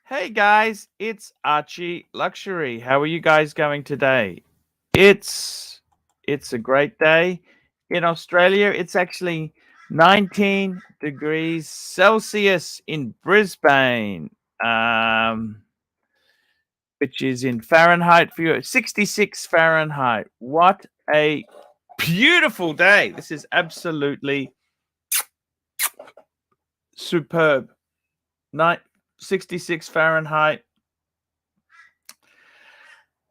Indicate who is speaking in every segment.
Speaker 1: Hey guys, it's Archie Luxury. How are you guys going today? It's it's a great day. In Australia, it's actually 19 degrees Celsius in Brisbane. Um, which is in Fahrenheit for you, 66 Fahrenheit. What a beautiful day. This is absolutely superb. 66 Fahrenheit.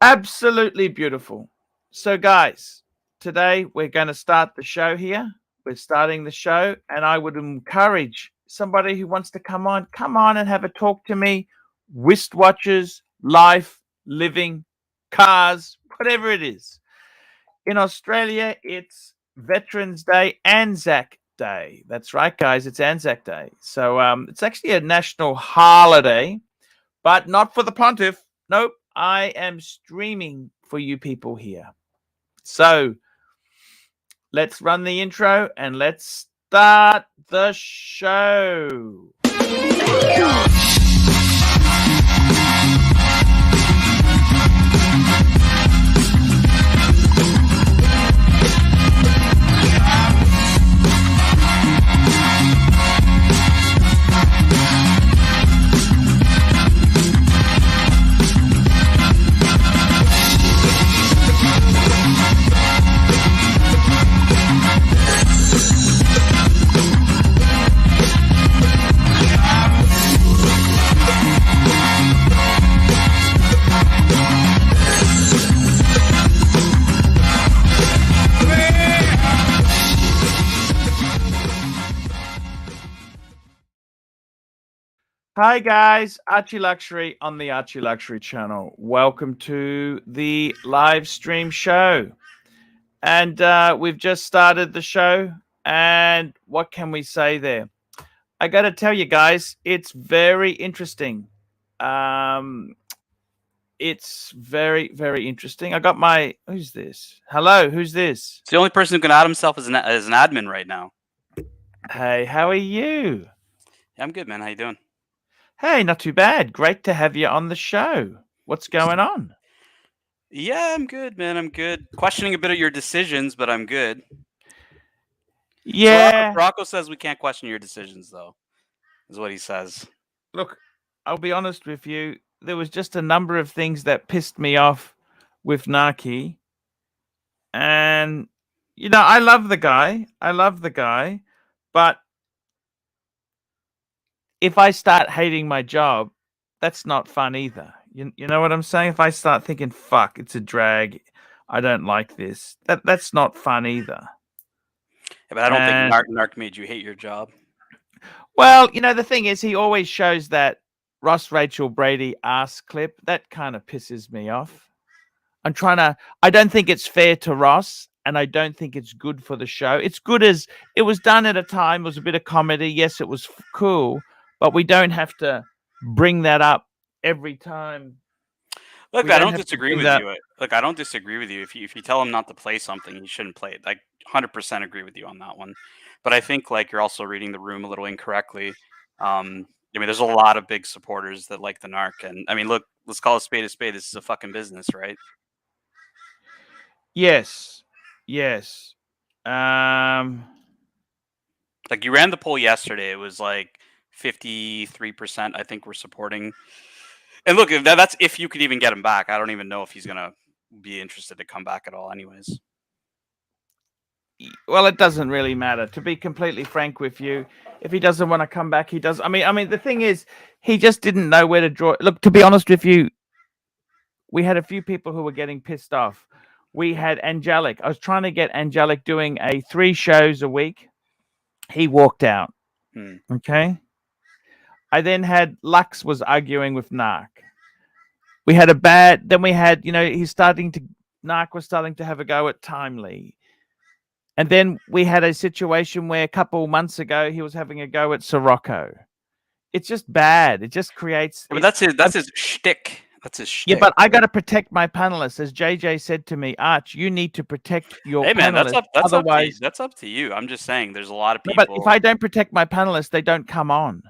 Speaker 1: Absolutely beautiful. So, guys, today we're going to start the show here. We're starting the show, and I would encourage somebody who wants to come on and have a talk to me. Wristwatches, life, living, cars, whatever it is. In Australia, it's Veterans Day, Anzac Day. That's right, guys. It's Anzac Day. So it's actually a national holiday, but not for the pontiff. Nope. I am streaming for you people here. So let's run the intro and let's start the show. Hi guys, Archie Luxury on the Archie Luxury channel. Welcome to the live stream show. And we've just started the show. And what can we say there? I got to tell you guys, it's very interesting. It's very, very interesting. I got my, who's this? Hello, who's this?
Speaker 2: It's the only person who can out himself as an admin right now.
Speaker 1: Hey, how are you?
Speaker 2: Yeah, I'm good, man. How you doing?
Speaker 1: Hey, not too bad. Great to have you on the show. What's going on?
Speaker 2: Yeah, I'm good, man. I'm good. Questioning a bit of your decisions, but I'm good.
Speaker 1: Yeah.
Speaker 2: Rocco says we can't question your decisions, though, is what he says.
Speaker 1: Look, I'll be honest with you. There was just a number of things that pissed me off with Naki. And, you know, I love the guy. But if I start hating my job, that's not fun either. You know what I'm saying? If I start thinking, fuck, it's a drag, I don't like this, that's not fun either.
Speaker 2: Yeah, but I don't think Narc made you hate your job.
Speaker 1: Well, you know, the thing is, he always shows that Ross Rachel Brady ass clip. That kind of pisses me off. I don't think it's fair to Ross, and I don't think it's good for the show. It's good as it was done at a time. It was a bit of comedy. Yes, it was cool, but we don't have to bring that up every time.
Speaker 2: Look, I don't disagree with you. Look, I don't disagree with you. If you tell him not to play something, he shouldn't play it. I 100% agree with you on that one. But I think like you're also reading the room a little incorrectly. I mean, there's a lot of big supporters that like the Narc, and I mean, look, let's call a spade a spade. This is a fucking business, right?
Speaker 1: Yes.
Speaker 2: Like you ran the poll yesterday. It was like 53%. I think we're supporting. And look, that's if you could even get him back. I don't even know if he's gonna be interested to come back at all, anyways.
Speaker 1: Well, it doesn't really matter. To be completely frank with you, if he doesn't want to come back, he does. I mean, the thing is, he just didn't know where to draw. Look, to be honest with you, we had a few people who were getting pissed off. We had Angelic. I was trying to get Angelic doing 3 shows a week. He walked out. Okay. I then had Lux was arguing with Narc. We had then we had, Narc was starting to have a go at Timely. And then we had a situation where a couple months ago he was having a go at Sirocco. It's just bad. It just creates.
Speaker 2: But that's his shtick. That's his shtick.
Speaker 1: Yeah, but I got to protect my panelists, as JJ said to me. Arch, you need to protect your.
Speaker 2: Hey man,
Speaker 1: panelists.
Speaker 2: That's up to you. I'm just saying, there's a lot of people.
Speaker 1: No, but if I don't protect my panelists, they don't come on.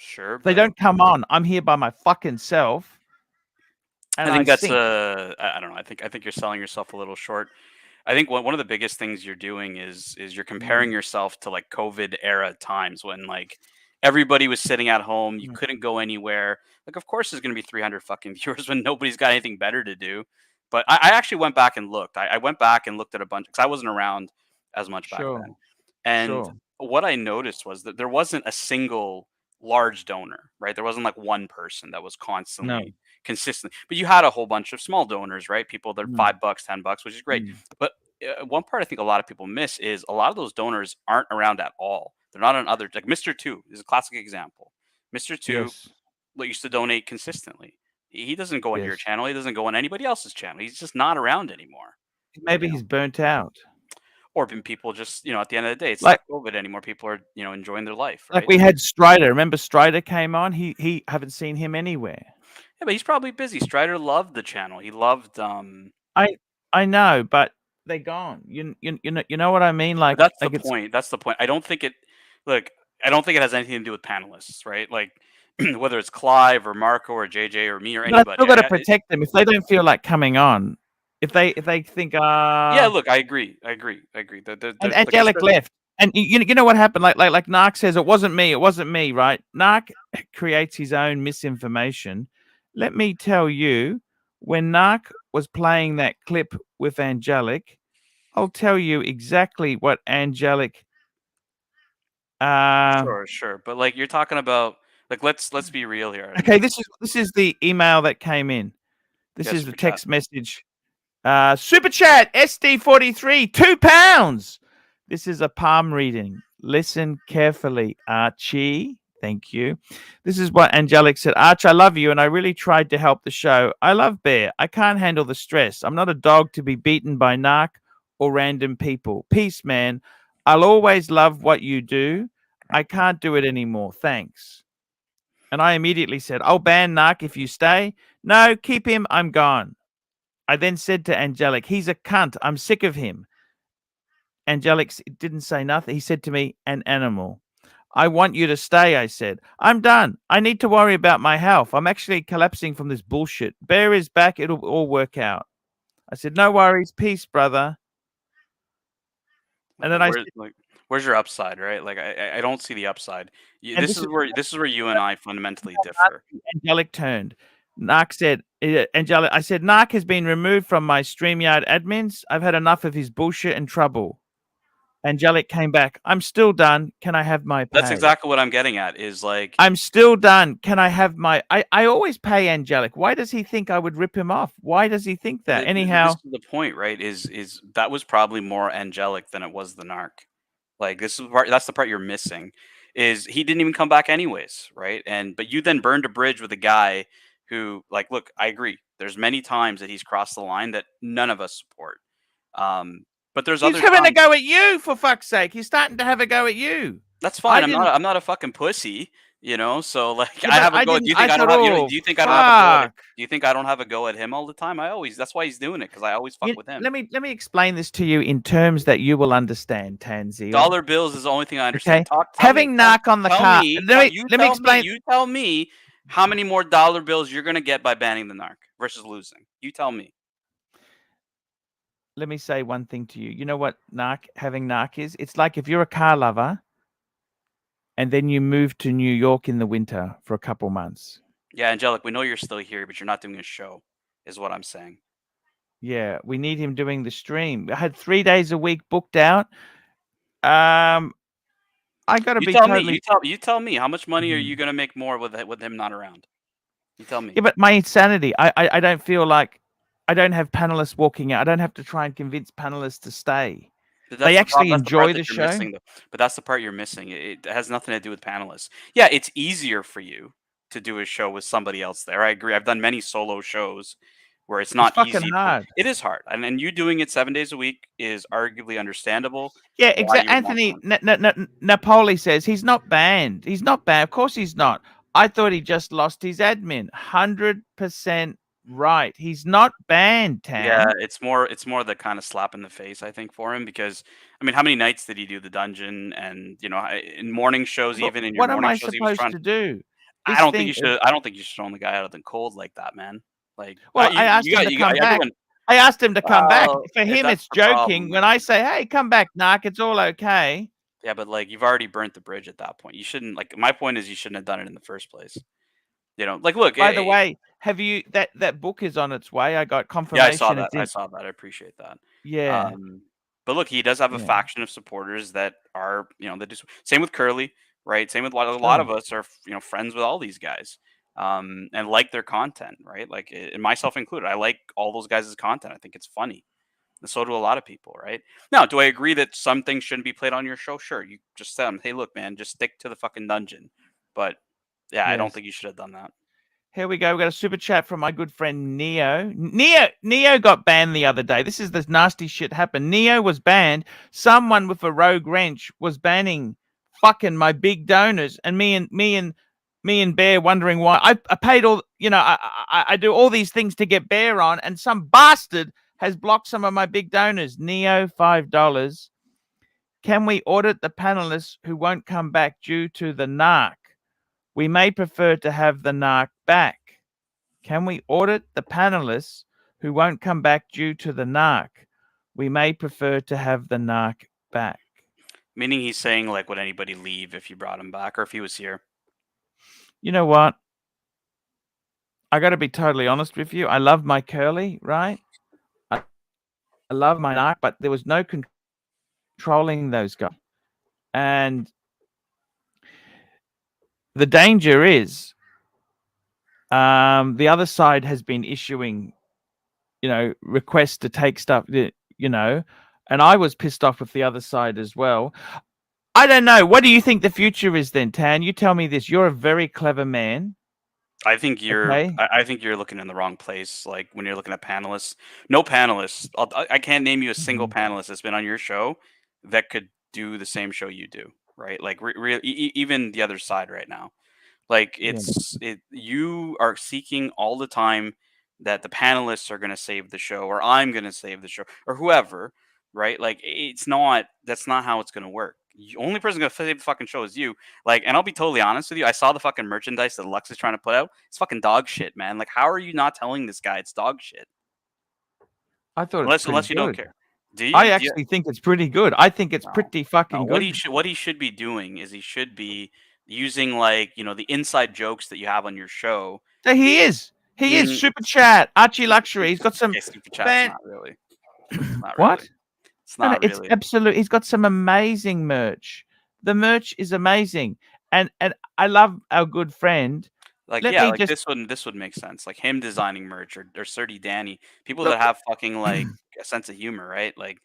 Speaker 2: Sure,
Speaker 1: If they don't come on, I'm here by my fucking self. And
Speaker 2: I think that's
Speaker 1: sink.
Speaker 2: I don't know. I think you're selling yourself a little short. I think one of the biggest things you're doing is you're comparing yourself to like COVID era times when like everybody was sitting at home, you couldn't go anywhere. Like, of course, there's going to be 300 fucking viewers when nobody's got anything better to do. But I actually went back and looked. I went back and looked at a bunch because I wasn't around as much back then. And
Speaker 1: Sure.
Speaker 2: what I noticed was that there wasn't a single large donor, right? There wasn't like one person that was constantly consistent, but you had a whole bunch of small donors, right? People that are $5, $10, which is great. But one part I think a lot of people miss is a lot of those donors aren't around at all. They're not on other, like Mr. Two is a classic example. Mr. Two used to donate consistently. He doesn't go on your channel. He doesn't go on anybody else's channel. He's just not around anymore.
Speaker 1: Maybe he's burnt out.
Speaker 2: Or people just, at the end of the day, it's not COVID anymore. People are, enjoying their life, right?
Speaker 1: Like we had Strider. Remember Strider came on? He haven't seen him anywhere.
Speaker 2: Yeah, but he's probably busy. Strider loved the channel. He loved
Speaker 1: I know, but they're gone. You know what I mean? Like
Speaker 2: that's the point. That's the point. I don't think it has anything to do with panelists, right? Like whether it's Clive or Marco or JJ or me or anybody.
Speaker 1: I've still got to protect them if they don't feel like coming on. If they think
Speaker 2: yeah, look, I agree.
Speaker 1: And Angelic left. And you know what happened? Like Narc says, it wasn't me, right? Narc creates his own misinformation. Let me tell you, when Narc was playing that clip with Angelic, I'll tell you exactly what Angelic.
Speaker 2: Sure. But like you're talking about, like let's be real here.
Speaker 1: Okay, this is the email that came in. This is the text message. Super chat SD43, £2. This is a palm reading. Listen carefully, Archie. Thank you. This is what Angelic said. Arch, I love you, and I really tried to help the show. I love Bear. I can't handle the stress. I'm not a dog to be beaten by narc or random people. Peace, man. I'll always love what you do. I can't do it anymore. Thanks. And I immediately said, I'll ban narc if you stay. No, keep him. I'm gone. I then said to Angelic, he's a cunt. I'm sick of him. Angelic didn't say nothing. He said to me, an animal. I want you to stay, I said. I'm done. I need to worry about my health. I'm actually collapsing from this bullshit. Bear is back. It'll all work out. I said, no worries. Peace, brother. And then
Speaker 2: where's your upside, right? Like I don't see the upside. This is where you and I fundamentally differ.
Speaker 1: Angelic turned. Narc said, Angelic, I said, Narc has been removed from my StreamYard admins. I've had enough of his bullshit and trouble. Angelic came back. I'm still done. Can I have my pay?
Speaker 2: That's exactly what I'm getting at is like,
Speaker 1: I'm still done. Can I have my, I always pay Angelic. Why does he think I would rip him off? Why does he think that? Anyhow.
Speaker 2: This is the point, right? Is that was probably more Angelic than it was the narc. Like that's the part you're missing is he didn't even come back anyways. Right. But you then burned a bridge with a guy who like, look, I agree. There's many times that he's crossed the line that none of us support. But there's
Speaker 1: he's having a go at you, for fuck's sake. He's starting to have a go at you.
Speaker 2: That's fine. I'm not a fucking pussy, so like I have a go. Do you think I don't have? Do you think I don't have a go? Do you think I don't have a go at him all the time? That's why he's doing it, because I always fuck with him.
Speaker 1: Let me explain this to you in terms that you will understand, Tanzil.
Speaker 2: Dollar bills is the only thing I understand.
Speaker 1: Okay. Having Narc on the car. Let me explain.
Speaker 2: You tell me how many more dollar bills you're gonna get by banning the narc versus losing. You tell me.
Speaker 1: Let me say one thing to you. You know what having narc is? It's like if you're a car lover and then you move to New York in the winter for a couple months.
Speaker 2: Yeah, Angelic, we know you're still here, but you're not doing a show, is what I'm saying.
Speaker 1: Yeah, we need him doing the stream. I had 3 days a week booked out. I got to be totally...
Speaker 2: You tell me, how much money are you going to make more with him not around? You tell me.
Speaker 1: Yeah, but my insanity, I don't feel like I don't have panelists walking out. I don't have to try and convince panelists to stay. They actually enjoy the show.
Speaker 2: But that's the part you're missing. It has nothing to do with panelists. Yeah, it's easier for you to do a show with somebody else there. I agree. I've done many solo shows where it's not easy.
Speaker 1: Fucking hard.
Speaker 2: It is hard. And you doing it 7 days a week is arguably understandable.
Speaker 1: Yeah, exactly. Anthony Napoli says he's not banned. He's not banned. Of course he's not. I thought he just lost his admin. 100% right. He's not banned, Tam.
Speaker 2: Yeah, it's more the kind of slap in the face, I think, for him, because I mean, how many nights did he do the dungeon? And in morning shows, even in your morning shows,
Speaker 1: what am I supposed to do?
Speaker 2: I don't think you should. I don't think you should throw the guy out of the cold like that, man. Like,
Speaker 1: well, I asked him to come back.
Speaker 2: everyone.
Speaker 1: I asked him to come back. For him,
Speaker 2: That's
Speaker 1: it's
Speaker 2: the
Speaker 1: joking.
Speaker 2: problem.
Speaker 1: When I say, "Hey, come back, Narc," it's all okay.
Speaker 2: Yeah, but like you've already burnt the bridge at that point. You shouldn't. Like, my point is, you shouldn't have done it in the first place. You know, like, look.
Speaker 1: By the way, have you that book is on its way? I got confirmation.
Speaker 2: Yeah, I saw that. I saw that. I appreciate that.
Speaker 1: Yeah.
Speaker 2: But look, he does have a faction of supporters that are, that do. Same with Curly, right? Same with a lot of us are, friends with all these guys, and like their content, right? Like, and myself included. I like all those guys' content. I think it's funny. And so do a lot of people, right? Now, do I agree that some things shouldn't be played on your show? Sure. You just tell them, hey, look, man, just stick to the fucking dungeon. But yeah, I don't think you should have done that.
Speaker 1: Here we go. We got a super chat from my good friend Neo. Neo got banned the other day. This is this nasty shit happened. Neo was banned. Someone with a rogue wrench was banning fucking my big donors, and me and Bear wondering why. I paid all. I do all these things to get Bear on, and some bastard has blocked some of my big donors. Neo, $5. Can we audit the panelists who won't come back due to the narc? We may prefer to have the narc back. Can we audit the panelists who won't come back due to the narc? We may prefer to have the narc back.
Speaker 2: Meaning he's saying, like, would anybody leave if you brought him back or if he was here?
Speaker 1: You know what? I got to be totally honest with you. I love my Curly, right? I love my narc, but there was no controlling those guys. And the danger is the other side has been issuing, requests to take stuff, and I was pissed off with the other side as well. I don't know. What do you think the future is then, Tan? You tell me this. You're a very clever man.
Speaker 2: I think you're. Okay. I think you're looking in the wrong place. Like, when you're looking at panelists, no panelists. I can't name you a single panelist that's been on your show that could do the same show you do. Right? Like, even the other side right now. Like, you are seeking all the time that the panelists are going to save the show, or I'm going to save the show, or whoever. Right? Like, that's not how it's going to work. The only person going to save the fucking show is you. Like, and I'll be totally honest with you. I saw the fucking merchandise that Lux is trying to put out. It's fucking dog shit, man. Like, how are you not telling this guy it's dog shit?
Speaker 1: I thought
Speaker 2: unless you don't care. Do you?
Speaker 1: I actually think it's pretty good. I think it's pretty fucking good.
Speaker 2: What he should be doing is he should be using, like, the inside jokes that you have on your show.
Speaker 1: So he is. He is. Super chat. ArchieLuxury. He's got some.
Speaker 2: Super chat's not really. Not
Speaker 1: what?
Speaker 2: Really. It's not really.
Speaker 1: It's absolute. He's got some amazing merch. The merch is amazing, and I love our good friend.
Speaker 2: Like, this would make sense. Like, him designing merch, or Surdy Danny, people that have fucking, like, a sense of humor, right? Like,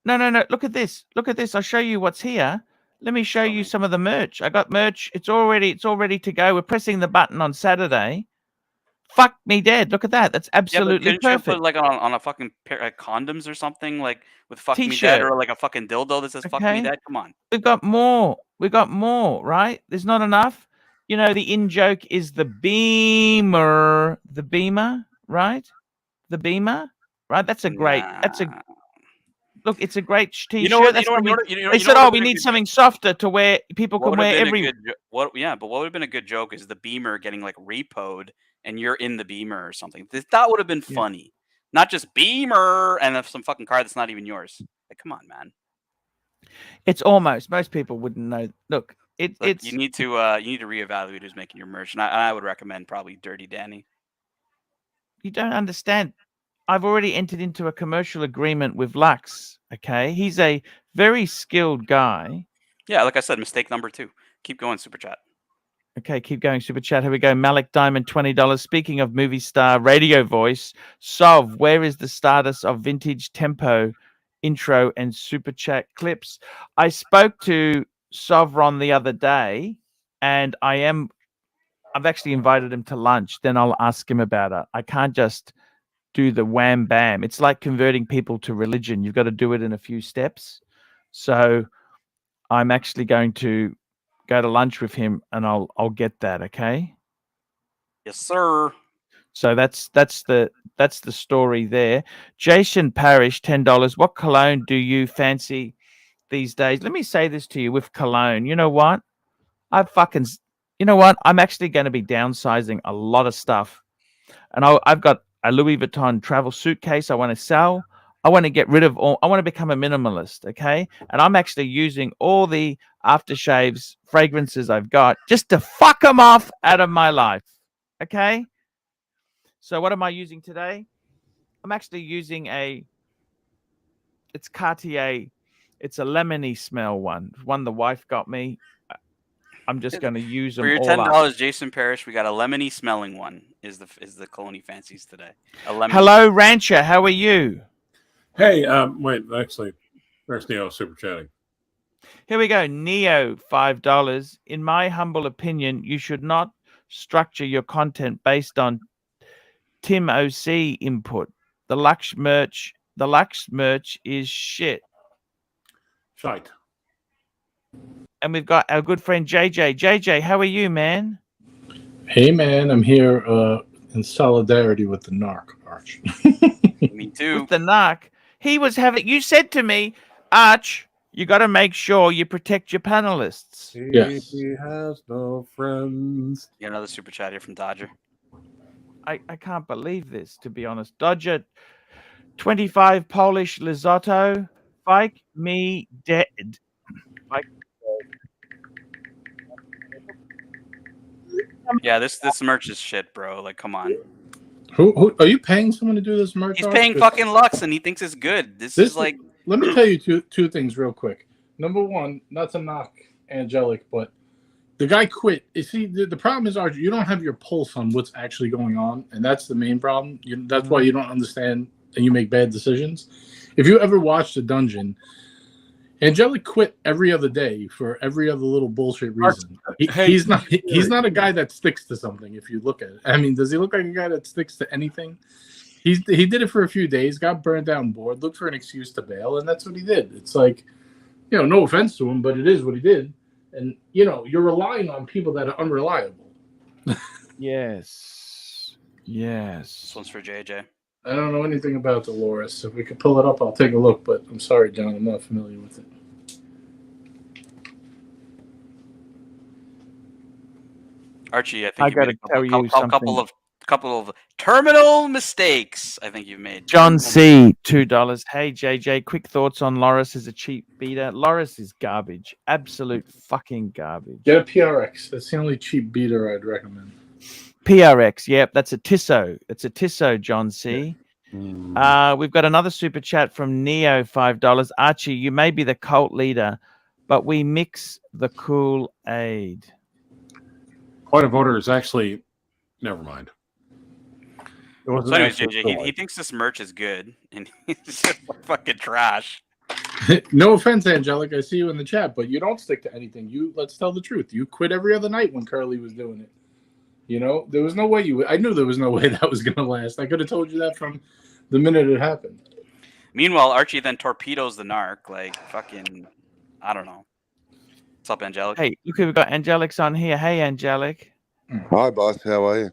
Speaker 1: no. Look at this. I'll show you what's here. Let me show you some of the merch. I got merch. It's all ready to go. We're pressing the button on Saturday. Fuck me dead. Look at that. That's absolutely perfect.
Speaker 2: You put, like, on a fucking pair of condoms or something, like, with "fuck me dead," or like a fucking dildo that says "fuck me dead"? Come on.
Speaker 1: We've got more. Right? There's not enough. The in joke is the beamer. The beamer, right? The beamer, right? That's a great. Look, it's a great t-shirt. They said, we need something softer to wear. People can wear every.
Speaker 2: But what would have been a good joke is the beamer getting, like, repoed, and you're in the beamer or something. That would have been funny. Not just beamer and some fucking car that's not even yours. Like, come on, man.
Speaker 1: It's almost. Most people wouldn't know. Look, it's.
Speaker 2: You need to reevaluate who's making your merch, and I would recommend probably Dirty Danny.
Speaker 1: You don't understand. I've already entered into a commercial agreement with Lux. Okay, he's a very skilled guy.
Speaker 2: Yeah, like I said, mistake number 2. Keep going, super chat.
Speaker 1: Okay, keep going, super chat. Here we go. Malik Diamond, $20. Speaking of movie star radio voice, Sov, where is the status of vintage tempo intro and super chat clips? I spoke to Sovron the other day, and I've actually invited him to lunch. Then I'll ask him about it. I can't just do the wham bam. It's like converting people to religion. You've got to do it in a few steps. So I'm actually going to go to lunch with him, and I'll get that. Okay.
Speaker 2: Yes, sir.
Speaker 1: So that's the story there. Jason Parrish, $10. What cologne do you fancy these days? Let me say this to you with cologne. You know what? you know what? I'm actually going to be downsizing a lot of stuff. And I've got a Louis Vuitton travel suitcase I want to sell. I want to get rid of all. I want to become a minimalist, okay? And I'm actually using all the aftershaves fragrances I've got just to fuck them off out of my life, okay? So what am I using today? I'm actually using it's Cartier. It's a lemony smell one the wife got me. I'm just going to use them
Speaker 2: for your
Speaker 1: all
Speaker 2: $10,
Speaker 1: up.
Speaker 2: Jason Parrish. We got a lemony smelling one. Is the Colony Fancies today? A lemony.
Speaker 1: Hello, Rancher. How are you?
Speaker 3: Hey, wait. Actually, there's Neo super chatting.
Speaker 1: Here we go. Neo, $5. In my humble opinion, you should not structure your content based on Tim OC input. The Lux merch is shit.
Speaker 3: Shite.
Speaker 1: And we've got our good friend JJ. JJ, how are you, man?
Speaker 4: Hey, man, I'm here in solidarity with the narc, Arch.
Speaker 2: Me too.
Speaker 1: With the narc. He was having. You said to me, Arch, you got to make sure you protect your panelists.
Speaker 4: Yes.
Speaker 3: He has no friends.
Speaker 2: You got another super chat here from Dodger.
Speaker 1: I can't believe this, to be honest. Dodger, 25 Polish Lizotto. Fike me dead.
Speaker 2: Yeah, this merch is shit, bro. Like, come on.
Speaker 4: Who are you paying someone to do this merch?
Speaker 2: He's
Speaker 4: Arch?
Speaker 2: paying fucking Lux, and he thinks it's good. This is like.
Speaker 4: Let me tell you two things real quick. Number one, not to knock Angelic, but the guy quit. You see, the problem is, Archie, you don't have your pulse on what's actually going on, and that's the main problem. That's why you don't understand and you make bad decisions. If you ever watched The Dungeon, Angelic quit every other day for every other little bullshit reason. He's not a guy that sticks to something. If you look at it, I mean, does he look like a guy that sticks to anything? He did it for a few days, got burned out and bored, looked for an excuse to bail, and that's what he did. It's like, no offense to him, but it is what he did. And you're relying on people that are unreliable.
Speaker 1: Yes.
Speaker 2: This one's for JJ.
Speaker 4: I don't know anything about Dolores. If we could pull it up, I'll take a look. But I'm sorry, John, I'm not familiar with it.
Speaker 2: Archie, I think
Speaker 1: I gotta tell you something.
Speaker 2: couple of terminal mistakes I think you've made.
Speaker 1: John C, $2. Hey JJ, quick thoughts on Loris as a cheap beater. Loris is garbage, absolute fucking garbage.
Speaker 4: Get a PRX. That's the only cheap beater I'd recommend.
Speaker 1: PRX, yep, that's a Tissot. It's a Tissot, John C. We've got another super chat from Neo, $5. Archie, you may be the cult leader, but we mix the Kool-Aid.
Speaker 3: Point of order is actually, never mind.
Speaker 2: So anyways, JJ, he thinks this merch is good, and he's just fucking trash.
Speaker 4: No offense, Angelic. I see you in the chat, but you don't stick to anything. Let's tell the truth. You quit every other night when Curly was doing it. There was no way I knew there was no way that was going to last. I could have told you that from the minute it happened.
Speaker 2: Meanwhile, Archie then torpedoes the narc. Like, fucking, I don't know. What's up, Angelic?
Speaker 1: Hey, look who we've got. Angelic's on here. Hey, Angelic.
Speaker 5: Hi, boss. How are you?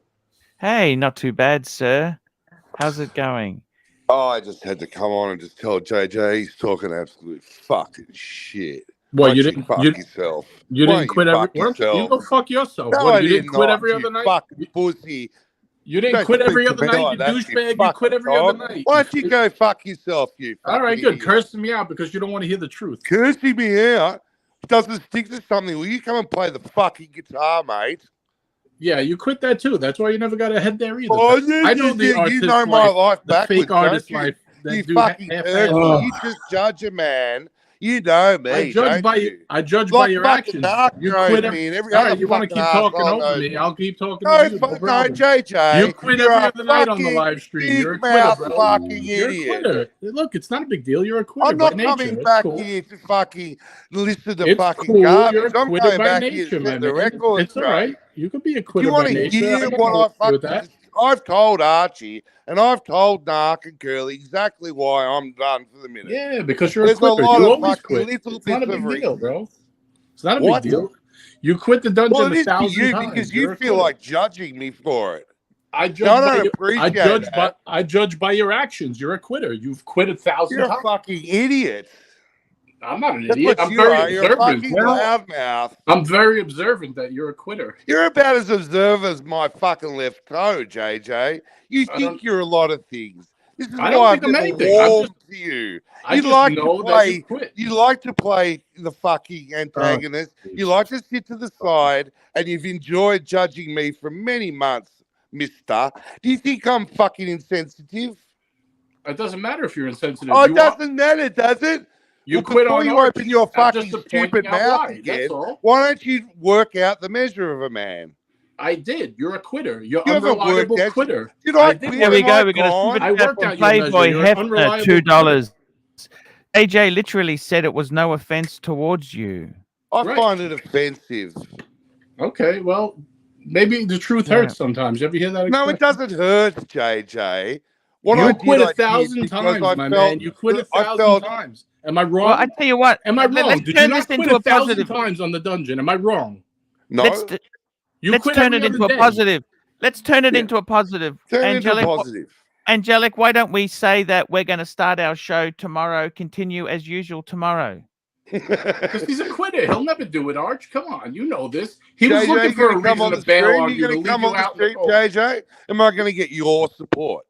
Speaker 1: Hey, not too bad, sir. How's it going?
Speaker 5: Oh, I just had to come on and just tell JJ he's talking absolute fucking shit.
Speaker 4: Well,
Speaker 5: you didn't fuck yourself.
Speaker 4: You didn't quit every. You go fuck yourself.
Speaker 5: No,
Speaker 4: you didn't quit every other night.
Speaker 5: Fucking pussy.
Speaker 4: You didn't quit every other night, you douchebag. You quit every other night.
Speaker 5: Why don't you go fuck yourself, you?
Speaker 4: All right, good. Cursing me out because you don't want to hear the truth.
Speaker 5: Cursing me out doesn't stick to something. Will you come and play the fucking guitar, mate?
Speaker 4: Yeah, you quit that too. That's why you never got ahead there either.
Speaker 5: Oh, I know you know my life backwards,
Speaker 4: fake artist life.
Speaker 5: You fucking you just judge a man. You know me.
Speaker 4: I judge by your actions. You quit every other. You want to keep talking over me? I'll keep talking to you.
Speaker 5: No, JJ.
Speaker 4: You quit every other night on the live stream. You're a quitter, bro.
Speaker 5: Fucking
Speaker 4: You're
Speaker 5: idiot.
Speaker 4: a quitter. Look, it's not a big deal. You're a quitter.
Speaker 5: I'm not
Speaker 4: by
Speaker 5: coming
Speaker 4: nature.
Speaker 5: back
Speaker 4: Cool.
Speaker 5: here to fucking listen to
Speaker 4: It's
Speaker 5: fucking
Speaker 4: cool.
Speaker 5: garbage.
Speaker 4: You're a
Speaker 5: I'm
Speaker 4: quitter
Speaker 5: coming
Speaker 4: by
Speaker 5: back here
Speaker 4: nature,
Speaker 5: to set
Speaker 4: man.
Speaker 5: the record
Speaker 4: It's all right. You could be a quitter
Speaker 5: you want
Speaker 4: by
Speaker 5: to
Speaker 4: nature.
Speaker 5: hear what I've told Archie and I've told Narc and Curly exactly why I'm done for the minute.
Speaker 4: Yeah, because you're
Speaker 5: There's
Speaker 4: a quitter.
Speaker 5: a lot
Speaker 4: You
Speaker 5: of
Speaker 4: always
Speaker 5: fucking
Speaker 4: quit.
Speaker 5: little
Speaker 4: It's not a
Speaker 5: bits
Speaker 4: big
Speaker 5: of
Speaker 4: deal,
Speaker 5: reason.
Speaker 4: bro. It's not a
Speaker 5: What?
Speaker 4: big deal. You quit the dungeon
Speaker 5: Well, it is for
Speaker 4: 1,000
Speaker 5: you
Speaker 4: times.
Speaker 5: because
Speaker 4: You're
Speaker 5: you
Speaker 4: a
Speaker 5: feel
Speaker 4: quitter.
Speaker 5: like judging me for it.
Speaker 4: I judge by your actions. You're a quitter. You've quit 1,000
Speaker 5: You're
Speaker 4: times.
Speaker 5: a fucking idiot.
Speaker 4: I'm not an
Speaker 5: That's
Speaker 4: idiot.
Speaker 5: what
Speaker 4: I'm
Speaker 5: you
Speaker 4: very
Speaker 5: are. You're a
Speaker 4: observant.
Speaker 5: fucking loudmouth.
Speaker 4: I'm very observant that you're a quitter.
Speaker 5: You're about as observant as my fucking left toe, JJ. You think you're a lot of things. This is
Speaker 4: I don't
Speaker 5: why
Speaker 4: think
Speaker 5: I've
Speaker 4: I'm
Speaker 5: never
Speaker 4: anything.
Speaker 5: warmed to you.
Speaker 4: I
Speaker 5: You
Speaker 4: just
Speaker 5: like
Speaker 4: know
Speaker 5: to
Speaker 4: that
Speaker 5: play.
Speaker 4: you quit.
Speaker 5: You like to play the fucking antagonist. You like to sit to the side, and you've enjoyed judging me for many months, Mister. Do you think I'm fucking insensitive?
Speaker 4: It doesn't matter if you're insensitive.
Speaker 5: Oh, it doesn't matter, does it?
Speaker 4: You
Speaker 5: Well,
Speaker 4: quit
Speaker 5: before
Speaker 4: on
Speaker 5: you
Speaker 4: Archie.
Speaker 5: open your
Speaker 4: I'm
Speaker 5: fucking
Speaker 4: just
Speaker 5: stupid
Speaker 4: pointing out
Speaker 5: mouth
Speaker 4: why.
Speaker 5: again,
Speaker 4: That's all.
Speaker 5: why don't you work out the measure of a man?
Speaker 4: I did. You're a quitter. You're
Speaker 5: You
Speaker 4: an
Speaker 5: haven't
Speaker 4: unreliable
Speaker 5: worked out-
Speaker 4: quitter.
Speaker 5: Did I
Speaker 4: did
Speaker 5: quit?
Speaker 1: Here we
Speaker 5: Am I
Speaker 1: go. We got a
Speaker 5: gone?
Speaker 1: super
Speaker 4: I
Speaker 1: chat
Speaker 4: worked
Speaker 1: from
Speaker 4: out your measure.
Speaker 1: Playboy
Speaker 4: You're an
Speaker 1: Hefner,
Speaker 4: unreliable
Speaker 1: $2. AJ literally said it was no offense towards you.
Speaker 5: I
Speaker 4: Right.
Speaker 5: find it offensive.
Speaker 4: Okay, well, maybe the truth hurts sometimes. You ever hear that?
Speaker 5: No, it
Speaker 4: expression?
Speaker 5: doesn't hurt, JJ. What
Speaker 4: You
Speaker 5: I
Speaker 4: quit
Speaker 5: did,
Speaker 4: 1,000
Speaker 5: because
Speaker 4: times,
Speaker 5: I
Speaker 4: my
Speaker 5: felt,
Speaker 4: man. You quit
Speaker 5: I
Speaker 4: 1,000
Speaker 5: felt,
Speaker 4: times. Am I wrong?
Speaker 1: Well, I tell you what.
Speaker 4: Am I wrong?
Speaker 1: Let's
Speaker 4: Did you
Speaker 1: turn
Speaker 4: not
Speaker 1: this
Speaker 4: quit
Speaker 1: into a
Speaker 4: 1,000
Speaker 1: positive.
Speaker 4: times on the dungeon? Am I wrong?
Speaker 5: no.
Speaker 4: You quit
Speaker 1: turn
Speaker 4: every
Speaker 1: it into
Speaker 4: other
Speaker 1: a
Speaker 4: day.
Speaker 1: positive. Let's turn it
Speaker 5: Yeah.
Speaker 1: into a positive.
Speaker 5: Turn it into a positive.
Speaker 1: Angelic, why don't we say that we're going to start our show tomorrow, continue as usual tomorrow?
Speaker 4: Because he's a quitter. He'll never do it, Arch. Come on. You know this. He was
Speaker 5: JJ,
Speaker 4: looking for a
Speaker 5: you come
Speaker 4: reason
Speaker 5: on
Speaker 4: to
Speaker 5: the
Speaker 4: bail
Speaker 5: stream?
Speaker 4: on
Speaker 5: You're
Speaker 4: you, to
Speaker 5: going
Speaker 4: leave
Speaker 5: to come
Speaker 4: you
Speaker 5: on the
Speaker 4: out in the
Speaker 5: stream,
Speaker 4: cold.
Speaker 5: JJ? Am I going to get your support?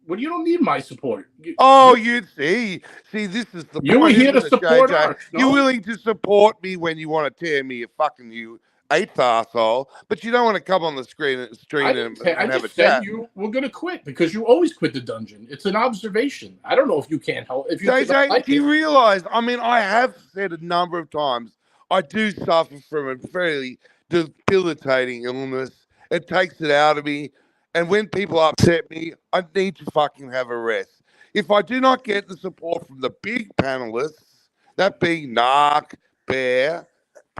Speaker 4: Well, you don't need my support.
Speaker 5: Oh, you'd see. See, this is the
Speaker 4: You were
Speaker 5: point,
Speaker 4: here to
Speaker 5: isn't it,
Speaker 4: support
Speaker 5: JJ?
Speaker 4: Arch, no?
Speaker 5: You're willing to support me when you want to tear me a fucking you eighth asshole, but you don't want to come on the screen and
Speaker 4: I
Speaker 5: have a
Speaker 4: just said
Speaker 5: chat.
Speaker 4: you were going to quit because you always quit the dungeon. It's an observation. I don't know if you can't help. If you
Speaker 5: JJ,
Speaker 4: don't like
Speaker 5: do you
Speaker 4: it.
Speaker 5: realize? I mean, I have said a number of times I do suffer from a fairly debilitating illness. It takes it out of me, and when people upset me, I need to fucking have a rest. If I do not get the support from the big panelists, that being Narc, Bear,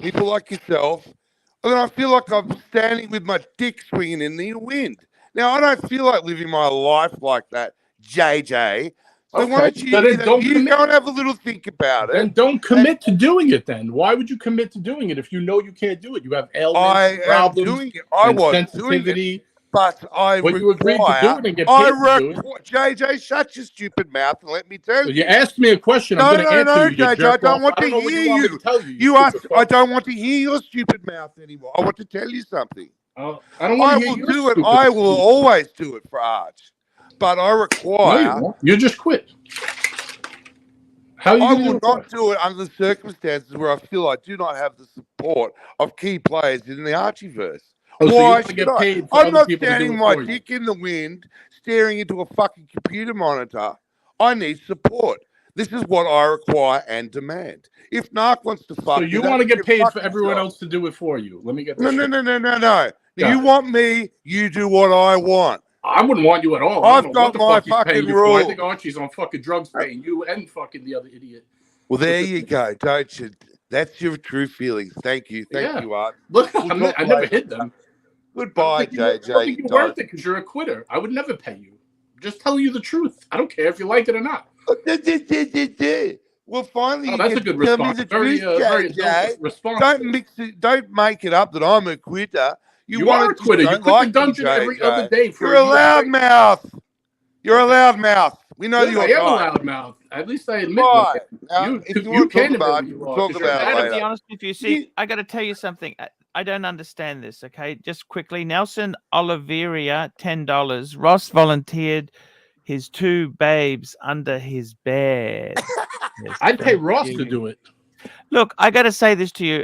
Speaker 5: people like yourself, then I feel like I'm standing with my dick swinging in the wind. Now, I don't feel like living my life like that, JJ. So why don't you go and have a little think about it?
Speaker 4: Then don't commit to doing it then. Why would you commit to doing it if you know you can't do it? You have ailments, problems,
Speaker 5: doing it. I was
Speaker 4: sensitivity.
Speaker 5: doing it, but I
Speaker 4: But you agreed to do it and get paid to do it.
Speaker 5: JJ, shut your stupid mouth and let me tell you.
Speaker 4: You asked me a question. I'm going to answer you,
Speaker 5: JJ, I don't want to hear you. You asked. I don't want to hear your stupid mouth anymore. I want to tell you something.
Speaker 4: I don't want to hear
Speaker 5: will do it. I will always do it for Arch, but I require.
Speaker 4: No, you won't. You just quit. How are you
Speaker 5: I
Speaker 4: going
Speaker 5: will not do it under the circumstances where I feel I do not have the support of key players in the Archieverse.
Speaker 4: Oh,
Speaker 5: Why
Speaker 4: so
Speaker 5: should I? I'm not standing my dick in the wind, staring into a fucking computer monitor. I need support. This is what I require and demand. If Narc wants to fuck,
Speaker 4: so you want to get paid for everyone else to do it for you? Let me get this.
Speaker 5: No. You want me? You do what I want.
Speaker 4: I wouldn't want you at all.
Speaker 5: I've got my fucking rule.
Speaker 4: I think Archie's on fucking drugs paying you and fucking the other idiot.
Speaker 5: Well, there you go. Don't you? That's your true feelings. Thank you. Thank you, Art.
Speaker 4: Look, I never hid them.
Speaker 5: Goodbye, JJ.
Speaker 4: I don't think you're worth it because you're a quitter. I would never pay you. Just tell you the truth. I don't care if you like it or not.
Speaker 5: Well, finally,
Speaker 4: that's a good response. Very response.
Speaker 5: Don't mix it. Don't make it up that I'm a quitter.
Speaker 4: You are a quitter. You quit the dungeon every other day.
Speaker 5: You're a loudmouth. You're a loudmouth. We know you're
Speaker 4: a loudmouth. At least I admit it. You can
Speaker 5: talk about it later.
Speaker 1: I gotta be honest with you. See, I got to tell you something. I don't understand this. Okay, just quickly. Nelson Oliveria, $10. Ross volunteered his 2 babes under his bed. Yes,
Speaker 4: I'd pay Ross to do it.
Speaker 1: Look, I got to say this to you.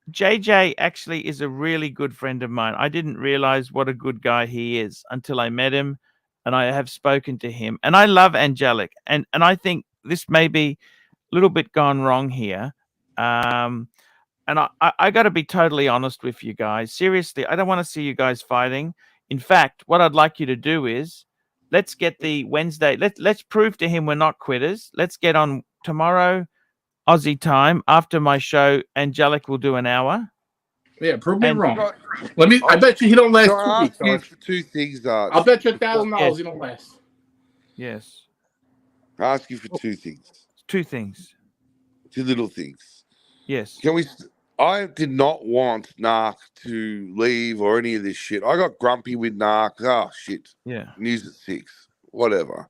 Speaker 1: JJ actually is a really good friend of mine. I didn't realize what a good guy he is until I met him, and I have spoken to him. And I love Angelic, and I think this may be a little bit gone wrong here. And I got to be totally honest with you guys. Seriously, I don't want to see you guys fighting. In fact, what I'd like you to do is let's get the Wednesday. Let's prove to him we're not quitters. Let's get on tomorrow, Aussie time, after my show. Angelic will do an hour.
Speaker 4: Yeah, prove me wrong. I bet you he don't last 2 weeks.
Speaker 5: For 2 things, Arch.
Speaker 4: I'll bet you $1,000 he don't last.
Speaker 1: Yes.
Speaker 5: I ask you for 2 things.
Speaker 1: 2 things.
Speaker 5: 2 little things.
Speaker 1: Yes.
Speaker 5: I did not want Narc to leave or any of this shit. I got grumpy with Narc. Oh, shit.
Speaker 1: Yeah.
Speaker 5: News at 6. Whatever.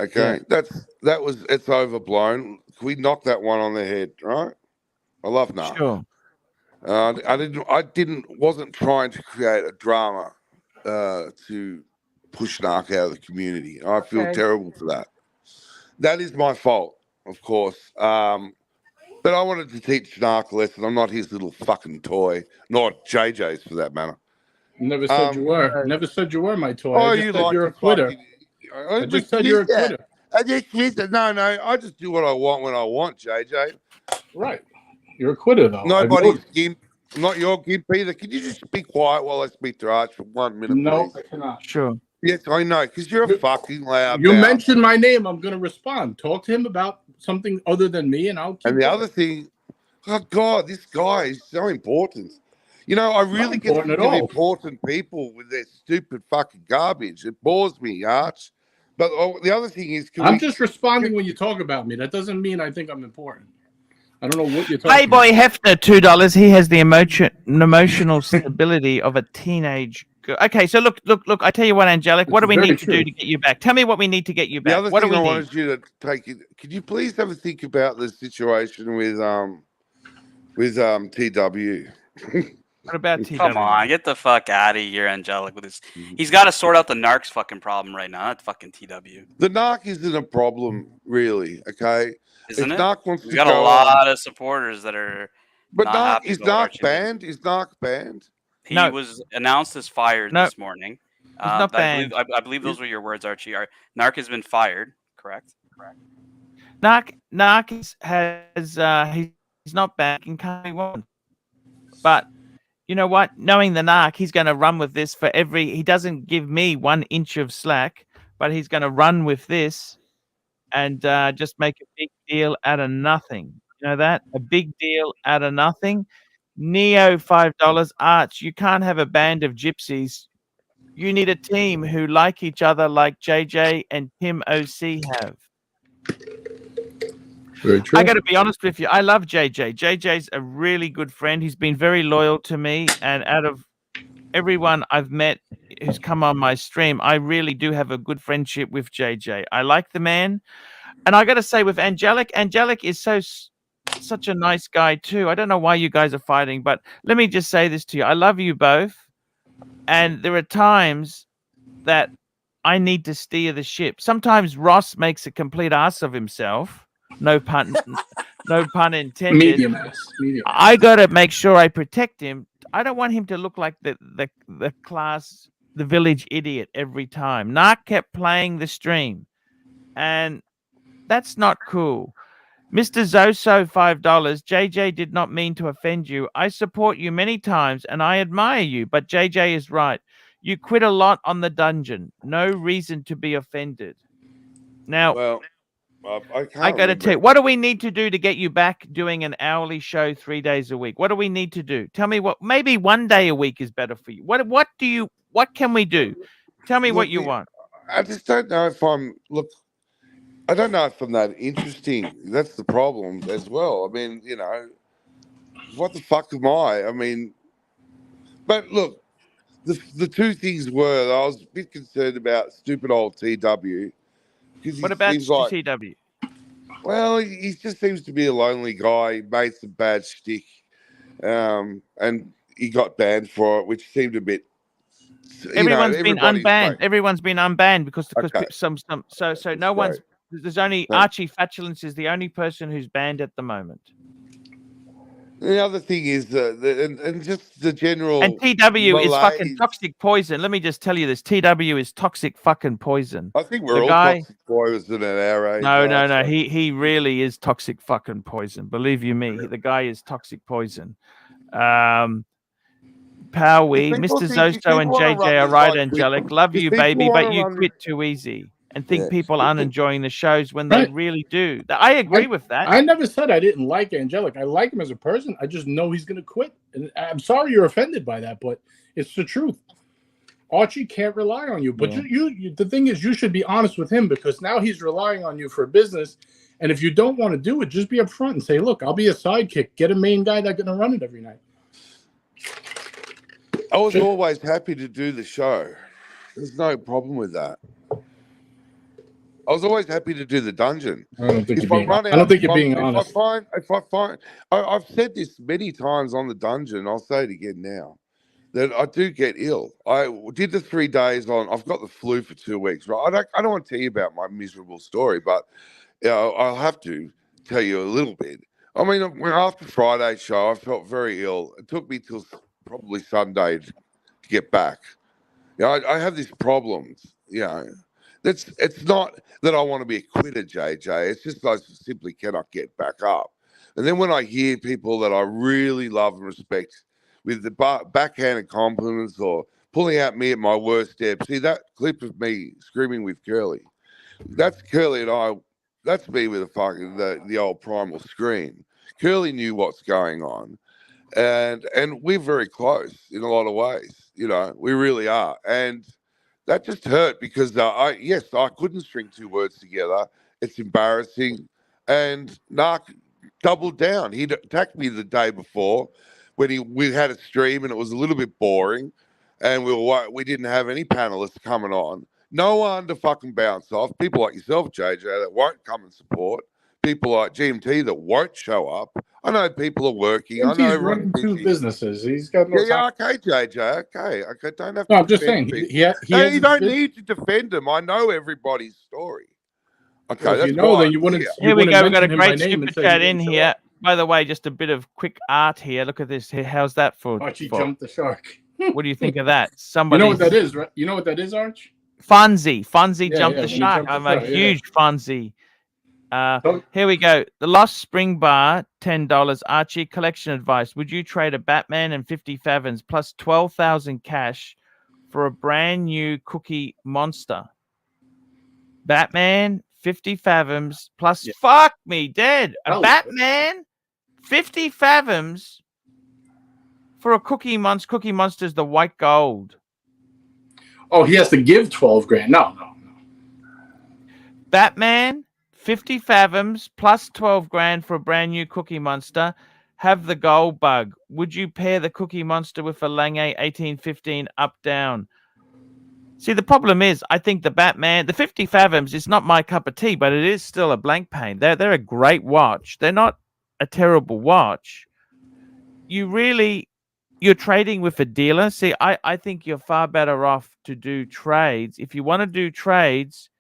Speaker 5: Okay, it's overblown. Can we knock that one on the head, right? I love Narc.
Speaker 1: Sure.
Speaker 5: Wasn't trying to create a drama to push Narc out of the community. I feel terrible for that. That is my fault, of course. But I wanted to teach Narc a lesson. I'm not his little fucking toy, nor JJ's for that matter.
Speaker 4: Never said you were. Never said you were my toy.
Speaker 5: Oh,
Speaker 4: I just
Speaker 5: you
Speaker 4: said
Speaker 5: like
Speaker 4: you're a
Speaker 5: to
Speaker 4: quitter.
Speaker 5: I
Speaker 4: just said you're a quitter.
Speaker 5: No, I just do what I want when I want, JJ.
Speaker 4: Right. You're a quitter, though.
Speaker 5: Nobody's gimp. I'm not your gimp either. Can you just be quiet while I speak to Arch for 1 minute,
Speaker 4: no,
Speaker 5: please?
Speaker 4: I cannot.
Speaker 1: Sure.
Speaker 5: Yes, I know, because you're a fucking loud
Speaker 4: You
Speaker 5: mouth.
Speaker 4: mentioned my name. I'm going to respond. Talk to him about something other than me, and I'll keep
Speaker 5: And the
Speaker 4: going.
Speaker 5: other thing, oh, God, this guy is so important. You know, I really get sick of important people with their stupid fucking garbage. It bores me, Arch. But the other thing is...
Speaker 4: I'm just responding when you talk about me. That doesn't mean I think I'm important. I don't know what you're talking about.
Speaker 1: Playboy Hefner, $2. He has the emotional stability of a teenage girl. Okay, so look. I tell you what, Angelic, what do we need to do to get you back? Tell me what we need to get you back.
Speaker 5: The other
Speaker 1: what
Speaker 5: thing
Speaker 1: do we
Speaker 5: I
Speaker 1: need?
Speaker 5: wanted you to take it. Could you please have a think about the situation with TW?
Speaker 1: What about TW?
Speaker 2: Come on, get the fuck out of here, Angelic. With his, he's got to sort out the Narc's fucking problem right now. Not fucking TW.
Speaker 5: The Narc isn't a problem, really. Okay,
Speaker 2: Isn't it?
Speaker 5: Narc wants
Speaker 2: He's
Speaker 5: to
Speaker 2: got
Speaker 5: go
Speaker 2: a lot of supporters that are.
Speaker 5: But
Speaker 2: not
Speaker 5: is Narc banned? Is Narc banned?
Speaker 2: He was announced as fired this morning.
Speaker 1: He's not banned.
Speaker 2: I believe those were your words, Archie. Narc has been fired. Correct.
Speaker 1: Narc he's not banned in country one, but. You know what? Knowing the Narc, he's going to run with this for he doesn't give me 1 inch of slack, but he's going to run with this and just make a big deal out of nothing. You know that? A big deal out of nothing. Neo, $5. Arch, you can't have a band of gypsies. You need a team who like each other like JJ and Tim OC have.
Speaker 4: Very true.
Speaker 1: I got to be honest with you. I love JJ. JJ's a really good friend. He's been very loyal to me. And out of everyone I've met who's come on my stream, I really do have a good friendship with JJ. I like the man. And I got to say with Angelic is such a nice guy too. I don't know why you guys are fighting, but let me just say this to you. I love you both. And there are times that I need to steer the ship. Sometimes Ross makes a complete ass of himself. No pun intended.
Speaker 4: Medium.
Speaker 1: I gotta make sure I protect him. I don't want him to look like the village idiot every time. Narc kept playing the stream, and that's not cool. Mr. Zoso, $5. JJ did not mean to offend you. I support you many times, and I admire you. But JJ is right. You quit a lot on the dungeon. No reason to be offended. Now.
Speaker 5: Well,
Speaker 1: I got to tell you, what do we need to do to get you back doing an hourly show 3 days a week? What do we need to do? Tell me maybe 1 day a week is better for you. What can we do? Tell me what you want.
Speaker 5: I just don't know if I don't know if I'm that interesting. That's the problem as well. I mean, you know, what the fuck am I? I mean, but look, the two things were I was a bit concerned about stupid old TW.
Speaker 1: What about TW?
Speaker 5: Well, he just seems to be a lonely guy. He made some bad shtick, and he got banned for it, which seemed a bit.
Speaker 1: Everyone's been unbanned. Everyone's been unbanned because so no one's. There's only Archie Fatulence is the only person who's banned at the moment.
Speaker 5: The other thing is and just the general.
Speaker 1: And TW is fucking toxic poison. Let me just tell you this: TW is toxic fucking poison.
Speaker 5: I think we're all toxic poison at our age.
Speaker 1: No. He really is toxic fucking poison. Believe you me, the guy is toxic poison. Powie, Mr. Zosto, and JJ are right, Angelic. Love you, baby, but you quit too easy. And think people aren't enjoying the shows when they really do. I agree with that.
Speaker 4: I never said I didn't like Angelic. I like him as a person. I just know he's going to quit. And I'm sorry you're offended by that, but it's the truth. Archie can't rely on you. But the thing is, you should be honest with him because now he's relying on you for business. And if you don't want to do it, just be upfront and say, look, I'll be a sidekick. Get a main guy that's going to run it every night.
Speaker 5: I was always happy to do the show. There's no problem with that. I was always happy to do the dungeon.
Speaker 4: I don't think
Speaker 5: If
Speaker 4: you're
Speaker 5: I
Speaker 4: being.
Speaker 5: run
Speaker 4: I
Speaker 5: out
Speaker 4: don't think
Speaker 5: of
Speaker 4: you're being
Speaker 5: funds,
Speaker 4: honest.
Speaker 5: I've said this many times on the dungeon. I'll say it again now. That I do get ill. I did the 3 days on. I've got the flu for 2 weeks. Right. I don't want to tell you about my miserable story, but I'll have to tell you a little bit. I mean, when after Friday's show, I felt very ill. It took me till probably Sunday to get back. I have these problems. It's not that I want to be a quitter, JJ. It's just I simply cannot get back up. And then when I hear people that I really love and respect with the backhanded compliments or pulling out me at my worst step, see that clip of me screaming with Curly. That's Curly and I. That's me with the old primal scream. Curly knew what's going on, and we're very close in a lot of ways. We really are, and that just hurt because I couldn't string 2 words together. It's embarrassing, and Narc doubled down. He'd attacked me the day before when we had a stream and it was a little bit boring, and we didn't have any panelists coming on. No one to fucking bounce off. People like yourself, JJ, that won't come and support. People like GMT that won't show up. I know people are working.
Speaker 4: GMT's
Speaker 5: I know everyone's
Speaker 4: running 2
Speaker 5: busy.
Speaker 4: businesses. He's got no time.
Speaker 5: Okay, JJ. Okay. Don't have to.
Speaker 4: No, I'm just saying.
Speaker 5: people.
Speaker 4: You
Speaker 5: don't need to defend him. I know everybody's story. Okay,
Speaker 4: well, if
Speaker 5: that's
Speaker 4: you know,
Speaker 5: fine.
Speaker 4: then you wouldn't.
Speaker 5: Yeah.
Speaker 1: Here we go. We've got a
Speaker 4: mention him by
Speaker 1: great
Speaker 4: name
Speaker 1: super
Speaker 4: and say
Speaker 1: chat
Speaker 4: he
Speaker 1: in
Speaker 4: didn't show
Speaker 1: here.
Speaker 4: up.
Speaker 1: By the way, just a bit of quick art here. Look at this. How's that for?
Speaker 4: Archie jumped the shark.
Speaker 1: What do you think of that?
Speaker 4: You
Speaker 1: Somebody.
Speaker 4: know what that is, right? You know what that is, Arch?
Speaker 1: Fonzie
Speaker 4: Yeah,
Speaker 1: jumped
Speaker 4: yeah,
Speaker 1: the
Speaker 4: when he
Speaker 1: shark.
Speaker 4: jumped the
Speaker 1: I'm a
Speaker 4: shark, yeah.
Speaker 1: huge Fonzie.
Speaker 4: Don't-
Speaker 1: Here we go. The Lost Spring Bar, $10. Archie, collection advice. Would you trade a Batman and 50 Favens plus 12,000 cash for a brand new Cookie Monster? Batman, 50 Fathoms plus fuck me dead. A Batman, 50 Fathoms for a Cookie Monster. Cookie Monster's the white gold.
Speaker 4: Oh, he has to give 12 grand. No.
Speaker 1: Batman, 50 Fathoms plus 12 grand for a brand new Cookie Monster. Have the gold bug. Would you pair the Cookie Monster with a Lange 1815 up down? See, the problem is, I think the Batman, the 50 Fathoms is not my cup of tea, but it is still a blank paint. They're a great watch. They're not a terrible watch. You're trading with a dealer. See, I think you're far better off to do trades. If you want to do trades,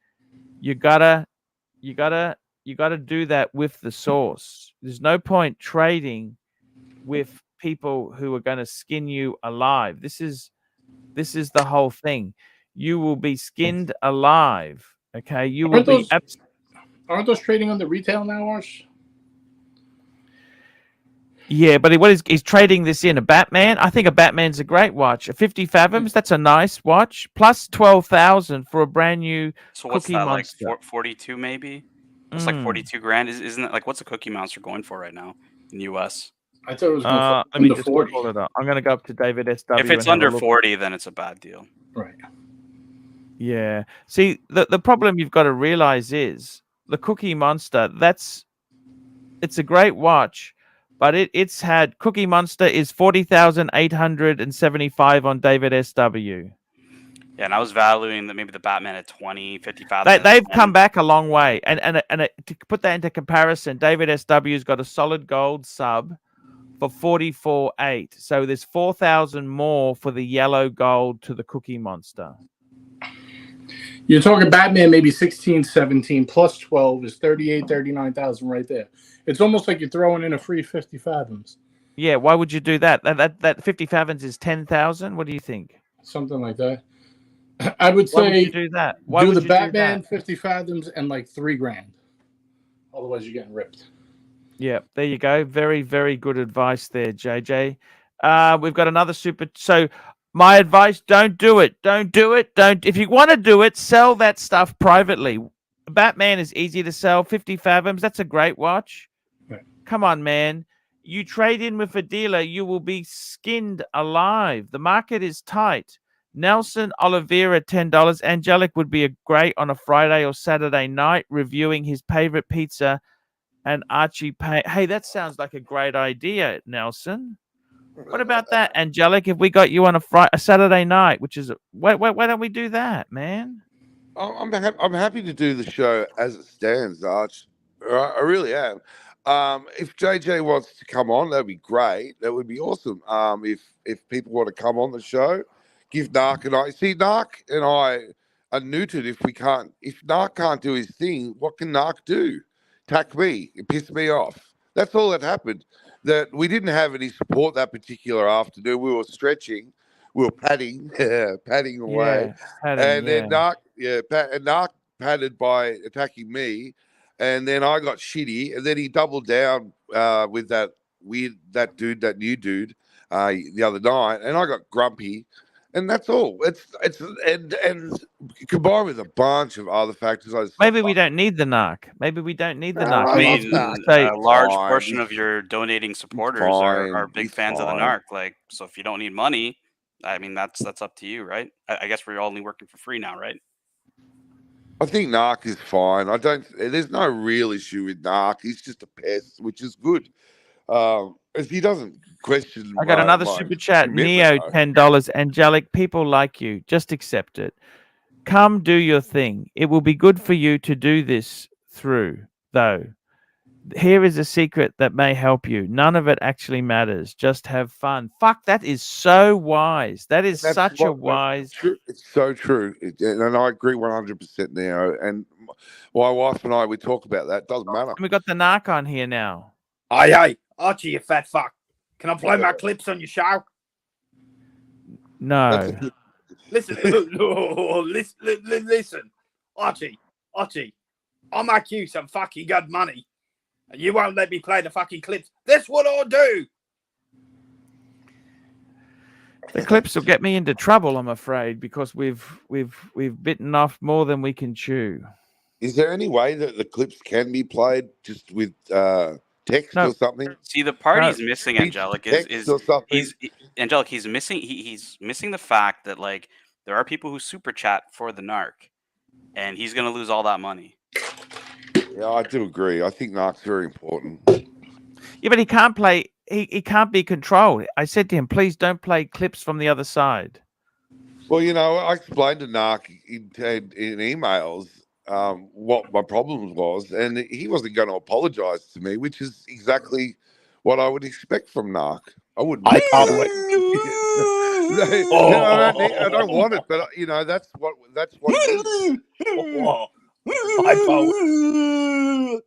Speaker 1: you gotta do that with the source. There's no point trading with people who are going to skin you alive. This is the whole thing. You will be skinned alive. Okay, you will be.
Speaker 4: Aren't those trading on the retail now, Arch?
Speaker 1: Yeah, but he's trading this in a Batman. I think a Batman's a great watch. A 50 Fathoms, that's a nice watch. Plus 12,000 for a brand new.
Speaker 2: So what's
Speaker 1: Cookie
Speaker 2: that,
Speaker 1: Monster.
Speaker 2: like 42 maybe? It's like 42 grand. Isn't it like, what's a Cookie Monster going for right now in the US?
Speaker 4: I thought it was going
Speaker 1: Let
Speaker 4: for
Speaker 1: me
Speaker 4: under
Speaker 1: just
Speaker 4: 40.
Speaker 1: pull it up. I'm going to go up to David SW.
Speaker 2: If it's under 40, then it's a bad deal.
Speaker 4: Right.
Speaker 1: Yeah. See, the problem you've got to realize is the Cookie Monster, it's a great watch, but it's had Cookie Monster is 40,875 on David SW.
Speaker 2: Yeah, and I was valuing maybe the Batman at 20, 55.
Speaker 1: They've come back a long way. And to put that into comparison, David SW's got a solid gold sub for 44.8. So there's 4,000 more for the yellow gold to the Cookie Monster.
Speaker 4: You're talking Batman maybe 16, 17 plus 12 is 38, 39,000 right there. It's almost like you're throwing in a free 50 Fathoms.
Speaker 1: Yeah, why would you do that? That 50 Fathoms is 10,000. What do you think?
Speaker 4: Something like that. I would say
Speaker 1: Why would you do that? Why
Speaker 4: do
Speaker 1: would
Speaker 4: the
Speaker 1: you
Speaker 4: Batman
Speaker 1: do that?
Speaker 4: 50 Fathoms and like 3 grand. Otherwise, you're getting ripped.
Speaker 1: Yeah, there you go. Very, very good advice there, JJ. We've got another super. So my advice, don't do it. Don't do it. If you want to do it, sell that stuff privately. Batman is easy to sell. 50 Fathoms, that's a great watch.
Speaker 4: Right.
Speaker 1: Come on, man. You trade in with a dealer, you will be skinned alive. The market is tight. Nelson Oliveira, $10. Angelic would be a great on a Friday or Saturday night reviewing his favorite pizza and Archie pay. Hey, that sounds like a great idea, Nelson. What about that, Angelic? If we got you on a Saturday night, which is why don't we do that, man?
Speaker 5: I'm happy to do the show as it stands, Arch. I really am. If JJ wants to come on, that'd be great. That would be awesome. If people want to come on the show, give Narc and I. See, Narc and I are neutered. If Narc can't do his thing, what can Narc do? Attack me. It pissed me off. That's all that happened. That we didn't have any support that particular afternoon. We were stretching. We were padding, padding away. And then Narc, Narc padded by attacking me, and then I got shitty, and then he doubled down with that new dude, the other night, and I got grumpy, and that's all. It's and combined with a bunch of other factors.
Speaker 1: Maybe we don't need the Narc. Maybe we don't need the Narc.
Speaker 2: I mean, a large portion of your donating supporters are big fans of the Narc. Like, so if you don't need money, I mean, that's up to you, right? I guess we're only working for free now, right?
Speaker 5: I think Narc is fine. There's no real issue with Narc. He's just a pest, which is good. If he doesn't question.
Speaker 1: I got another super chat. Neo, $10. Angelic, people like you. Just accept it. Come do your thing. It will be good for you to do this through, though. Here is a secret that may help you. None of it actually matters. Just have fun. Fuck, that is so wise. That is such a wise.
Speaker 5: It's so true. And I agree 100% now. And my wife and I, we talk about that. It doesn't matter.
Speaker 1: We got the Narc on here now.
Speaker 6: Hey, Archie, you fat fuck. Can I play my clips on your show?
Speaker 1: No.
Speaker 6: Listen, listen. Archie, I'll make you some fucking good money. And you won't let me play the fucking clips. That's what I'll do.
Speaker 1: The clips will get me into trouble, I'm afraid, because we've bitten off more than we can chew.
Speaker 5: Is there any way that the clips can be played just with text or something?
Speaker 2: See, the part he's missing, Angelic, is Angelic. He's missing the fact that like there are people who super chat for the Narc, and he's gonna lose all that money.
Speaker 5: Yeah, I do agree. I think Narc's very important.
Speaker 1: Yeah, but he can't play. He can't be controlled. I said to him, please don't play clips from the other side.
Speaker 5: Well, I explained to Narc in emails what my problems was, and he wasn't going to apologize to me, which is exactly what I would expect from Narc. I wouldn't. I don't want it, but that's what it is.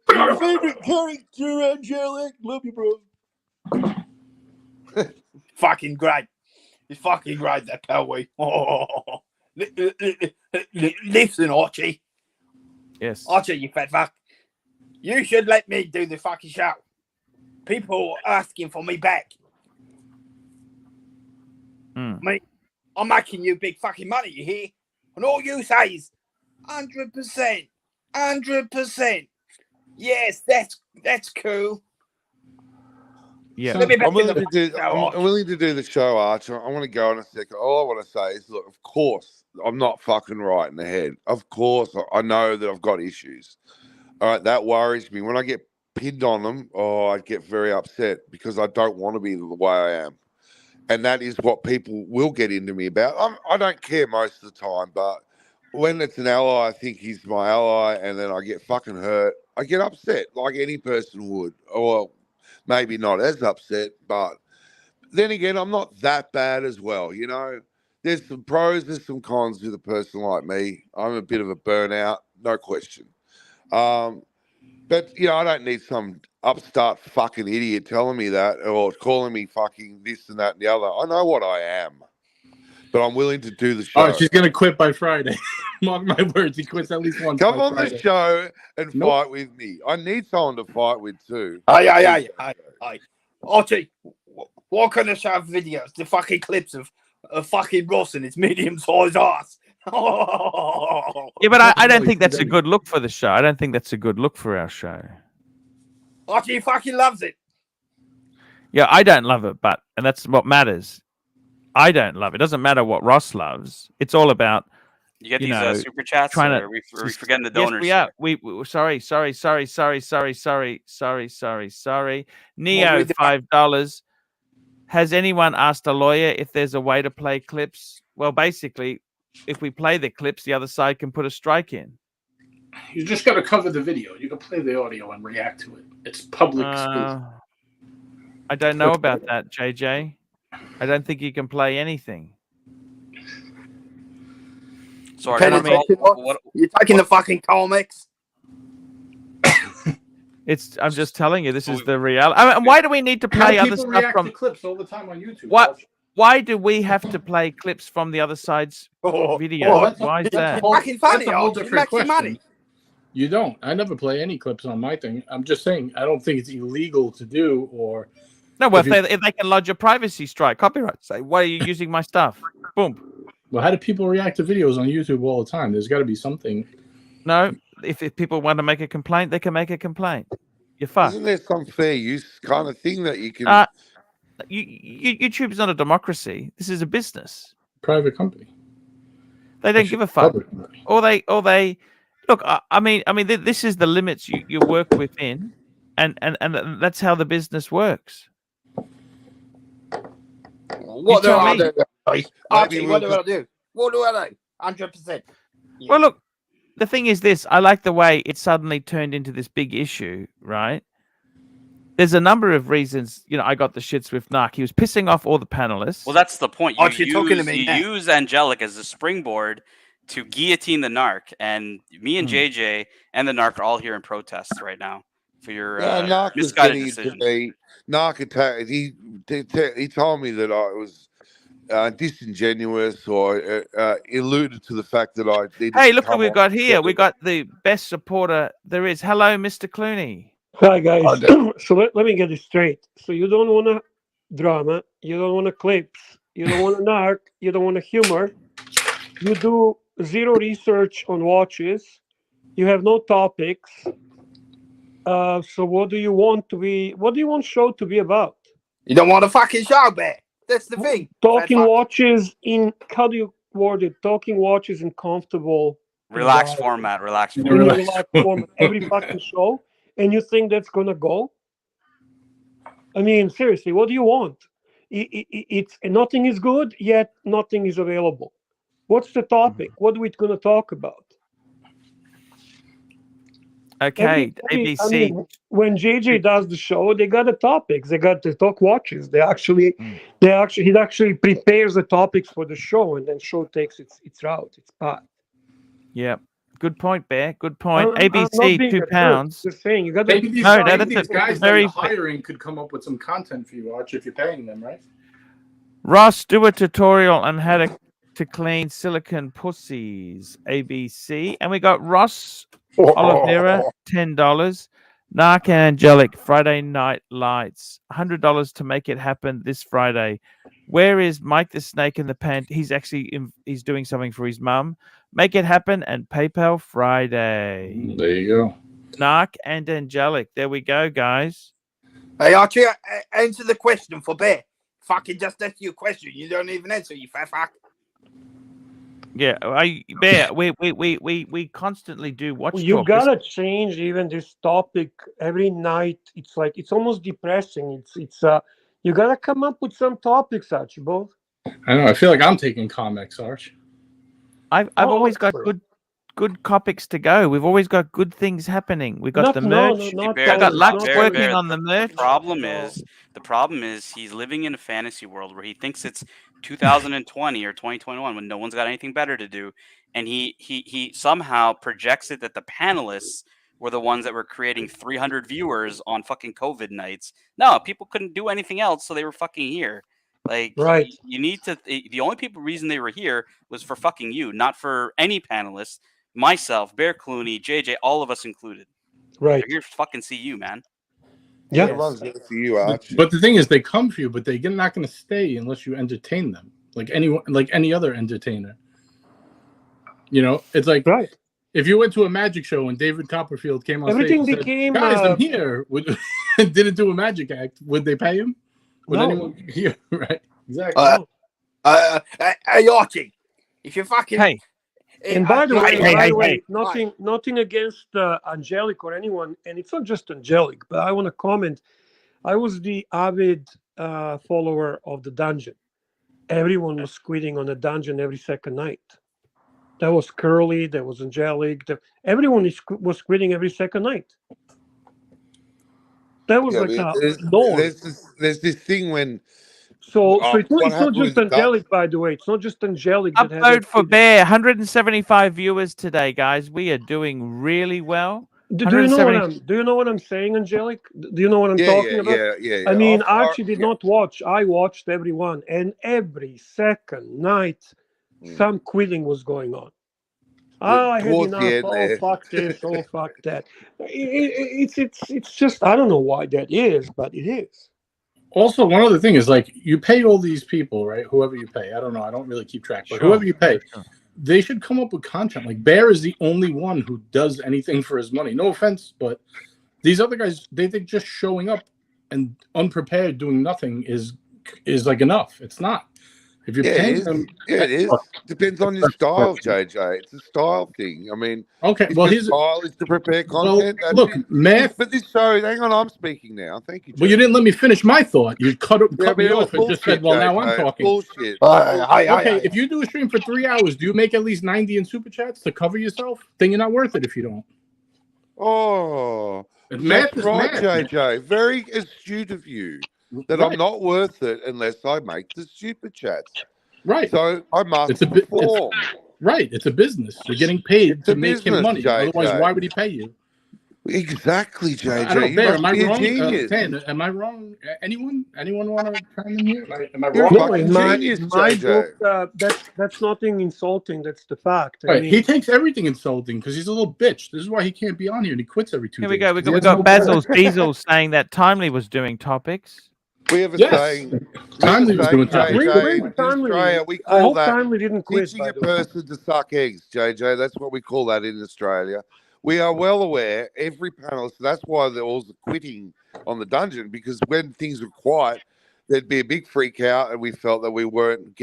Speaker 6: Your favorite character, Angelic. Love you, bro. Fucking great. It's fucking great, that Pelway. Listen, Archie.
Speaker 1: Yes.
Speaker 6: Archie, you fat fuck. You should let me do the fucking show. People are asking for me back. Me, I'm making you big fucking money, you hear? And all you say is 100%. 100%. Yes, that's cool.
Speaker 1: Yeah.
Speaker 5: So I'm willing to do the show, Arch. I want to go in a second. All I want to say is, look, of course, I'm not fucking right in the head. Of course, I know that I've got issues. All right, that worries me. When I get pinned on them, I get very upset because I don't want to be the way I am. And that is what people will get into me about. I don't care most of the time, but when it's an ally, I think he's my ally, and then I get fucking hurt. I get upset like any person would. Or maybe not as upset, but then again, I'm not that bad as well. There's some pros, there's some cons with a person like me. I'm a bit of a burnout, no question. But, I don't need some upstart fucking idiot telling me that or calling me fucking this and that and the other. I know what I am, but I'm willing to do the show.
Speaker 4: Oh, she's going to quit by Friday. Mark my words, he quits at least once.
Speaker 5: Come on the show and fight with me. I need someone to fight with too.
Speaker 6: Aye. Archie, what kind of show videos? The fucking clips of fucking Ross and his medium-sized ass.
Speaker 1: Yeah, but I don't think that's a good look for the show. I don't think that's a good look for our show.
Speaker 6: Archie fucking loves it.
Speaker 1: Yeah, I don't love it, and that's what matters. I don't love it. It doesn't matter what Ross loves. It's all about
Speaker 2: you get these super chats. Are we forgetting the donors?
Speaker 1: Yes, we are. We sorry. Neo, $5. Has anyone asked a lawyer if there's a way to play clips? Well, basically, if we play the clips, the other side can put a strike in.
Speaker 4: You just got to cover the video. You can play the audio and react to it. It's public space.
Speaker 1: I don't know about that, JJ. I don't think you can play anything.
Speaker 2: So are you
Speaker 6: you're taking the fucking comics?
Speaker 1: I'm just telling you, this is the reality. I mean, why do we need to play other stuff
Speaker 4: react
Speaker 1: from
Speaker 4: to clips all the time on YouTube?
Speaker 1: Why do we have to play clips from the other side's video? Why is that?
Speaker 6: Fucking funny,
Speaker 4: that's a whole
Speaker 6: Archie.
Speaker 4: different question.
Speaker 6: Money.
Speaker 4: You don't. I never play any clips on my thing. I'm just saying I don't think it's illegal to do. Or
Speaker 1: no, well, if they can lodge a privacy strike, copyright, say, why are you using my stuff? Boom.
Speaker 4: Well, how do people react to videos on YouTube all the time? There's got to be something.
Speaker 1: No, if people want to make a complaint, they can make a complaint. You're fucked.
Speaker 5: Isn't there some fair use kind of thing that you can?
Speaker 1: YouTube's not a democracy. This is a business.
Speaker 4: Private company.
Speaker 1: They don't give a fuck. Or they look. I mean, this is the limits you work within, and that's how the business works.
Speaker 6: What do I do? Archie, what do I do? What do I do? 100%.
Speaker 1: Yeah. Well, look. The thing is this, I like the way it suddenly turned into this big issue, right? There's a number of reasons, I got the shits with Narc. He was pissing off all the panelists.
Speaker 2: Well, that's the point.
Speaker 6: You're talking to me.
Speaker 2: You use Angelic as a springboard to guillotine the Narc, and me and JJ and the Narc are all here in protest right now for your misguided decision.
Speaker 5: Narc attacked. He told me that I was disingenuous or alluded to the fact that I did.
Speaker 1: Hey, look what we've got here. We got the best supporter there is. Hello, Mr. Clooney.
Speaker 7: Hi, guys. So let me get this straight. So you don't want a drama. You don't want a clips. You don't want a Narc. You don't want a humor. You do zero research on watches. You have no topics. So what do you want show to be about?
Speaker 6: You don't want a fucking show, Bear. That's the thing.
Speaker 7: Talking watches in, how do you word it? Talking watches in comfortable,
Speaker 2: relaxed format. Relaxed
Speaker 7: format. Every fucking show, and you think that's gonna go? I mean, seriously, what do you want? It's nothing is good, yet nothing is available. What's the topic? What are we gonna talk about?
Speaker 1: Okay, ABC.
Speaker 7: I mean, when JJ does the show, they got the topics. They got to talk watches. He actually prepares the topics for the show, and then show takes its route, its path.
Speaker 1: Yeah, good point, Bear. good point. ABC, £2.
Speaker 7: Just saying, you got
Speaker 4: maybe these guys that hiring could come up with some content for you, Arch, if you're paying them, right?
Speaker 1: Ross, do a tutorial on how to clean silicone pussies. ABC, and we got Ross Oliveira, $10. Narc and Angelic, Friday Night Lights, $100 to make it happen this Friday. Where is Mike the Snake in the Pant? He's he's doing something for his mum. Make it happen and PayPal Friday.
Speaker 4: There you go.
Speaker 1: Narc and Angelic. There we go, guys.
Speaker 6: Hey, Archie, answer the question for Bear. Fucking just ask you a question. You don't even answer, you fat fuck.
Speaker 1: Yeah, Bear, we constantly do watch.
Speaker 7: You gotta change even this topic every night. It's like it's almost depressing. It's you gotta come up with some topics, Archie, both.
Speaker 4: I know. I feel like I'm taking comics, Arch.
Speaker 1: I've always got good topics to go. We've always got good things happening. We got the merch. I got Lux working on the merch.
Speaker 2: The problem is he's living in a fantasy world where he thinks it's 2020 or 2021 when no one's got anything better to do, and he somehow projects it that the panelists were the ones that were creating 300 viewers on fucking COVID nights. No, people couldn't do anything else, so they were fucking here. Like,
Speaker 7: right.
Speaker 2: You need to. The only reason they were here was for fucking you, not for any panelists. Myself, Bear Clooney, JJ, all of us included.
Speaker 7: Right.
Speaker 2: They're here to fucking see you, man.
Speaker 7: Yeah.
Speaker 5: For you, Arch.
Speaker 4: But the thing is, they come for you, but they're not going to stay unless you entertain them, like any other entertainer. It's like
Speaker 7: right.
Speaker 4: If you went to a magic show and David Copperfield came on
Speaker 7: everything
Speaker 4: stage,
Speaker 7: became
Speaker 4: said, guys, I'm here. Didn't do a magic act. Would they pay him? Would anyone here? Right. Exactly.
Speaker 6: Hey, Archie, if you fucking
Speaker 7: And by the way, nothing against Angelic or anyone, and it's not just Angelic, but I want to comment. I was the avid follower of the dungeon. Everyone was quitting on the dungeon every second night. There was Curly, there was Angelic. Everyone was quitting every second night. That was
Speaker 5: Yeah,
Speaker 7: like
Speaker 5: but
Speaker 7: a norm.
Speaker 5: there's this thing when
Speaker 7: So
Speaker 5: what
Speaker 7: it's not
Speaker 5: happened
Speaker 7: just
Speaker 5: with the Dutch.
Speaker 7: Angelic, by the way. It's not just Angelic that had
Speaker 1: Upvote
Speaker 7: it.
Speaker 1: for Bear. 175 viewers today, guys. We are doing really well.
Speaker 7: Do you know what I'm saying, Angelic? Do you know what I'm talking about?
Speaker 5: Yeah.
Speaker 7: I mean, Archie did not watch. I watched everyone, and every second night, some quitting was going on. I had
Speaker 5: towards the
Speaker 7: enough.
Speaker 5: end
Speaker 7: Oh,
Speaker 5: there.
Speaker 7: fuck this. Oh, fuck that. It's just, I don't know why that is, but it is.
Speaker 4: Also, one other thing is, like, you pay all these people, right? Whoever you pay. I don't know. I don't really keep track. But whoever you pay, they should come up with content. Like, Bear is the only one who does anything for his money. No offense, but these other guys, they think just showing up and unprepared doing nothing is like enough. It's not. If you're paying them,
Speaker 5: it is. Depends on your style, JJ. It's a style thing. I mean,
Speaker 4: okay.
Speaker 5: If
Speaker 4: Well,
Speaker 5: your style is to prepare content.
Speaker 4: Well, look, math.
Speaker 5: But this show, hang on, I'm speaking now. Thank you. JJ.
Speaker 4: Well, you didn't let me finish my thought. You cut me off and just said, "Well,
Speaker 5: JJ.
Speaker 4: now I'm talking."
Speaker 5: Bullshit.
Speaker 4: Okay, if you do a stream for 3 hours, do you make at least 90 in super chats to cover yourself? Then you're not worth it if you don't.
Speaker 5: Oh,
Speaker 4: math
Speaker 5: that's
Speaker 4: is
Speaker 5: right,
Speaker 4: math.
Speaker 5: JJ. Very astute of you. That I'm not worth it unless I make the super chats.
Speaker 4: Right.
Speaker 5: So I must perform.
Speaker 4: Right. It's a business. You're getting paid to make him money.
Speaker 5: JJ.
Speaker 4: Otherwise, why would he pay you?
Speaker 5: Exactly, JJ.
Speaker 4: I don't know. Am I wrong?
Speaker 5: Genius.
Speaker 4: Am I wrong? Anyone want to chime in here? Am I
Speaker 5: You're
Speaker 4: wrong?
Speaker 5: a genius,
Speaker 7: my
Speaker 5: JJ.
Speaker 7: book, that's nothing insulting. That's the fact.
Speaker 4: Right.
Speaker 7: I mean,
Speaker 4: He takes everything insulting because he's a little bitch. This is why he can't be on here and he quits every 2 days.
Speaker 1: Here we go. We got Basil's Diesel saying that Timely was doing topics.
Speaker 5: We have a saying.
Speaker 4: Timely was doing topics.
Speaker 5: In Australia, we call that
Speaker 7: Timely didn't quit,
Speaker 5: teaching a person to suck eggs, JJ. That's what we call that in Australia. We are well aware, every panelist, that's why there was quitting on the dungeon, because when things were quiet, there'd be a big freak out, and we felt that we weren't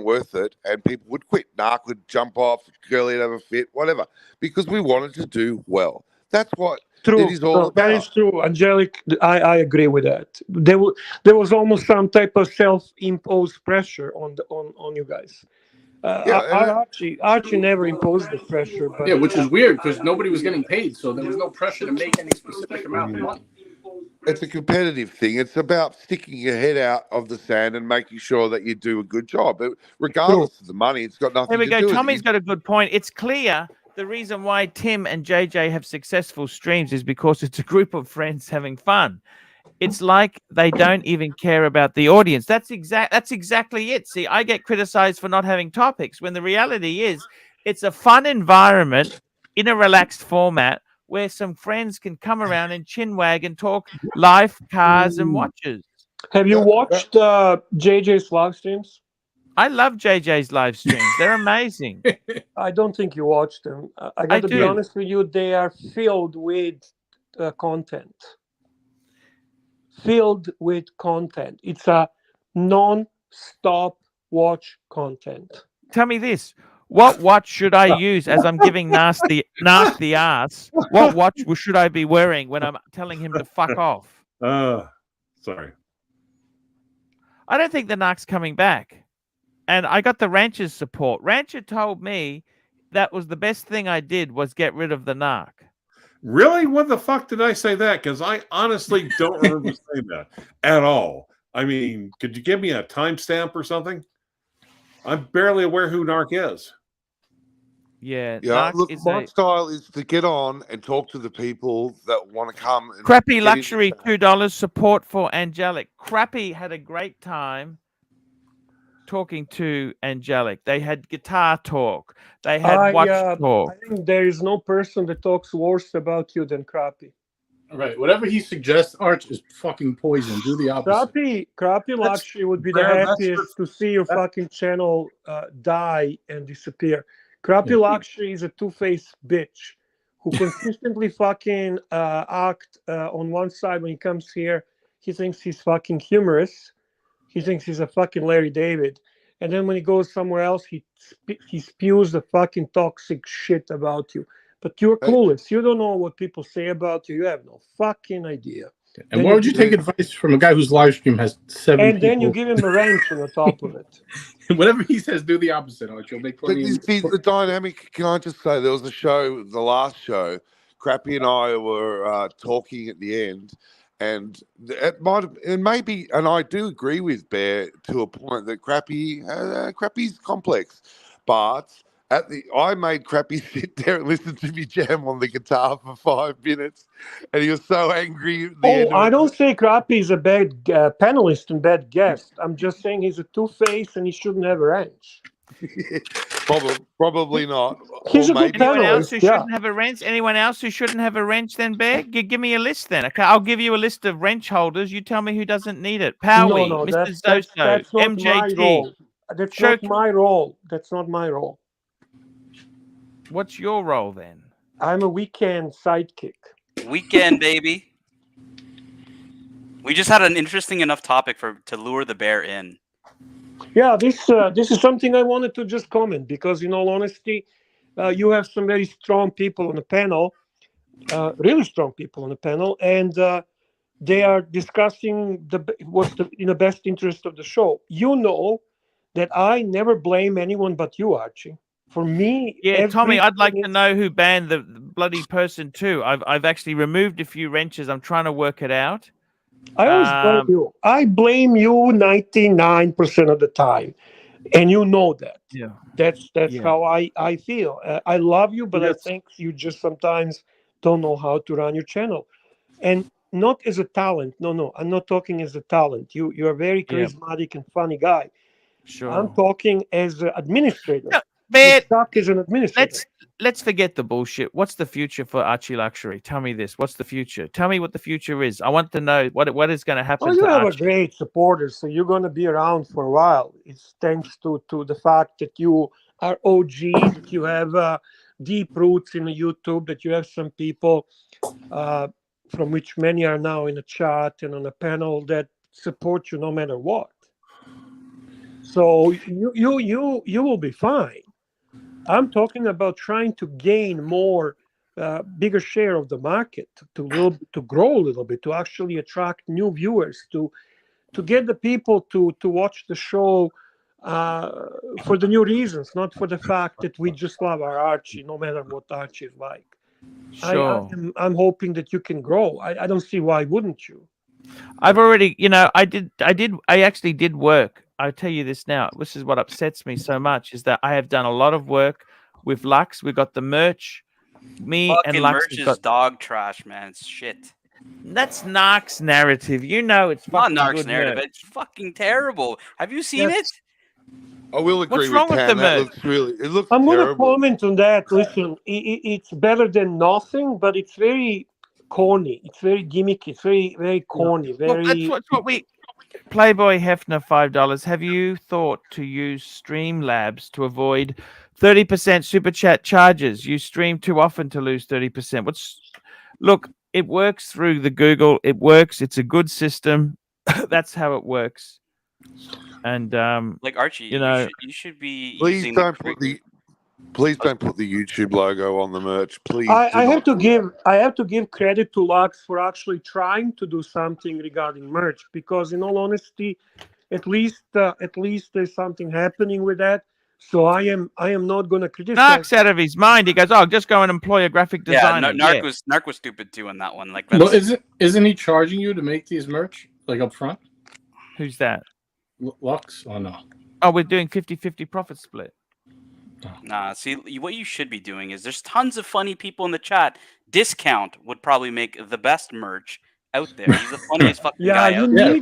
Speaker 5: worth it, and people would quit. Narc would jump off, Girlie would have a fit, whatever, because we wanted to do well. That's what it is all about.
Speaker 7: That is true, Angelic. I agree with that. There was almost some type of self-imposed pressure on you guys. Archie never imposed the pressure. But
Speaker 4: yeah, which is weird because nobody was getting paid, so there was no pressure to make any specific amount of money.
Speaker 5: It's a competitive thing. It's about sticking your head out of the sand and making sure that you do a good job. But regardless of the money, it's got nothing to do with it.
Speaker 1: Here we go. Tommy's got a good point. It's clear the reason why Tim and JJ have successful streams is because it's a group of friends having fun. It's like they don't even care about the audience. That's exactly it. See, I get criticized for not having topics when the reality is it's a fun environment in a relaxed format where some friends can come around and chinwag and talk life, cars, and watches.
Speaker 7: Have you watched JJ's live streams?
Speaker 1: I love JJ's live streams. They're amazing.
Speaker 7: I don't think you watched them. I got to be honest with you. They are filled with content. Filled with content. It's a non-stop watch content.
Speaker 1: Tell me this. What watch should I use as I'm giving nasty ass? What watch should I be wearing when I'm telling him to fuck off?
Speaker 3: Sorry.
Speaker 1: I don't think the narc's coming back. And I got the Rancher's support. Rancher told me that was the best thing I did was get rid of the narc.
Speaker 3: Really? What the fuck did I say that? Because I honestly don't remember saying that at all. I mean, could you give me a timestamp or something? I'm barely aware who narc is.
Speaker 5: Yeah. Look, my style is to get on and talk to the people that want to come. And
Speaker 1: Crappy Luxury, $2 support for Angelic. Crappy had a great time talking to Angelic. They had guitar talk. They had watch talk.
Speaker 7: I think there is no person that talks worse about you than Crappy.
Speaker 4: Right. Whatever he suggests, Arch, is fucking poison. Do the opposite.
Speaker 7: Crappy Luxury would be the happiest to see your fucking channel die and disappear. Crappy Luxury is a two-faced bitch who consistently fucking act on one side when he comes here. He thinks he's fucking humorous. He thinks he's a fucking Larry David. And then when he goes somewhere else, he spews the fucking toxic shit about you. But you're clueless. You don't know what people say about you. You have no fucking idea.
Speaker 4: And why would you take advice from a guy whose live stream has 7
Speaker 7: And
Speaker 4: people?
Speaker 7: then you give him a wrench on the top of it.
Speaker 4: Whatever he says, do the opposite, Archie. You'll make
Speaker 5: But
Speaker 4: plenty
Speaker 5: you see, the dynamic, can I just say, there was a show, the last show, Crappy and I were talking at the end, and it might have, and maybe, and I do agree with Bear to a point that Crappy's complex, but I made Crappy sit there and listen to me jam on the guitar for 5 minutes, and he was so angry at the end of
Speaker 7: I
Speaker 5: it.
Speaker 7: don't say Crappy is a bad panelist and bad guest. I'm just saying he's a two-face and he shouldn't have a wrench.
Speaker 5: Probably not.
Speaker 7: He's
Speaker 5: Or
Speaker 7: a good
Speaker 5: maybe-
Speaker 1: Anyone else
Speaker 7: panelist.
Speaker 1: who
Speaker 7: Yeah.
Speaker 1: shouldn't have a wrench? Anyone else who shouldn't have a wrench then, Bear? Give me a list then. Okay, I'll give you a list of wrench holders. You tell me who doesn't need it. Powie,
Speaker 7: No,
Speaker 1: Mr.
Speaker 7: that's
Speaker 1: Zoso,
Speaker 7: not my
Speaker 1: MJT.
Speaker 7: role. That's
Speaker 1: Choke-
Speaker 7: not my role. That's not my role.
Speaker 1: What's your role then?
Speaker 7: I'm a weekend sidekick.
Speaker 2: Weekend, baby. We just had an interesting enough topic to lure the bear in.
Speaker 7: Yeah, this is something I wanted to just comment because, in all honesty, you have some very strong people on the panel, really strong people on the panel, and they are discussing what's in the best interest of the show. You know that I never blame anyone but you, Archie. For me,
Speaker 1: Yeah, Tommy, I'd like to
Speaker 7: everything
Speaker 1: know who banned the bloody person too. I've actually removed a few wrenches. I'm trying to work it out.
Speaker 7: I always blame you. I blame you 99% of the time, and you know that.
Speaker 1: Yeah,
Speaker 7: That's
Speaker 1: Yeah.
Speaker 7: how I feel. I love you, but I
Speaker 1: Yes.
Speaker 7: think you just sometimes don't know how to run your channel, and not as a talent. No, I'm not talking as a talent. You're a very
Speaker 1: Yeah.
Speaker 7: charismatic and funny guy.
Speaker 1: sure.
Speaker 7: I'm talking as an administrator.
Speaker 1: No,
Speaker 7: You
Speaker 1: Bear,
Speaker 7: suck as an administrator.
Speaker 1: let's forget the bullshit. What's the future for ArchieLuxury? Tell me this. What's the future? Tell me what the future is. I want to know what is going to happen
Speaker 7: Well, you
Speaker 1: to
Speaker 7: have
Speaker 1: Archie.
Speaker 7: a great supporter, so you're going to be around for a while. It's thanks to the fact that you are OG, that you have deep roots in YouTube, that you have some people from which many are now in the chat and on the panel that support you no matter what. So you will be fine. I'm talking about trying to gain more, bigger share of the market, to grow a little bit, to actually attract new viewers, to get the people to watch the show for the new reasons, not for the fact that we just love our Archie, no matter what Archie is like.
Speaker 1: Sure.
Speaker 7: I'm hoping that you can grow. I don't see why wouldn't you.
Speaker 1: I've already, I actually did work. I'll tell you this now. This is what upsets me so much is that I have done a lot of work with Lux. We got the merch. Me and
Speaker 2: Fucking
Speaker 1: Lux
Speaker 2: merch
Speaker 1: has
Speaker 2: is
Speaker 1: got.
Speaker 2: dog trash, man. It's shit.
Speaker 1: That's Narc's narrative. You know it's
Speaker 2: Not
Speaker 1: fucking
Speaker 2: Narc's
Speaker 1: good
Speaker 2: narrative.
Speaker 1: merch.
Speaker 2: It's fucking terrible. Have you seen
Speaker 1: Yes.
Speaker 2: it?
Speaker 5: I will agree
Speaker 1: What's
Speaker 5: with
Speaker 1: wrong with
Speaker 5: Tan.
Speaker 1: the
Speaker 5: That
Speaker 1: merch?
Speaker 5: it looks
Speaker 7: I'm going to
Speaker 5: terrible.
Speaker 7: comment on that. Listen, it's better than nothing, but it's very corny. It's very gimmicky. It's very corny.
Speaker 1: Well, that's what we. Playboy Hefner $5. Have you thought to use Streamlabs to avoid 30% super chat charges? You stream too often to lose 30%. Look, it works through the Google. It works. It's a good system. That's how it works. And
Speaker 2: Like Archie,
Speaker 1: you
Speaker 2: should be
Speaker 5: Please
Speaker 2: using
Speaker 5: don't put the YouTube logo on the merch. Please.
Speaker 7: I have to give credit to Lux for actually trying to do something regarding merch, because in all honesty, at least there's something happening with that. So I am not going to criticize.
Speaker 1: Narc's out of his mind. He goes, "Oh, just go and employ a graphic designer."
Speaker 2: Narc was stupid too on that one. Like,
Speaker 4: Well, isn't he charging you to make these merch like up front?
Speaker 1: Who's that?
Speaker 4: Lux? Oh no.
Speaker 1: Oh, we're doing 50-50 profit split.
Speaker 2: Nah, see, what you should be doing is there's tons of funny people in the chat. Discount would probably make the best merch out there. He's the funniest fucking guy out there.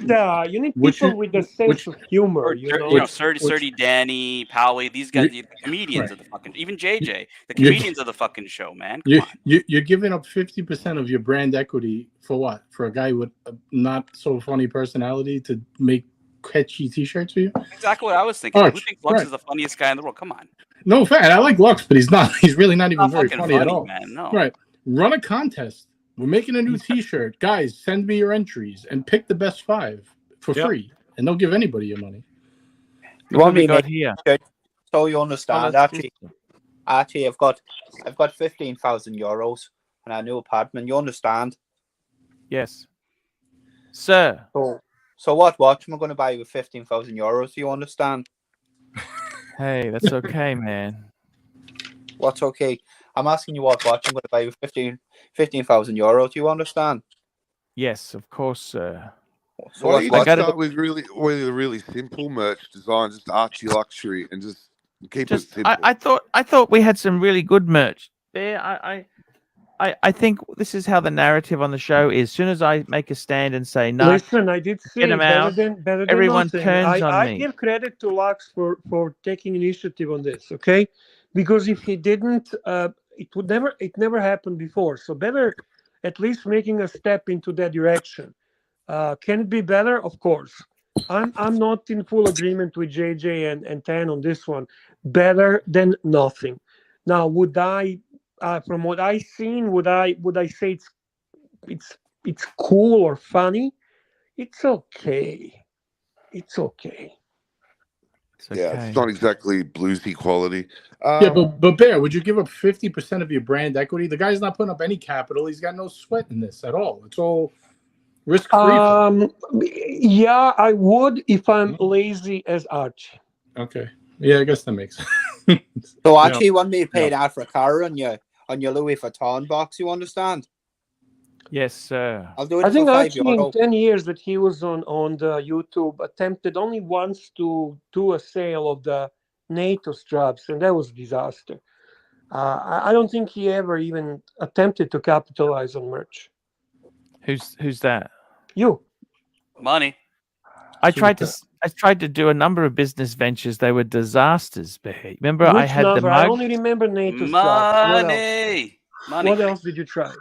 Speaker 7: You need people with a sense of humor.
Speaker 2: Or,
Speaker 7: You know,
Speaker 2: Serdy, Danny, Powie, these guys, the comedians of the fucking, even JJ, the comedians of the fucking show, man. Come on.
Speaker 4: You're giving up 50% of your brand equity for what? For a guy with a not so funny personality to make catchy T-shirts for you?
Speaker 2: Exactly what I was thinking. Who thinks Lux is the funniest guy in the world? Come on.
Speaker 4: No, fact. I like Lux, but he's not. He's really not even very funny at all.
Speaker 2: Man, no.
Speaker 4: Right. Run a contest. We're making a new T-shirt. Guys, send me your entries and pick the best 5 for free, and don't give anybody your money.
Speaker 6: You want me
Speaker 1: got
Speaker 6: to
Speaker 1: here?
Speaker 6: So you understand, Archie, I've got 15,000 euros and a new apartment. You understand?
Speaker 1: Yes. Sir.
Speaker 6: So what watch am I going to buy with 15,000 euros? Do you understand?
Speaker 1: Hey, that's okay, man.
Speaker 6: What's okay? I'm asking you what watch I'm going to buy with 15,000 euros. Do you understand?
Speaker 1: Yes, of course, sir.
Speaker 6: So
Speaker 5: Why don't you
Speaker 6: what?
Speaker 5: just start with really simple merch design, just ArchieLuxury, and just keep it simple.
Speaker 1: I thought we had some really good merch there. I think this is how the narrative on the show is. As soon as I make a stand and say no,
Speaker 7: Listen, I did say better than
Speaker 1: everyone
Speaker 7: nothing.
Speaker 1: turns on
Speaker 7: I
Speaker 1: me.
Speaker 7: give credit to Lux for taking initiative on this, okay? Because if he didn't, it never happened before. So better at least making a step into that direction. Can it be better? Of course. I'm not in full agreement with JJ and Tan on this one. Better than nothing. Now, would I, from what I've seen, would I say it's cool or funny? It's okay. It's okay.
Speaker 5: Yeah, it's not exactly bluesy quality.
Speaker 4: Yeah, but Bear, would you give up 50% of your brand equity? The guy's not putting up any capital. He's got no sweat in this at all. It's all risk-free.
Speaker 7: Yeah, I would if I'm lazy as Archie.
Speaker 4: Okay. Yeah, I guess that makes sense.
Speaker 6: So Archie, you want me to pay that for a car on your Louis Vuitton box? You understand?
Speaker 1: Yes, sir.
Speaker 6: I'll do it
Speaker 7: I think
Speaker 6: for
Speaker 7: Archie, in
Speaker 6: €5.
Speaker 7: 10 years that he was on the YouTube, attempted only once to do a sale of the NATO straps, and that was a disaster. I don't think he ever even attempted to capitalize on merch.
Speaker 1: Who's that?
Speaker 7: You.
Speaker 2: Money.
Speaker 1: I tried to do a number of business ventures. They were disasters. Remember,
Speaker 7: Which
Speaker 1: I had
Speaker 7: number?
Speaker 1: the mug.
Speaker 7: I only remember NATO straps.
Speaker 2: Money.
Speaker 7: What else did you try?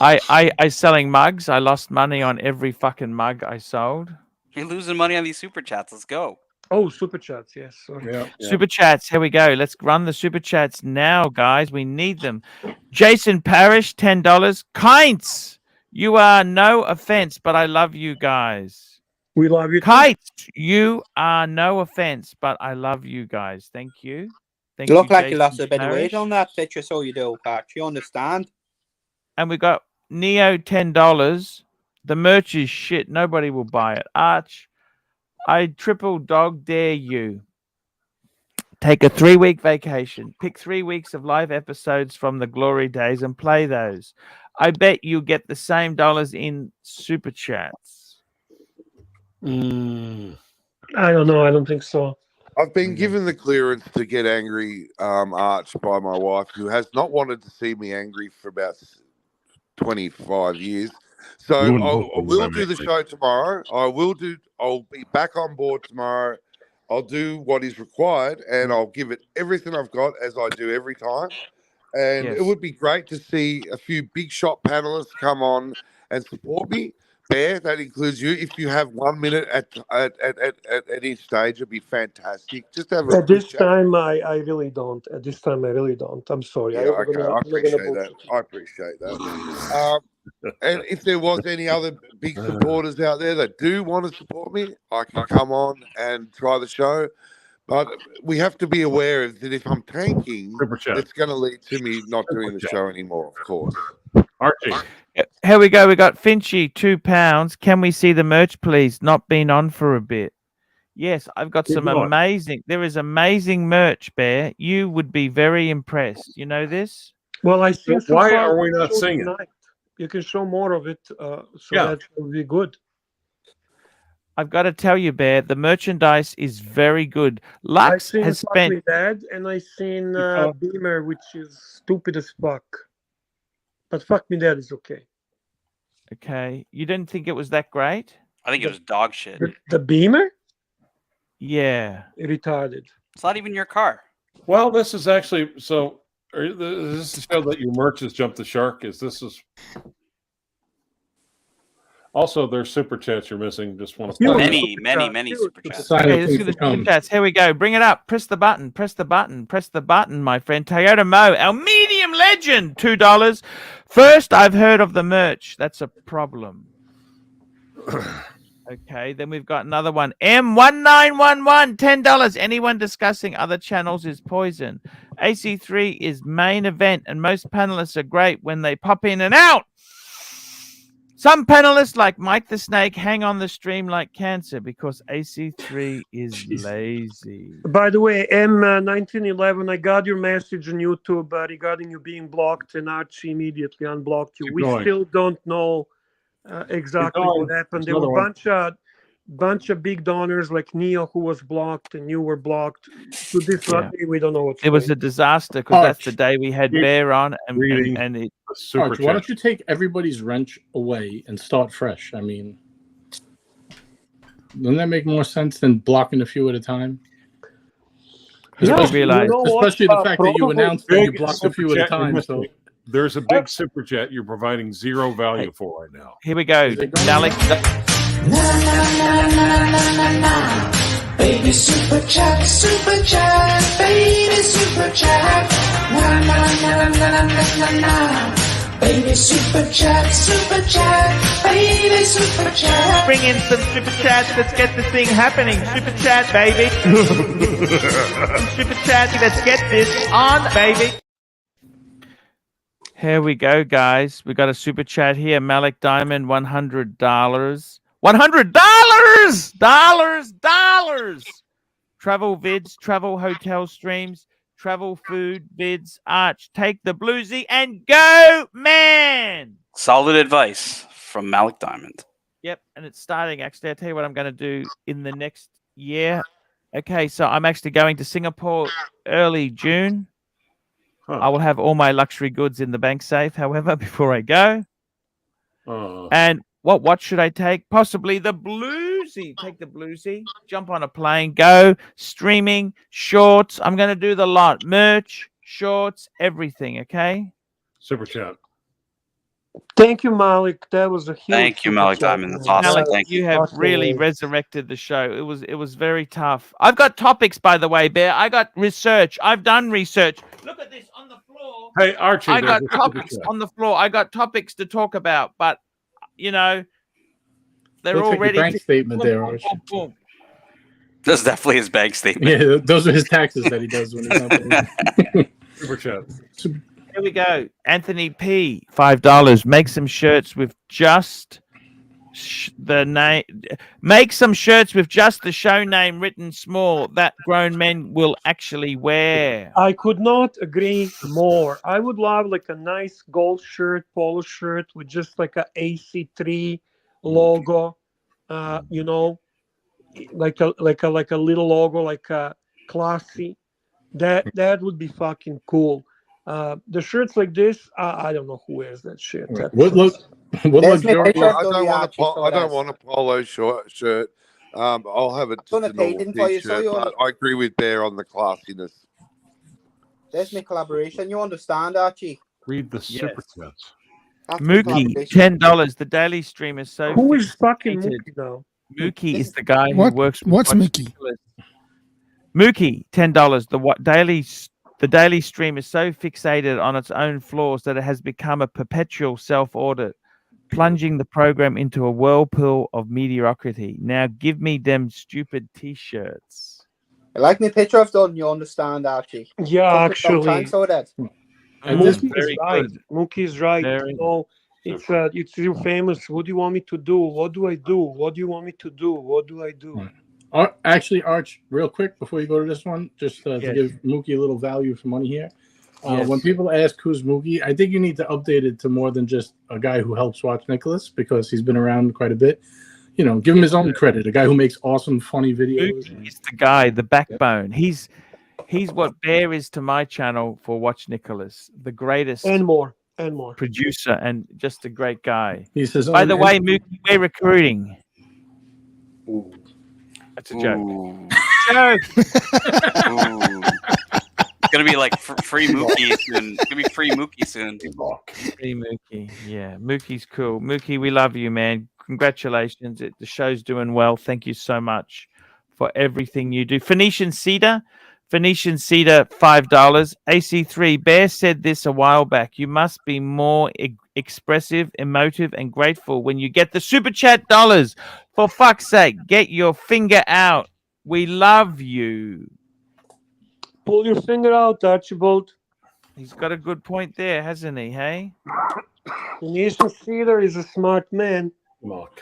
Speaker 1: I selling mugs. I lost money on every fucking mug I sold.
Speaker 2: You're losing money on these super chats. Let's go.
Speaker 7: Oh, super chats. Yes. Sorry.
Speaker 3: Yeah.
Speaker 1: Super chats. Here we go. Let's run the super chats now, guys. We need them. Jason Parrish, $10. Kites, you are no offense, but I love you guys.
Speaker 7: We love you.
Speaker 1: Kites, you are no offense, but I love you guys. Thank you. Thank
Speaker 6: You look like
Speaker 1: Jason
Speaker 6: you lost a bit of weight
Speaker 1: Parrish.
Speaker 6: on that picture, so you do, Archie. You understand?
Speaker 1: And we got Neo, $10. The merch is shit. Nobody will buy it. Arch, I triple dog dare you. Take a 3-week vacation. Pick 3 weeks of live episodes from the glory days and play those. I bet you get the same dollars in super chats.
Speaker 7: I don't know. I don't think so.
Speaker 5: I've been given the clearance to get angry, Arch, by my wife, who has not wanted to see me angry for about 25 years. So I will do the show tomorrow. I'll be back on board tomorrow. I'll do what is required, and I'll give it everything I've got, as I do every time. And it would be great to see a few big shot panelists come on and support me. Bear, that includes you. If you have 1 minute at each stage, it'd be fantastic. Just have a
Speaker 7: At this time, I really don't. At this time, I really don't. I'm sorry.
Speaker 5: Yeah, okay. I appreciate that. And if there was any other big supporters out there that do want to support me, I can come on and try the show. But we have to be aware that if I'm tanking, it's going to lead to me not doing the show anymore, of course.
Speaker 3: Archie.
Speaker 1: Here we go. We got Finchy, £2. Can we see the merch, please? Not been on for a bit. Yes, I've got some amazing. There is amazing merch, Bear. You would be very impressed. You know this?
Speaker 7: Well, I see.
Speaker 3: Why are we not seeing it?
Speaker 7: You can show more of it, that will be good.
Speaker 1: I've got to tell you, Bear, the merchandise is very good. Lux has spent.
Speaker 7: Me Dad, and I seen Beamer, which is stupid as fuck. But fuck me, Dad is okay.
Speaker 1: Okay, you didn't think it was that great?
Speaker 2: I think it was dog shit.
Speaker 7: The Beamer?
Speaker 1: Yeah,
Speaker 7: retarded.
Speaker 2: It's not even your car.
Speaker 3: Well, this is actually so. Is this to show that your merch has jumped the shark? Also, there's super chats you're missing. Just want to
Speaker 2: many super chats.
Speaker 1: Okay, let's do the super chats. Here we go. Bring it up. Press the button. Press the button. Press the button, my friend. Toyota Mo, our medium legend, $2. First, I've heard of the merch. That's a problem. Okay, then we've got another one. M1911, $10. Anyone discussing other channels is poison. AC3 is main event, and most panelists are great when they pop in and out. Some panelists like Mike the Snake hang on the stream like cancer because AC3 is lazy.
Speaker 7: By the way, M1911, I got your message on YouTube regarding you being blocked, and Archie immediately unblocked you.
Speaker 3: Keep
Speaker 7: We
Speaker 3: going.
Speaker 7: still don't know exactly what happened. There were a bunch of big donors like Neo who was blocked, and you were blocked. So this we don't know what's
Speaker 1: It was a disaster because that's the day we had Bear on, and it.
Speaker 4: Arch, why don't you take everybody's wrench away and start fresh? I mean, doesn't that make more sense than blocking a few at a time? Especially the fact that you announced that you blocked a few at a time. So
Speaker 3: there's a big super chat you're providing zero value for right now.
Speaker 1: Here we go. Alex.
Speaker 8: Baby super chat, baby super chat. Na na na na na na na. Baby super chat, baby super chat.
Speaker 1: Bring in some super chats. Let's get this thing happening. Super chat, baby. Super chat. Let's get this on, baby. Here we go, guys. We got a super chat here. Malik Diamond, $100. $100! Dollars! Travel vids, travel hotel streams, travel food vids. Arch, take the bluesy and go, man!
Speaker 2: Solid advice from Malik Diamond.
Speaker 1: Yep, and it's starting. Actually, I'll tell you what I'm going to do in the next year. Okay, so I'm actually going to Singapore early June. I will have all my luxury goods in the bank safe, however, before I go. And what should I take? Possibly the bluesy. Take the bluesy, jump on a plane, go streaming, shorts. I'm going to do the lot. Merch, shorts, everything, okay?
Speaker 3: Super chat.
Speaker 7: Thank you, Malik. That was a huge.
Speaker 2: Thank you, Malik Diamond. That's awesome.
Speaker 1: Malik,
Speaker 2: Thank you.
Speaker 1: You have really resurrected the show. It was very tough. I've got topics, by the way, Bear. I got research. I've done research. Look at this on the floor.
Speaker 3: Hey, Archie.
Speaker 1: I got topics on the floor. I got topics to talk about, but you know, they're
Speaker 4: looks
Speaker 1: already
Speaker 4: like your bank statement there, Archie.
Speaker 2: That's definitely his bank statement.
Speaker 4: Yeah, those are his taxes that he does when he's not paying.
Speaker 3: Super chat.
Speaker 1: Here we go. Anthony P, $5. Make some shirts with just the name. Make some shirts with just the show name written small that grown men will actually wear.
Speaker 7: I could not agree more. I would love like a nice gold shirt, polo shirt with just like a AC3 logo. You know, like a little logo, like a classy. That would be fucking cool. The shirts like this, I don't know who wears that shit.
Speaker 4: Right. What luxurious?
Speaker 5: I don't want a polo shirt. I'll have it just a normal t-shirt, but I agree with Bear on the classiness.
Speaker 6: There's my collaboration. You understand, Archie?
Speaker 3: Read the super chats.
Speaker 1: Mookie, $10. The daily stream is so.
Speaker 7: Who is fucking Mookie now?
Speaker 1: Mookie is the guy who works.
Speaker 9: What's Mookie?
Speaker 1: Mookie, $10. The daily stream is so fixated on its own flaws that it has become a perpetual self-audit, plunging the program into a whirlpool of mediocrity. Now give me them stupid t-shirts.
Speaker 6: I like my picture I've done, you understand, Archie.
Speaker 7: Yeah, actually. Mookie's right. You know, it's real famous. What do you want me to do? What do I do? What do you want me to do? What do I do?
Speaker 4: Actually, Arch, real quick before you go to this one, just to give Mookie a little value for money here. When people ask who's Mookie, I think you need to update it to more than just a guy who helps watch Nicholas, because he's been around quite a bit. You know, give him his own credit. A guy who makes awesome, funny videos.
Speaker 1: Mookie is the guy, the backbone. He's what Bear is to my channel for Watch Nicholas, the greatest
Speaker 7: and more
Speaker 1: producer and just a great guy.
Speaker 4: He says,
Speaker 1: by the way, Mookie, we're recruiting.
Speaker 4: Ooh.
Speaker 1: That's a joke.
Speaker 2: Joke. It's gonna be like free Mookie soon. It's gonna be free Mookie soon.
Speaker 1: Free Mookie. Yeah, Mookie's cool. Mookie, we love you, man. Congratulations. The show's doing well. Thank you so much for everything you do. Phoenician Cedar, $5. AC3 Bear said this a while back. You must be more expressive, emotive, and grateful when you get the super chat dollars. For fuck's sake, get your finger out. We love you.
Speaker 7: Pull your finger out, Archibald.
Speaker 1: He's got a good point there, hasn't he? Hey,
Speaker 7: Nathan Sealer is a smart man.
Speaker 3: Look.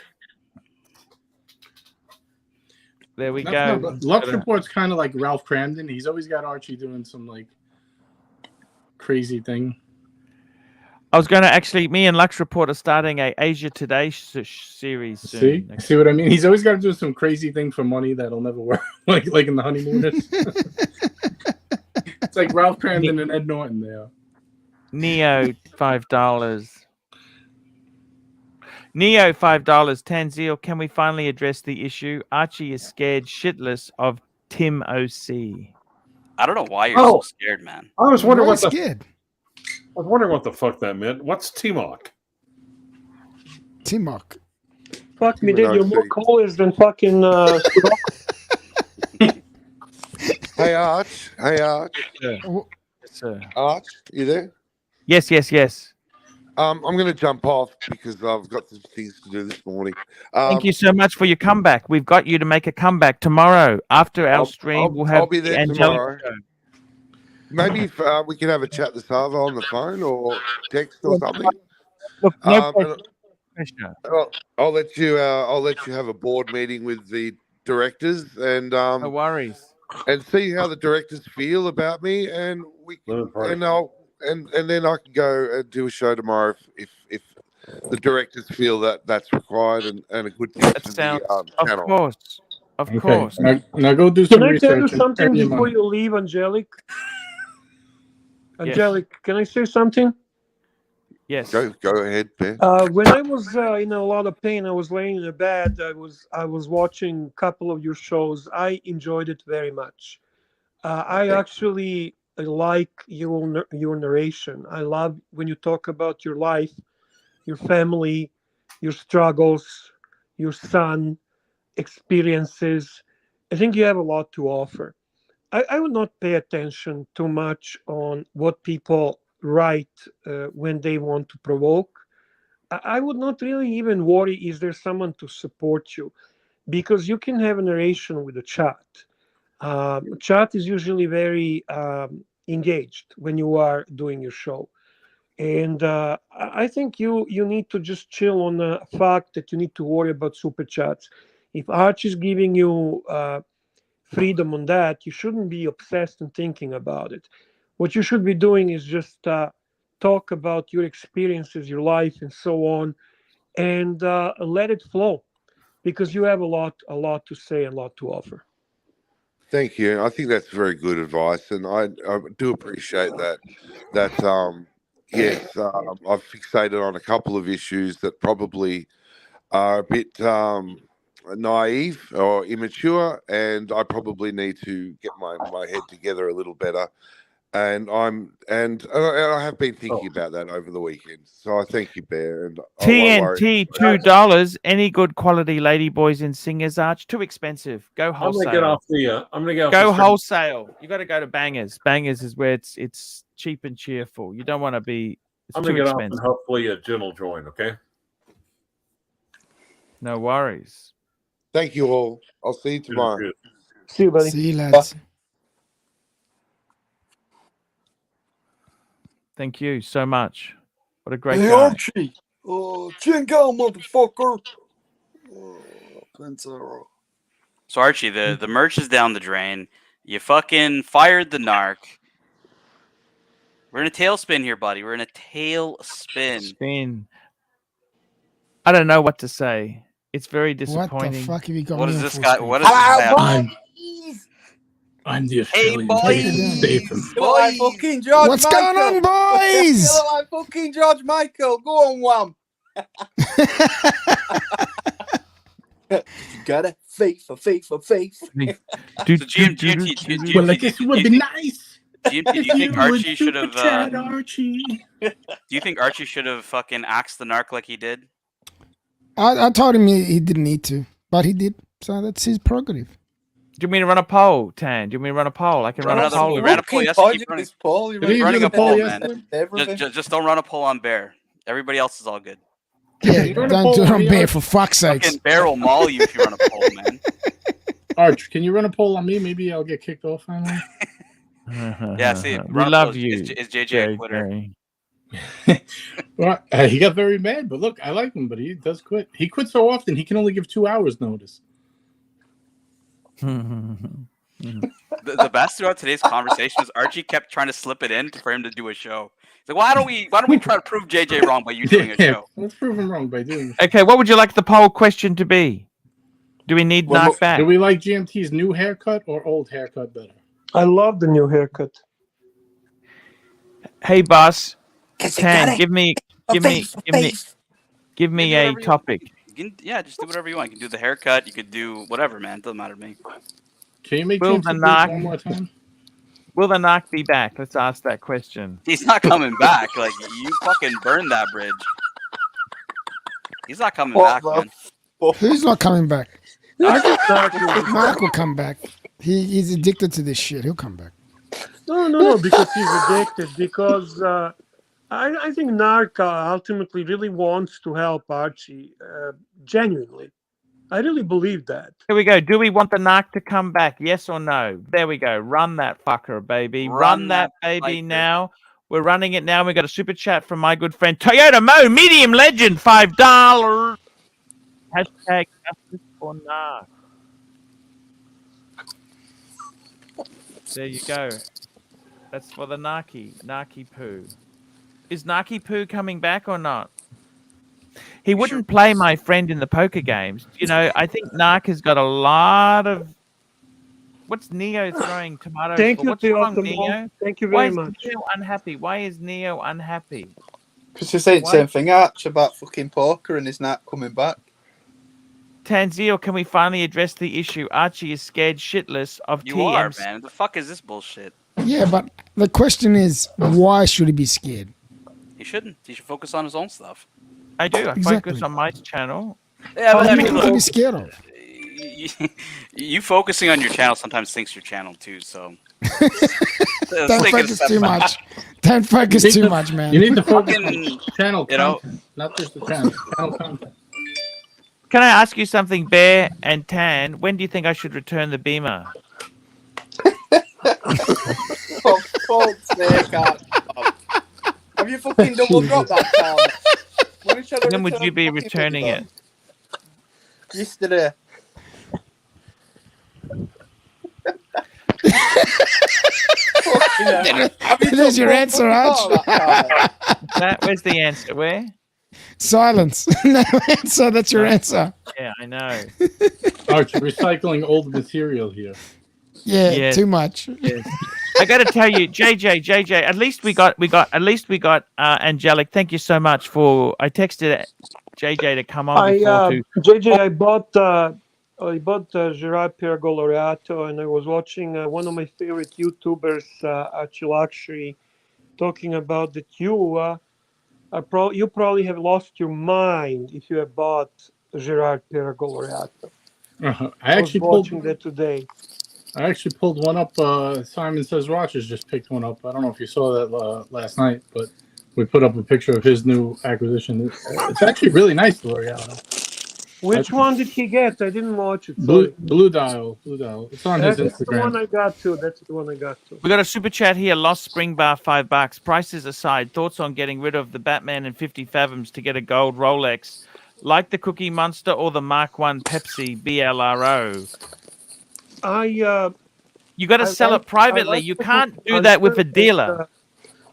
Speaker 1: there we
Speaker 4: That's
Speaker 1: go.
Speaker 4: not- Lux Report's kind of like Ralph Cramden. He's always got Archie doing some like crazy thing.
Speaker 1: I was going to actually, me and Lux Report are starting a Asia Today series soon.
Speaker 4: See what I mean? He's always got to do some crazy thing for money that'll never work, like in The Honeymooners. It's like Ralph Cramden and Ed Norton there.
Speaker 1: Neo $5. Neo $5. Tanzil, can we finally address the issue? Archie is scared shitless of Tim OC.
Speaker 2: I don't know why you're so scared, man.
Speaker 3: I was wondering
Speaker 9: Why
Speaker 3: what the
Speaker 9: scared?
Speaker 3: I was wondering what the fuck that meant. What's T-Mock?
Speaker 9: T-Mock.
Speaker 7: Fuck me, dude. You're more callers than fucking.
Speaker 5: Hey, Arch. Hey, Arch.
Speaker 1: Yes, sir.
Speaker 5: Arch, you there?
Speaker 1: Yes, yes, yes.
Speaker 5: I'm going to jump off because I've got some things to do this morning.
Speaker 1: Thank you so much for your comeback. We've got you to make a comeback tomorrow. After our stream, we'll have
Speaker 5: I'll be there
Speaker 1: Angelica
Speaker 5: tomorrow.
Speaker 1: show.
Speaker 5: Maybe if we can have a chat this hour on the phone or text or something.
Speaker 1: Look, no pressure.
Speaker 5: I'll let you have a board meeting with the directors and
Speaker 1: No worries.
Speaker 5: and see how the directors feel about me, and then I can go and do a show tomorrow if the directors feel that that's required and a good thing
Speaker 1: That
Speaker 5: for
Speaker 1: sounds,
Speaker 5: the channel.
Speaker 1: of course. Of
Speaker 4: Okay.
Speaker 1: course.
Speaker 4: Now go do some
Speaker 7: Can I
Speaker 4: research.
Speaker 7: tell you
Speaker 4: and
Speaker 7: something
Speaker 4: earn your
Speaker 7: before
Speaker 4: money.
Speaker 7: you leave, Angelic?
Speaker 1: Yes.
Speaker 7: Angelic, can I say something?
Speaker 1: Yes.
Speaker 5: Go ahead, Ben.
Speaker 7: When I was in a lot of pain, I was laying in a bed. I was watching a couple of your shows. I enjoyed it very much. I actually like your narration. I love when you talk about your life, your family, your struggles, your son, experiences. I think you have a lot to offer. I would not pay attention too much on what people write when they want to provoke. I would not really even worry, is there someone to support you? Because you can have a narration with a chat. Chat is usually very engaged when you are doing your show. And I think you need to just chill on the fact that you need to worry about super chats. If Arch is giving you freedom on that, you shouldn't be obsessed and thinking about it. What you should be doing is just talk about your experiences, your life, and so on, and let it flow, because you have a lot to say, a lot to offer.
Speaker 5: Thank you. I think that's very good advice, and I do appreciate that. Yes, I've fixated on a couple of issues that probably are a bit naive or immature, and I probably need to get my head together a little better. And I have been thinking about that over the weekend. So I thank you, Bear. And
Speaker 1: TNT $2. Any good quality ladyboys and singers, Arch? Too expensive. Go wholesale.
Speaker 3: I'm gonna get off the. I'm gonna get off.
Speaker 1: Go
Speaker 3: the
Speaker 1: wholesale. You got to go to Bangers. Bangers is where it's cheap and cheerful. You don't want to be. It's
Speaker 3: I'm
Speaker 1: too
Speaker 3: gonna get
Speaker 1: expensive.
Speaker 3: off, and hopefully Jen will join. Okay.
Speaker 1: No worries.
Speaker 5: Thank you all. I'll see you tomorrow.
Speaker 3: Good.
Speaker 7: See you, buddy.
Speaker 9: See you, lads.
Speaker 1: Thank you so much. What a great
Speaker 6: Hey,
Speaker 1: guy.
Speaker 6: Archie. Chin out, motherfucker.
Speaker 2: So Archie, the merch is down the drain. You fucking fired the narc. We're in a tailspin here, buddy. We're in a tailspin.
Speaker 1: Spin. I don't know what to say. It's very
Speaker 9: What the
Speaker 1: disappointing.
Speaker 9: fuck have you got
Speaker 2: What
Speaker 9: me
Speaker 2: is
Speaker 9: on
Speaker 2: this
Speaker 9: full
Speaker 2: guy?
Speaker 9: screen?
Speaker 2: What is this guy?
Speaker 4: I'm the
Speaker 2: Hey,
Speaker 4: Australian
Speaker 2: boys!
Speaker 4: Statham.
Speaker 6: Feel like fucking George
Speaker 9: What's
Speaker 6: Michael.
Speaker 9: going on, boys?
Speaker 6: Feel like fucking George Michael. Go on, one. You gotta faith for faith for faith.
Speaker 2: So GMT,
Speaker 4: Well, I guess it would be nice.
Speaker 2: do you think Archie should have?
Speaker 4: Chat, Archie.
Speaker 2: Do you think Archie should have fucking axed the narc like he did?
Speaker 9: I told him he didn't need to, but he did. So that's his prerogative.
Speaker 1: Do you mean to run a poll, Tan? Do you mean to run a poll? I can run a
Speaker 2: another
Speaker 1: poll.
Speaker 2: We
Speaker 1: if
Speaker 2: ran
Speaker 1: you-
Speaker 2: a poll. Yes, keep running.
Speaker 6: Paul,
Speaker 4: Did he
Speaker 2: running
Speaker 4: do
Speaker 2: a
Speaker 4: the poll
Speaker 2: poll,
Speaker 4: yesterday?
Speaker 2: Just don't run a poll on Bear. Everybody else is all good.
Speaker 9: Yeah,
Speaker 4: You run a
Speaker 9: don't
Speaker 4: poll
Speaker 9: do it
Speaker 4: on
Speaker 9: on
Speaker 4: me,
Speaker 9: Bear
Speaker 4: Arch?
Speaker 9: for fuck's sakes.
Speaker 2: Fucking Bear will maul you if you run a poll, man.
Speaker 4: Arch, can you run a poll on me? Maybe I'll get kicked off finally.
Speaker 2: Yeah, see,
Speaker 1: we love you.
Speaker 2: Is JJ a quitter?
Speaker 4: Well, he got very mad, but look, I like him, but he does quit. He quits so often, he can only give 2 hours notice.
Speaker 2: The best throughout today's conversation was Archie kept trying to slip it in for him to do a show. He's like, why don't we try to prove JJ wrong by you doing a show?
Speaker 4: Let's prove him wrong by doing this.
Speaker 1: Okay, what would you like the poll question to be? Do we need Narc back?
Speaker 4: Do we like GMT's new haircut or old haircut better?
Speaker 7: I love the new haircut.
Speaker 1: Hey, boss,
Speaker 6: Tan,
Speaker 1: give me a topic.
Speaker 2: Just do whatever you want. You can do the haircut. You could do whatever, man. It doesn't matter to me.
Speaker 4: Can you make
Speaker 1: Will
Speaker 4: GMT
Speaker 1: the
Speaker 4: do it
Speaker 1: Narc-
Speaker 4: one more time?
Speaker 1: Will the Narc be back? Let's ask that question.
Speaker 2: He's not coming back. Like, you fucking burned that bridge. He's not coming back, man.
Speaker 9: Who's not coming back? Mark will come back. He's addicted to this shit. He'll come back.
Speaker 7: No, because he's addicted. Because I think Narc ultimately really wants to help Archie, genuinely. I really believe that.
Speaker 1: Here we go. Do we want the Narc to come back? Yes or no? There we go. Run that fucker, baby. Run that baby now. We're running it now. We got a super chat from my good friend Toyota Mo, medium legend, $5. Hashtag justice for Narc. There you go. That's for the Narky Poo. Is Narky Poo coming back or not? He wouldn't play my friend in the poker games. You know, I think Narc has got a lot of... What's Neo throwing tomatoes
Speaker 7: Thank
Speaker 1: for?
Speaker 7: you,
Speaker 1: What's wrong, Neo?
Speaker 7: Thank you very much.
Speaker 1: Why is Neo unhappy? Why is Neo unhappy?
Speaker 6: Because he's saying the same thing, Arch, about fucking poker and he's not coming back.
Speaker 1: Tanzio, can we finally address the issue? Archie is scared shitless of
Speaker 2: You
Speaker 1: TMs.
Speaker 2: are, man. The fuck is this bullshit?
Speaker 9: Yeah, but the question is, why should he be scared?
Speaker 2: He shouldn't. He should focus on his own stuff.
Speaker 1: I do. I
Speaker 9: Exactly.
Speaker 1: focus on my channel.
Speaker 2: Yeah, but I mean,
Speaker 9: What to be
Speaker 2: look,
Speaker 9: scared of?
Speaker 2: you focusing on your channel sometimes sinks your channel too. So
Speaker 9: Don't focus too much. Don't focus too much, man.
Speaker 4: You need to focus on
Speaker 2: Fucking,
Speaker 4: channel
Speaker 2: you know,
Speaker 4: content, not just the channel content.
Speaker 1: Can I ask you something, Bear and Tan? When do you think I should return the Beamer?
Speaker 6: For fuck's sake, Arch. Have you fucking double dropped that car?
Speaker 1: When would you be returning it?
Speaker 6: Yesterday.
Speaker 9: There's your answer, Arch.
Speaker 1: Where's the answer? Where?
Speaker 9: Silence. No answer. That's your answer.
Speaker 1: Yeah, I know.
Speaker 4: Arch, recycling old material here.
Speaker 9: Yeah,
Speaker 1: Yes.
Speaker 9: too much.
Speaker 1: Yes. I got to tell you, JJ. At least we got Angelic. Thank you so much for. I texted JJ to come on before
Speaker 7: JJ, I bought Gerard Pergolorato, and I was watching one of my favorite YouTubers, ArchieLuxury, talking about that you probably have lost your mind if you have bought Gerard Pergolorato.
Speaker 4: I actually pulled
Speaker 7: that today.
Speaker 4: I actually pulled one up. Simon Says Rogers just picked one up. I don't know if you saw that last night, but we put up a picture of his new acquisition. It's actually really nice, L'Oreal.
Speaker 7: Which one did he get? I didn't watch it.
Speaker 4: Blue Dial. It's on his
Speaker 7: That's the
Speaker 4: Instagram.
Speaker 7: one I got to. That's the one I got to.
Speaker 1: We got a super chat here. Lost Spring Bar, $5. Prices aside, thoughts on getting rid of the Batman and 50 Fathoms to get a gold Rolex, like the Cookie Monster or the Mark I Pepsi BLRO. You got to sell it privately. You can't do that with a dealer.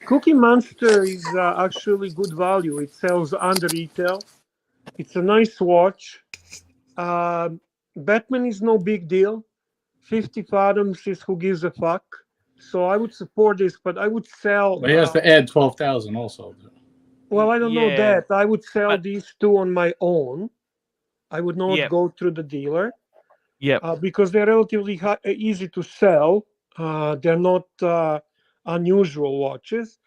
Speaker 7: Cookie Monster is actually good value. It sells under retail. It's a nice watch. Batman is no big deal. 50 Fathoms is who gives a fuck. So I would support this, but I would sell.
Speaker 4: But he has to add 12,000 also.
Speaker 7: Well, I don't know
Speaker 1: Yeah,
Speaker 7: that. I would sell
Speaker 1: but-
Speaker 7: these two on my own. I would not
Speaker 1: Yep.
Speaker 7: go through the dealer.
Speaker 1: Yep.
Speaker 7: Because they're relatively easy to sell. They're not unusual watches.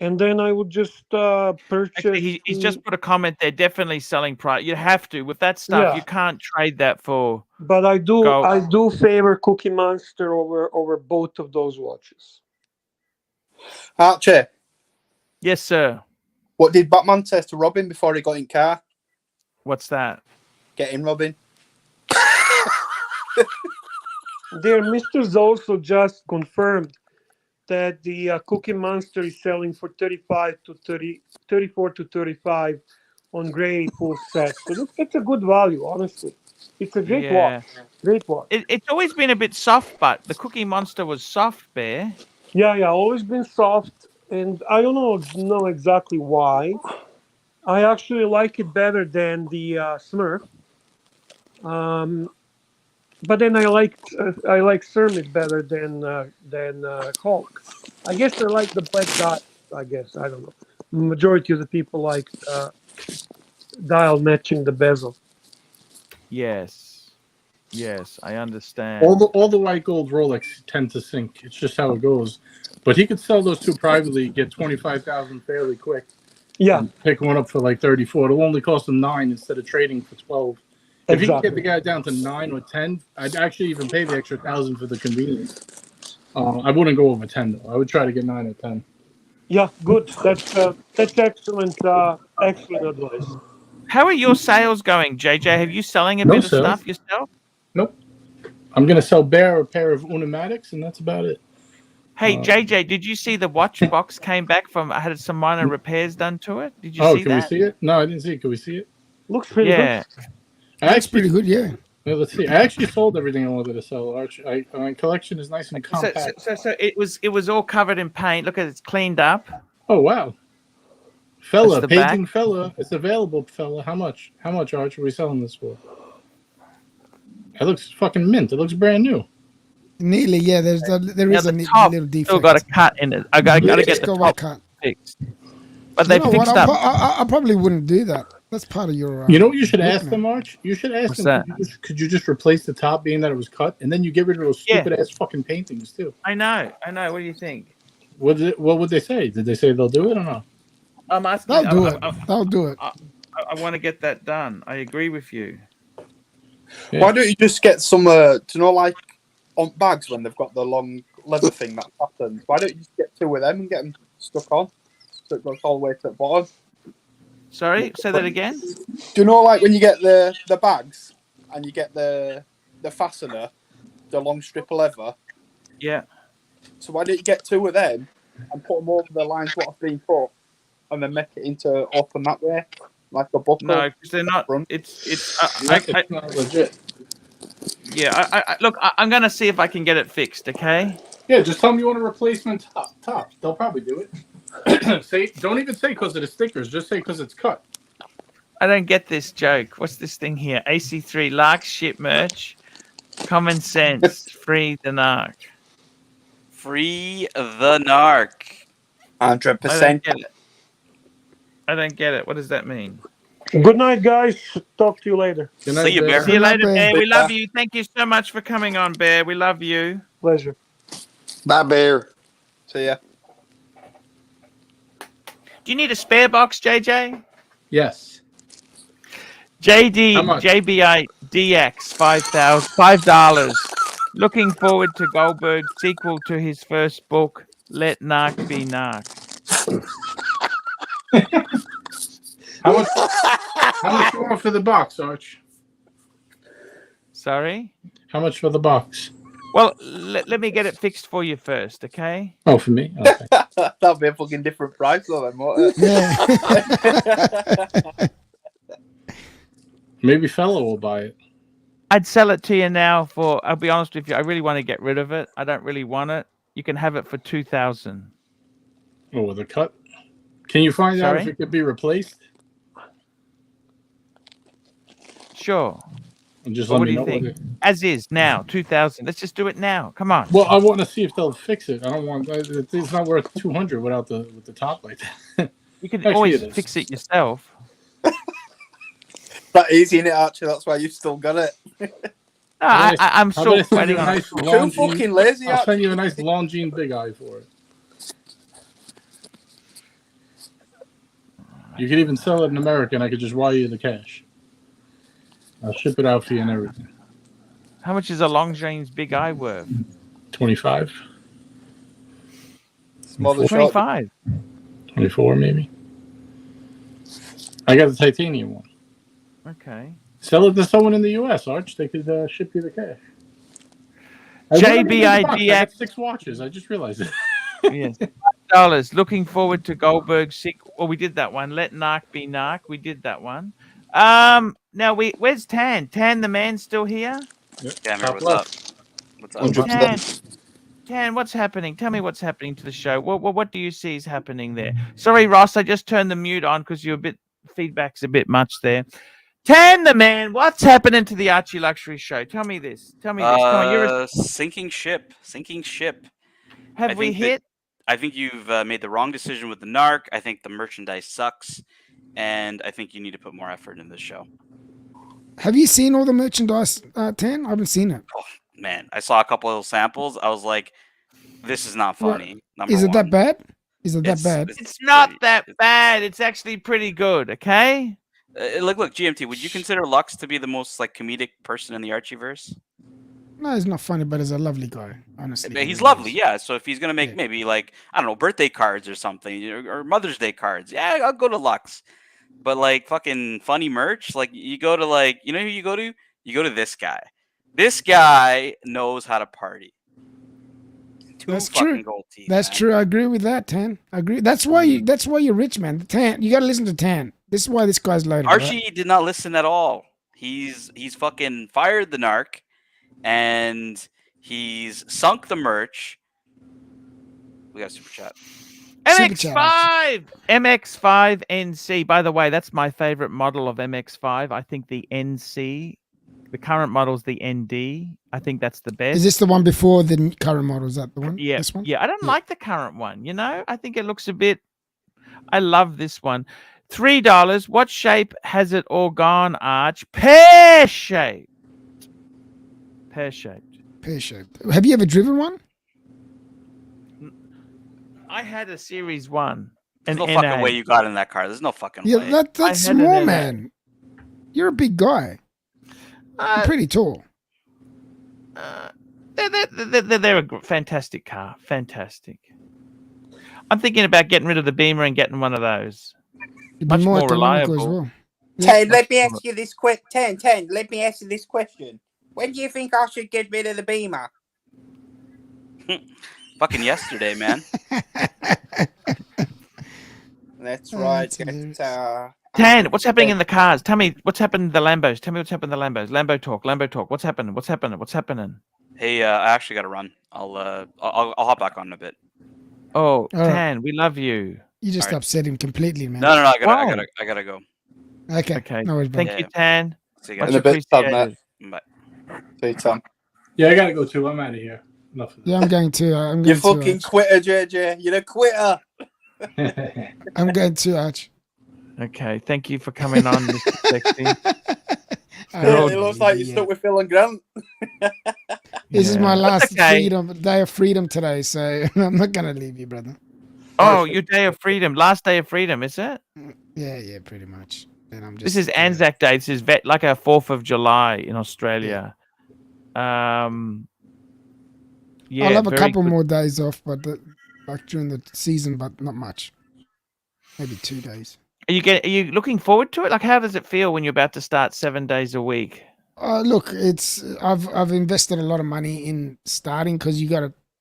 Speaker 7: And then I would just purchase.
Speaker 1: Actually, he's just put a comment there. Definitely selling price. You have to with that stuff.
Speaker 7: Yeah.
Speaker 1: You can't trade that for.
Speaker 7: But I do
Speaker 1: Go.
Speaker 7: favor Cookie Monster over both of those watches.
Speaker 6: Archie,
Speaker 1: Yes, sir.
Speaker 6: what did Batman say to Robin before he got in car?
Speaker 1: What's that?
Speaker 6: Get in, Robin.
Speaker 7: Their Mr. also just confirmed that the Cookie Monster is selling for 34 to 35 on gray full set. So it's a good value, honestly. It's a great watch. Great watch.
Speaker 1: It's always been a bit soft, but the Cookie Monster was soft, Bear.
Speaker 7: Yeah, always been soft, and I don't know exactly why. I actually like it better than the Smurf. But then I like Kermit better than Hulk. I guess I like the black dot. I guess I don't know. Majority of the people like dial matching the bezel.
Speaker 1: Yes, I understand.
Speaker 4: All the white gold Rolex tend to sink. It's just how it goes. But he could sell those two privately, get 25,000 fairly quick.
Speaker 7: Yeah,
Speaker 4: and pick one up for like 34. It'll only cost him 9 instead of trading for 12. If you can get the guy down to 9 or 10, I'd actually even pay the extra 1,000 for the convenience. I wouldn't go over 10 though. I would try to get 9 or 10.
Speaker 7: Yeah, good. That's excellent. Excellent advice.
Speaker 1: How are your sales going, JJ? Have you selling a bit of stuff yourself?
Speaker 4: Nope. I'm gonna sell Bear a pair of Unimatics, and that's about it.
Speaker 1: Hey, JJ, did you see the watch box came back from? I had some minor repairs done to it. Did you see that?
Speaker 4: Can we see it? No, I didn't see it. Can we see it?
Speaker 7: Looks pretty good.
Speaker 9: That's pretty good, yeah.
Speaker 4: Let's see. I actually sold everything I wanted to sell. Archie, my collection is nice and compact.
Speaker 1: So it was all covered in paint. Look at it, it's cleaned up.
Speaker 4: Oh wow, fella, painting
Speaker 1: back.
Speaker 4: fella, it's available, fella. How much? How much, Archie? Are we selling this for? It looks fucking mint. It looks brand new.
Speaker 9: Nearly, yeah. There is a little defect.
Speaker 1: Still got a cut in it. I got to get the top
Speaker 9: cut
Speaker 1: fixed. But they fixed up.
Speaker 9: I probably wouldn't do that. That's part of your.
Speaker 4: You know what you should ask them, Arch? You should ask
Speaker 1: What's
Speaker 4: them.
Speaker 1: that?
Speaker 4: Could you just replace the top, being that it was cut, and then you get rid of those stupid ass fucking paintings too?
Speaker 1: I know. What do you think?
Speaker 4: What would they say? Did they say they'll do it or not?
Speaker 1: I'm asking.
Speaker 9: They'll do it.
Speaker 1: I want to get that done. I agree with you.
Speaker 4: Yeah.
Speaker 6: Why don't you just get some, like on bags when they've got the long leather thing that happens? Why don't you just get 2 of them and get them stuck on so it goes all the way to the bottom?
Speaker 1: Sorry, say that again.
Speaker 6: Do you know, like when you get the bags and you get the fastener, the long strip of leather?
Speaker 1: Yeah.
Speaker 6: So why don't you get 2 of them and put them over the lines what have been put, and then make it into open that way, like a buckle?
Speaker 1: No, because they're not. It's
Speaker 4: not legit.
Speaker 1: Yeah, look, I'm gonna see if I can get it fixed. Okay.
Speaker 4: Yeah, just tell them you want a replacement top. They'll probably do it. Don't even say because of the stickers. Just say because it's cut.
Speaker 1: I don't get this joke. What's this thing here? AC3 Lark ship merch. Common sense. Free the narc.
Speaker 2: Free the narc.
Speaker 6: 100%.
Speaker 1: I don't get it. What does that mean?
Speaker 7: Good night, guys. Talk to you later.
Speaker 4: Good night,
Speaker 2: See you, Bear.
Speaker 1: See you later, Bear. We love you. Thank you so much for coming on, Bear. We love you.
Speaker 7: Pleasure.
Speaker 5: Bye, Bear.
Speaker 6: See ya.
Speaker 1: Do you need a spare box, JJ?
Speaker 4: Yes.
Speaker 1: JBI DX $5. Looking forward to Goldberg's sequel to his first book, Let Narc Be Narc.
Speaker 4: How much you want for the box, Arch?
Speaker 1: Sorry?
Speaker 4: How much for the box?
Speaker 1: Well, let me get it fixed for you first, okay?
Speaker 4: Oh, for me? Okay.
Speaker 6: That'll be a fucking different price, though, then, won't it?
Speaker 9: Yeah.
Speaker 4: Maybe Fellow will buy it.
Speaker 1: I'd sell it to you now for, I'll be honest with you, I really want to get rid of it. I don't really want it. You can have it for $2,000.
Speaker 4: Oh, with a cut? Can you find out
Speaker 1: Sorry?
Speaker 4: if it could be replaced?
Speaker 1: Sure.
Speaker 4: And just
Speaker 1: Well,
Speaker 4: let
Speaker 1: what
Speaker 4: me
Speaker 1: do
Speaker 4: know.
Speaker 1: you think? As is now, 2,000. Let's just do it now. Come on.
Speaker 4: Well, I want to see if they'll fix it. I don't want. It's not worth 200 without with the top like that.
Speaker 1: You can
Speaker 4: Actually,
Speaker 1: always
Speaker 4: it is.
Speaker 1: fix it yourself.
Speaker 6: That easy, innit, Archie? That's why you've still got it.
Speaker 1: No, I'm
Speaker 4: How
Speaker 1: still
Speaker 4: about I send
Speaker 1: waiting
Speaker 4: you a
Speaker 1: on
Speaker 4: nice
Speaker 1: it.
Speaker 4: long
Speaker 6: Too fucking lazy,
Speaker 4: I'll send
Speaker 6: Archie.
Speaker 4: you a nice Longines Big Eye for it. You could even sell it in America, and I could just wire you the cash. I'll ship it out for you and everything.
Speaker 1: How much is a Longines Big Eye worth?
Speaker 4: 25,
Speaker 6: Small and short.
Speaker 1: 25.
Speaker 4: 24 maybe. I got the titanium one.
Speaker 1: Okay.
Speaker 4: Sell it to someone in the U.S., Arch. They could ship you the cash. I got
Speaker 1: JBIDX.
Speaker 4: 6 watches. I just realized it.
Speaker 1: Yes. $5. Looking forward to Goldberg's sequel. Well, we did that one. Let Narc be Narc. We did that one. Now where's Tan? Tan the man still here?
Speaker 2: Gamer, what's up? What's up?
Speaker 6: 100%.
Speaker 1: Tan, what's happening? Tell me what's happening to the show. What do you see is happening there? Sorry, Ross, I just turned the mute on because feedback's a bit much there. Tan the man, what's happening to the ArchieLuxury show? Tell me this. Come on, you're
Speaker 2: sinking ship.
Speaker 1: have we hit?
Speaker 2: I think you've made the wrong decision with the narc. I think the merchandise sucks, and I think you need to put more effort in this show.
Speaker 9: Have you seen all the merchandise, Tan? I haven't seen it.
Speaker 2: Oh, man, I saw a couple of samples. I was like, this is not funny.
Speaker 9: Is it that bad? Is it that bad?
Speaker 1: It's not that bad. It's actually pretty good, okay?
Speaker 2: Look, GMT, would you consider Lux to be the most like comedic person in the Archieverse?
Speaker 9: No, he's not funny, but he's a lovely guy, honestly.
Speaker 2: He's lovely, yeah. So if he's gonna make maybe like, I don't know, birthday cards or something, or Mother's Day cards, yeah, I'll go to Lux. But like fucking funny merch, like you go to like, you know who you go to? You go to this guy. This guy knows how to party.
Speaker 9: That's true. That's true. I agree with that, Tan. I agree. That's why you're rich, man. Tan, you got to listen to Tan. This is why this guy's loaded.
Speaker 2: Archie did not listen at all. He's fucking fired the narc, and he's sunk the merch. We got a super chat.
Speaker 1: MX5 NC. By the way, that's my favorite model of MX5. I think the NC, the current model is the ND. I think that's the best.
Speaker 9: Is this the one before the current model? Is that the one?
Speaker 1: Yeah.
Speaker 9: This one?
Speaker 1: Yeah. I don't like the current one. You know, I think it looks a bit. I love this one. $3. What shape has it all gone, Arch? Pear-shaped.
Speaker 9: Pear-shaped. Have you ever driven one?
Speaker 1: I had a Series 1.
Speaker 2: There's no fucking way you got in that car. There's no fucking way.
Speaker 9: That's small, man. You're a big guy. You're pretty tall.
Speaker 1: They're a fantastic car. Fantastic. I'm thinking about getting rid of the Beamer and getting one of those. Much more reliable.
Speaker 9: As well.
Speaker 6: Ten, let me ask you this question. Ten, let me ask you this question. When do you think I should get rid of the Beamer?
Speaker 2: Fucking yesterday, man.
Speaker 6: That's right.
Speaker 1: Tan, what's happening in the cars? Tell me what's happened to the Lambos. Tell me what's happened to the Lambos. Lambo talk. What's happening? What's happening?
Speaker 2: Hey, I actually got to run. I'll hop back on in a bit.
Speaker 1: Oh, Tan, we love you.
Speaker 9: You just upset him completely, man.
Speaker 2: No, I gotta go.
Speaker 9: Okay. No worries,
Speaker 1: Thank you, Tan.
Speaker 2: See you guys.
Speaker 6: In a bit, Matt.
Speaker 2: Bye.
Speaker 6: See you, Tom.
Speaker 4: Yeah, I gotta go too. I'm out of here. Enough of
Speaker 9: Yeah, I'm going to.
Speaker 6: You fucking quitter, JJ. You're a quitter.
Speaker 9: I'm going to, Arch.
Speaker 1: Okay, thank you for coming on, Mr. Sexy.
Speaker 6: It looks like you're stuck with Phil and Grant.
Speaker 9: This is my last day of freedom today, so I'm not going to leave you, brother.
Speaker 1: Oh, your day of freedom. Last day of freedom, is it?
Speaker 9: Yeah, pretty much. And I'm just,
Speaker 1: this is Anzac Day. This is like a 4th of July in Australia.
Speaker 9: Yeah, I'll have a couple more days off, but like during the season, but not much. Maybe 2 days.
Speaker 1: Are you looking forward to it? Like, how does it feel when you're about to start 7 days a week?
Speaker 9: Look, I've invested a lot of money in starting because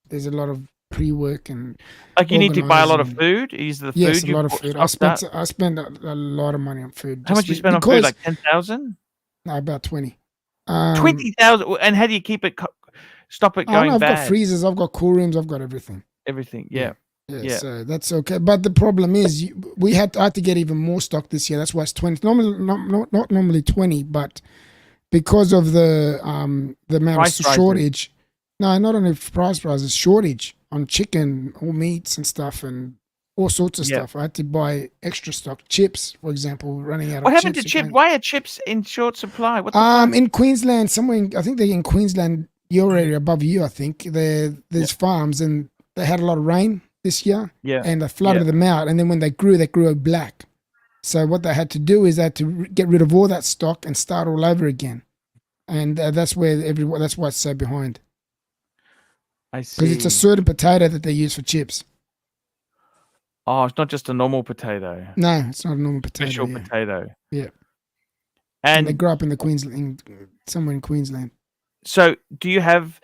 Speaker 9: there's a lot of pre-work and
Speaker 1: like you need to buy a lot of food. Is the food?
Speaker 9: Yes, a lot of food. I spend a lot of money on food.
Speaker 1: How much you spend on food? Like 10,000?
Speaker 9: No, about 20.
Speaker 1: 20,000. And how do you keep it? Stop it going
Speaker 9: I've
Speaker 1: bad?
Speaker 9: got freezers. I've got cool rooms. I've got everything.
Speaker 1: Everything. Yeah.
Speaker 9: So that's okay. But the problem is, I had to get even more stock this year. That's why it's 20. Normally, not normally 20, but because of the amount of shortage. No, not only price rises, shortage on chicken, all meats and stuff, and all sorts of stuff. I had to buy extra stock. Chips, for example, running out of chips.
Speaker 1: What happened to chips? Why are chips in short supply? What
Speaker 9: in Queensland, I think they're in Queensland, your area above you, I think. There's farms, and they had a lot of rain this year, and they flooded them out. And then when they grew black. So what they had to do is they had to get rid of all that stock and start all over again. And that's why it's so behind.
Speaker 1: I see.
Speaker 9: Because it's a certain potato that they use for chips.
Speaker 1: Oh, it's not just a normal potato.
Speaker 9: No, it's not a normal potato.
Speaker 1: Special potato.
Speaker 9: Yeah.
Speaker 1: And
Speaker 9: they grew up in somewhere in Queensland.
Speaker 1: So, do you have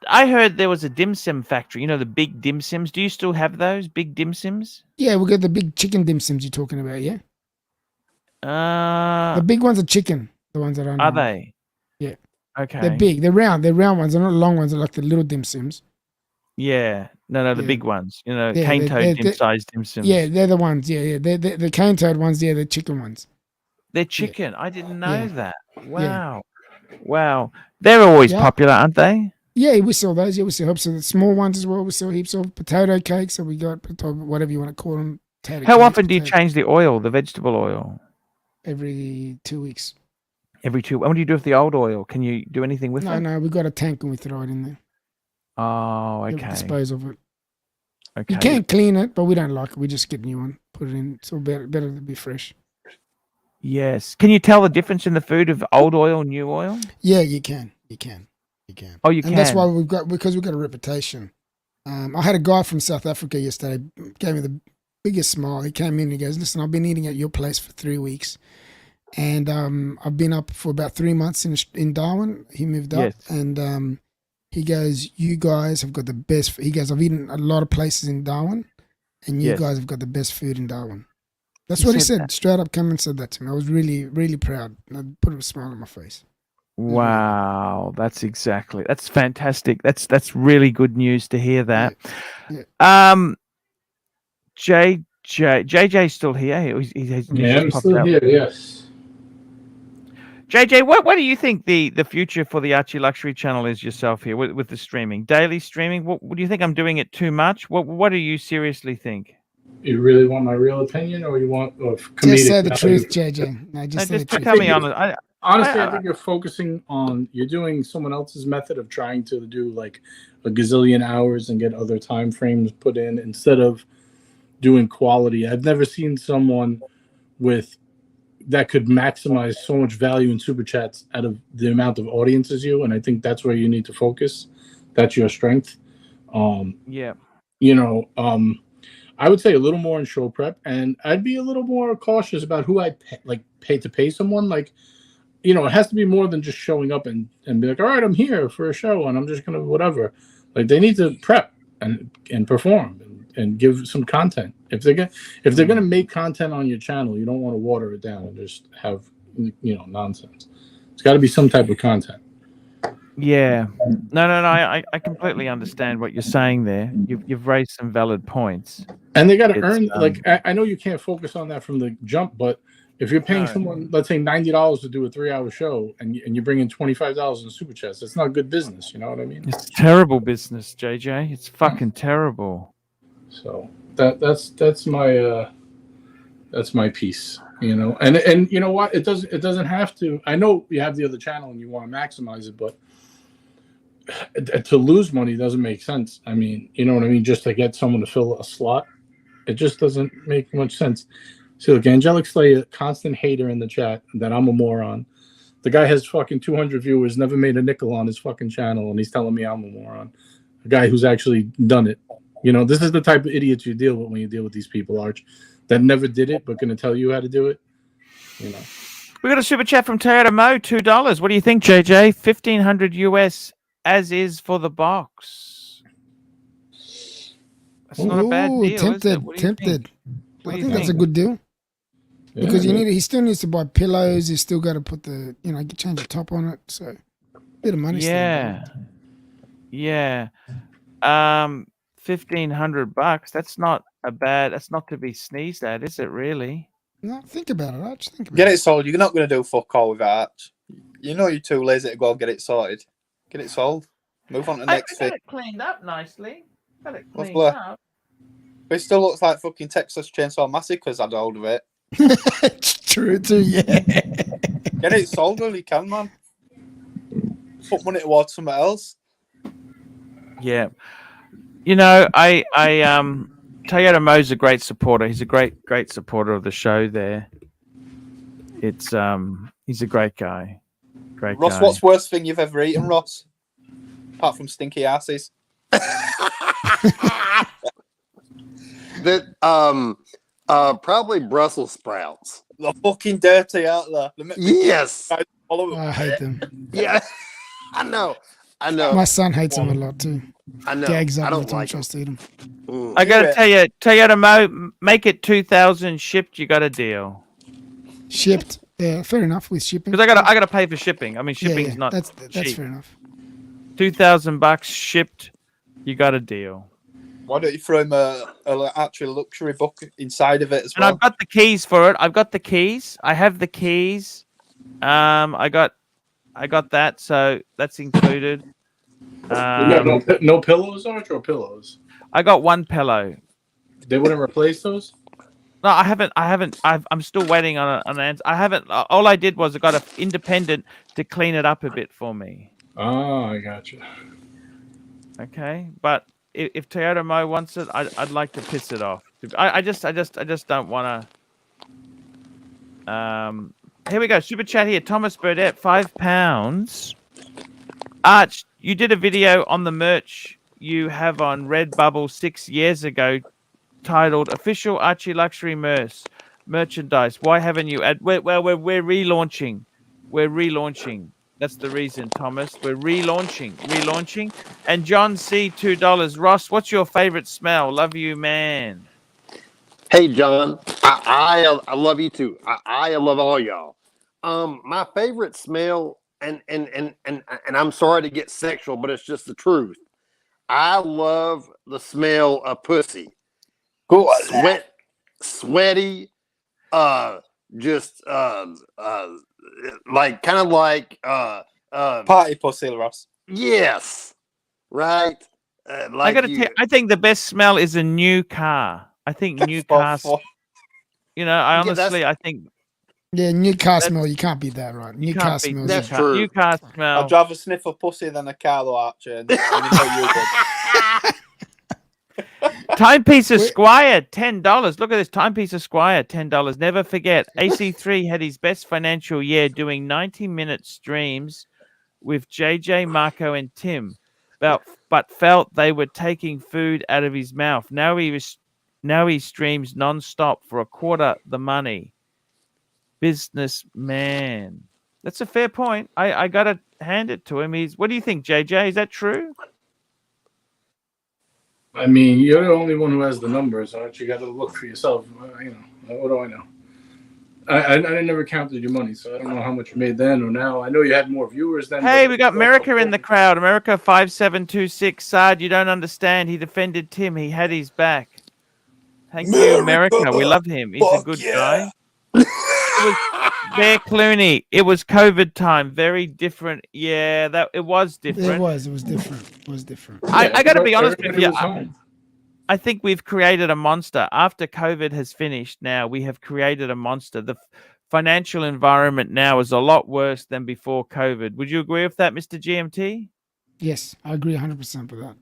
Speaker 1: I heard there was a dim sim factory. You know, the big dim sims. Do you still have those big dim sims?
Speaker 9: Yeah, we got the big chicken dim sims you're talking about. Yeah, the big ones are chicken. The ones that I know.
Speaker 1: Are they?
Speaker 9: Yeah.
Speaker 1: Okay.
Speaker 9: They're big. They're round. They're round ones. They're not long ones. They're like the little dim sims.
Speaker 1: Yeah. No, the
Speaker 9: Yeah.
Speaker 1: big ones. You know,
Speaker 9: Yeah,
Speaker 1: cane toad
Speaker 9: they're-
Speaker 1: sized dim sims.
Speaker 9: Yeah, they're the ones. Yeah. They're the cane toad ones. Yeah, they're chicken ones.
Speaker 1: They're chicken. I didn't know
Speaker 9: Yeah.
Speaker 1: that. Wow. Wow. They're always
Speaker 9: Yeah.
Speaker 1: popular, aren't they?
Speaker 9: Yeah, we sell those. Yeah, we sell heaps of the small ones as well. We sell heaps of potato cakes. So we got whatever you want to call them.
Speaker 1: How often do you change the oil, the vegetable oil?
Speaker 9: Every 2 weeks.
Speaker 1: Every 2. What do you do with the old oil? Can you do anything with it?
Speaker 9: No, we got a tank and we throw it in there.
Speaker 1: Oh,
Speaker 9: We
Speaker 1: okay.
Speaker 9: dispose of it.
Speaker 1: Okay.
Speaker 9: You can clean it, but we don't like it. We just get new one, put it in. So better to be fresh.
Speaker 1: Yes. Can you tell the difference in the food of old oil, new oil?
Speaker 9: Yeah, you can.
Speaker 1: Oh, you can.
Speaker 9: And that's why because we've got a reputation. I had a guy from South Africa yesterday, gave me the biggest smile. He came in and he goes, "Listen, I've been eating at your place for 3 weeks. And I've been up for about 3 months in Darwin." He moved up.
Speaker 1: Yes.
Speaker 9: And he goes, "You guys have got the best." He goes, "I've eaten a lot of places in Darwin, and you
Speaker 1: Yes.
Speaker 9: guys have got the best food in Darwin." That's
Speaker 1: He
Speaker 9: what he
Speaker 1: said
Speaker 9: said.
Speaker 1: that.
Speaker 9: Straight up came and said that to me. I was really, really proud. I put a smile on my face.
Speaker 1: Wow, that's fantastic. That's really good news to hear that.
Speaker 9: Yeah.
Speaker 1: JJ's still here. He's
Speaker 4: Yeah, I'm
Speaker 1: just popped
Speaker 4: still
Speaker 1: out.
Speaker 4: here. Yes.
Speaker 1: JJ, what do you think the future for the Archie Luxury channel is yourself here with the streaming, daily streaming? What do you think? I'm doing it too much? What do you seriously think?
Speaker 4: You really want my real opinion, or you want comedic?
Speaker 9: Just say the
Speaker 4: value?
Speaker 9: truth, JJ. No, just say the truth.
Speaker 1: Tell me honest.
Speaker 4: Honestly, I think you're focusing on you're doing someone else's method of trying to do like a gazillion hours and get other time frames put in instead of doing quality. I've never seen someone with that could maximize so much value in super chats out of the amount of audience as you, and I think that's where you need to focus. That's your strength.
Speaker 1: Yeah.
Speaker 4: I would say a little more in show prep, and I'd be a little more cautious about who I pay someone. Like, it has to be more than just showing up and be like, all right, I'm here for a show and I'm just gonna whatever. Like, they need to prep and perform and give some content. If they're gonna make content on your channel, you don't want to water it down and just have nonsense. It's got to be some type of content.
Speaker 1: Yeah. No. I completely understand what you're saying there. You've raised some valid points.
Speaker 4: And they got to earn. I know you can't focus on that from the jump, but if you're paying someone, let's say $90 to do a 3-hour show, and you bring in $25 in super chats, that's not good business. You know what I mean?
Speaker 1: It's terrible business, JJ. It's fucking terrible.
Speaker 4: So that's my piece. And you know what? It doesn't have to. I know you have the other channel and you want to maximize it, but to lose money doesn't make sense. I mean, you know what I mean? Just to get someone to fill a slot, it just doesn't make much sense. See, look, Angelic Slay, a constant hater in the chat that I'm a moron. The guy has fucking 200 viewers, never made a nickel on his fucking channel, and he's telling me I'm a moron. A guy who's actually done it. This is the type of idiots you deal with when you deal with these people, Arch, that never did it but going to tell you how to do it.
Speaker 1: We got a super chat from Toyota Mo, $2. What do you think, JJ? $1,500 US as is for the box. That's not a bad deal.
Speaker 9: Tempted. I think that's a good deal. Because he still needs to buy pillows. He's still got to put change the top on it. So a bit of money.
Speaker 1: Yeah. $1,500. That's not to be sneezed at, is it really?
Speaker 9: No, think about it, Arch.
Speaker 6: Get it sold. You're not going to do fuck all with Arch. You're too lazy to go and get it sorted. Get it sold. Move on to the next
Speaker 1: I
Speaker 6: thing.
Speaker 1: got it cleaned up nicely. Got it cleaned
Speaker 6: Lovely.
Speaker 1: up.
Speaker 6: But it still looks like fucking Texas Chainsaw Massacre's had hold of it.
Speaker 9: It's true too, yeah.
Speaker 6: Get it sold when you can, man. Put money towards something else.
Speaker 1: Yeah. Toyota Mo's a great supporter. He's a great supporter of the show there. He's a great guy.
Speaker 6: Ross, what's the worst thing you've ever eaten, Ross? Apart from stinky asses.
Speaker 10: Probably Brussels sprouts.
Speaker 6: They're fucking dirty, aren't they?
Speaker 10: Yes.
Speaker 9: I hate them.
Speaker 10: Yeah, I know. I know.
Speaker 9: My son hates them a lot too.
Speaker 10: I know.
Speaker 9: Gags
Speaker 10: I
Speaker 9: up every
Speaker 10: don't
Speaker 9: time he
Speaker 10: like them.
Speaker 9: tries to eat them.
Speaker 1: I gotta tell you, Toyota Mo, make it 2,000 shipped. You got a deal.
Speaker 9: Shipped. Yeah, fair enough with shipping.
Speaker 1: Because I gotta pay for shipping. I mean, shipping's not
Speaker 9: that's
Speaker 1: cheap.
Speaker 9: fair enough.
Speaker 1: $2,000 shipped. You got a deal.
Speaker 6: Why don't you throw him a ArchieLuxury book inside of it as
Speaker 1: And
Speaker 6: well?
Speaker 1: I've got the keys for it. I've got the keys. I have the keys. I got that, so that's included.
Speaker 4: You got no pillows, Arch, or pillows?
Speaker 1: I got one pillow.
Speaker 4: They wouldn't replace those?
Speaker 1: No, I haven't. I'm still waiting on an answer. I haven't. All I did was I got an independent to clean it up a bit for me.
Speaker 4: Oh, I got you.
Speaker 1: Okay, but if Toyota Mo wants it, I'd like to piss it off. I just don't want to. Here we go. Super chat here. Thomas Burdett, £5. Arch, you did a video on the merch you have on Redbubble 6 years ago, titled "Official ArchieLuxury merchandise." Why haven't you? We're relaunching. We're relaunching. That's the reason, Thomas. We're relaunching. And John C, $2. Ross, what's your favorite smell? Love you, man.
Speaker 10: Hey, John. I love you too. I love all y'all. My favorite smell, and I'm sorry to get sexual, but it's just the truth. I love the smell of pussy. Sweaty, just like kind of like
Speaker 6: party pussy, Ross.
Speaker 10: Yes, right. Like
Speaker 1: I gotta tell you, I think the best smell is a new car. I think new cars. You know, I honestly, I think.
Speaker 9: Yeah, new car smell. You can't beat that, right? New car smell.
Speaker 10: That's true.
Speaker 1: New car smell.
Speaker 6: I'd rather sniff a pussy than a car, though, Archie. And you know
Speaker 1: Timepiece of Squire, $10. Look at this Timepiece of Squire, $10. Never forget, AC3 had his best financial year doing 90-minute streams with JJ, Marco, and Tim, but felt they were taking food out of his mouth. Now he streams non-stop for a quarter the money. Businessman. That's a fair point. I gotta hand it to him. What do you think, JJ? Is that true?
Speaker 4: I mean, you're the only one who has the numbers, Arch. You got to look for yourself. You know, what do I know? I never counted your money, so I don't know how much you made then or now. I know you had more viewers then.
Speaker 1: Hey, we got America in the crowd. America 5726. Sard, you don't understand. He defended Tim. He had his back. Thank you, America. We love him. He's a good guy. It was Bear Clooney. It was COVID time. Very different. Yeah, it was different.
Speaker 9: It was different. It was different.
Speaker 1: I got to be honest with you. I think we've created a monster. After COVID has finished now, we have created a monster. The financial environment now is a lot worse than before COVID. Would you agree with that, Mr. GMT?
Speaker 9: Yes, I agree 100% with that.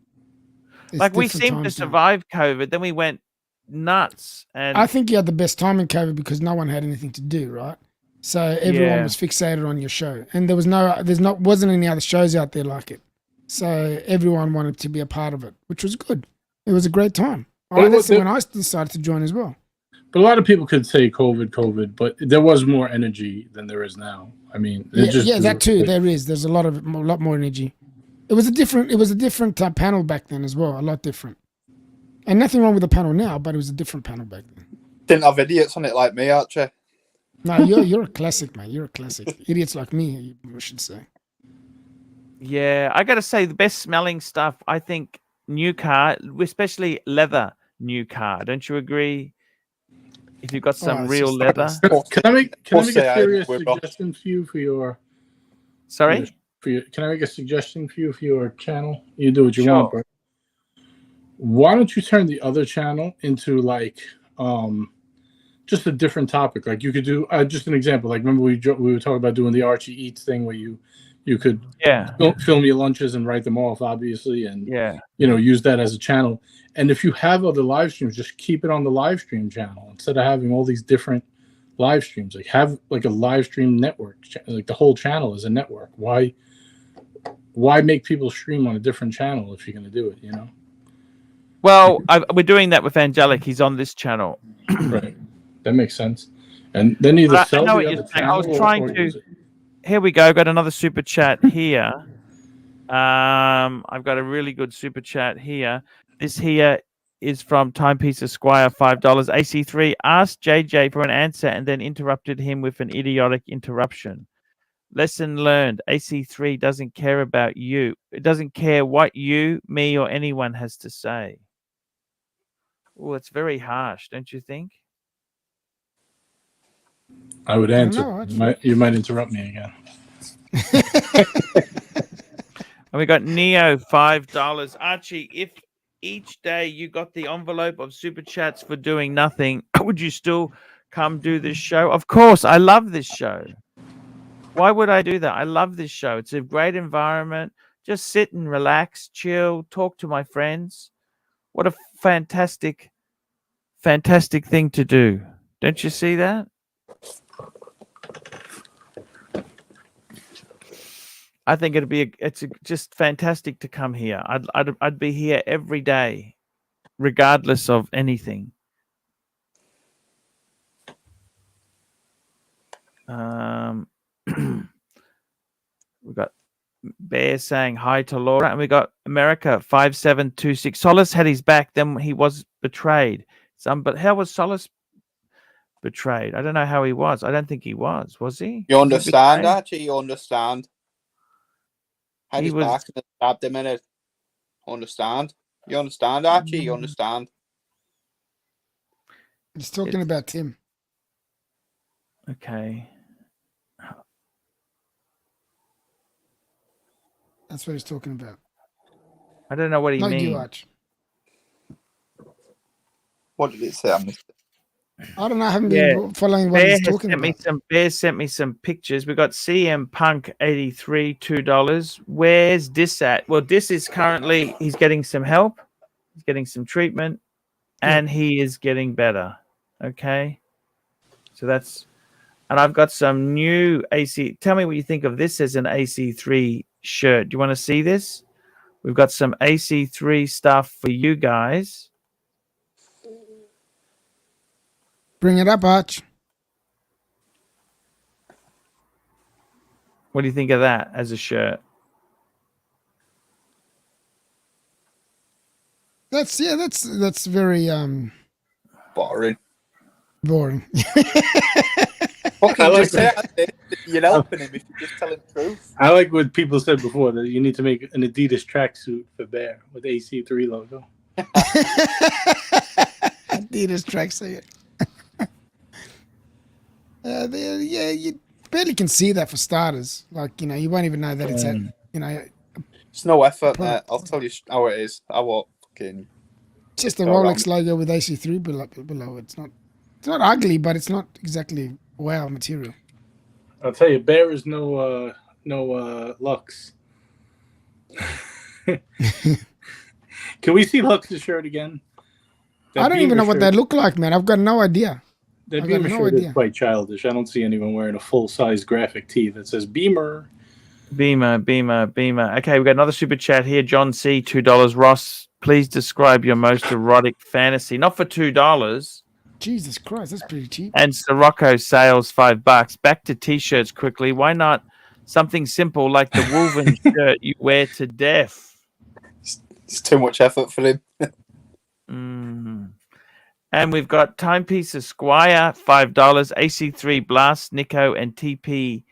Speaker 1: Like we seemed to survive COVID, then we went nuts. And
Speaker 9: I think you had the best time in COVID because no one had anything to do, right? So everyone was fixated on your show, and wasn't any other shows out there like it. So everyone wanted to be a part of it, which was good. It was a great time. That's when I decided to join as well.
Speaker 4: But a lot of people could say COVID, but there was more energy than there is now. I mean,
Speaker 9: that too. There's a lot more energy. It was a different panel back then as well. A lot different. And nothing wrong with the panel now, but it was a different panel back then.
Speaker 6: Didn't have idiots on it like me, Archie.
Speaker 9: No, you're a classic, man. You're a classic. Idiots like me, I should say.
Speaker 1: Yeah, I got to say the best smelling stuff, I think, new car, especially leather new car. Don't you agree? If you've got some real leather.
Speaker 4: Can I make a serious suggestion for you for your...
Speaker 1: Sorry?
Speaker 4: Can I make a suggestion for you for your channel? You do what you want, bro. Why don't you turn the other channel into like just a different topic? Like you could do just an example. Like remember we were talking about doing the Archie Eats thing where you could film your lunches and write them off, obviously, and use that as a channel. And if you have other live streams, just keep it on the live stream channel instead of having all these different live streams. Like have like a live stream network, like the whole channel is a network. Why make people stream on a different channel if you're going to do it? You know.
Speaker 1: Well, we're doing that with Angelic. He's on this channel.
Speaker 4: Right. That makes sense. And then either sell the other channel.
Speaker 1: I was trying to. Here we go. Got another super chat here. I've got a really good super chat here. This here is from Timepiece Esquire, $5. AC3 asked JJ for an answer and then interrupted him with an idiotic interruption. Lesson learned. AC3 doesn't care about you. It doesn't care what you, me, or anyone has to say. Oh, it's very harsh, don't you think?
Speaker 4: I would answer.
Speaker 9: No,
Speaker 4: You might interrupt me again.
Speaker 1: And we got Neo, $5. Archie, if each day you got the envelope of super chats for doing nothing, would you still come do this show? Of course, I love this show. Why would I do that? I love this show. It's a great environment. Just sit and relax, chill, talk to my friends. What a fantastic, fantastic thing to do. Don't you see that? I think it's just fantastic to come here. I'd be here every day, regardless of anything. We got Bear saying hi to Laura, and we got America 5726. Solace had his back, then he was betrayed. But how was Solace betrayed? I don't know how he was. I don't think he was he?
Speaker 6: You understand, Archie? You understand? Had his back and stabbed him in it. Understand? You understand, Archie? You understand?
Speaker 9: He's talking about Tim.
Speaker 1: Okay.
Speaker 9: That's what he's talking about.
Speaker 1: I don't know what he means.
Speaker 9: Arch.
Speaker 6: What did it say? I missed it.
Speaker 9: I don't know. I haven't been following what he's talking about.
Speaker 1: Bear sent me some pictures. We got CM Punk 83, $2. Where's Dis at? Well, Dis is currently, he's getting some help. He's getting some treatment, and he is getting better. Okay. So that's, and I've got some new AC. Tell me what you think of this as an AC3 shirt. Do you want to see this? We've got some AC3 stuff for you guys.
Speaker 9: Bring it up, Arch.
Speaker 1: What do you think of that as a shirt?
Speaker 9: That's very
Speaker 6: boring.
Speaker 9: Boring.
Speaker 6: You're helping him if you just tell him the truth.
Speaker 4: I like what people said before, that you need to make an Adidas tracksuit for Bear with the AC3 logo.
Speaker 9: Adidas tracksuit. You barely can see that for starters. Like, you won't even know that it's
Speaker 6: it's no effort, mate. I'll tell you how it is. I won't fucking.
Speaker 9: Just the Rolex logo with AC3 below. It's not ugly, but it's not exactly wow material.
Speaker 4: I'll tell you, Bear is no Lux. Can we see Lux's shirt again?
Speaker 9: I don't even know what they look like, man. I've got no idea.
Speaker 4: That Beamer shirt is quite childish. I don't see anyone wearing a full-size graphic tee that says Beamer.
Speaker 1: Beamer. Okay, we've got another super chat here. John C, $2. Ross, please describe your most erotic fantasy. Not for $2.
Speaker 9: Jesus Christ, that's pretty cheap.
Speaker 1: And Sirocco sales $5. Back to t-shirts quickly. Why not something simple like the woven shirt you wear to death?
Speaker 6: It's too much effort for him.
Speaker 1: And we've got Timepiece Esquire, $5. AC3 Blast, Nico, and TPE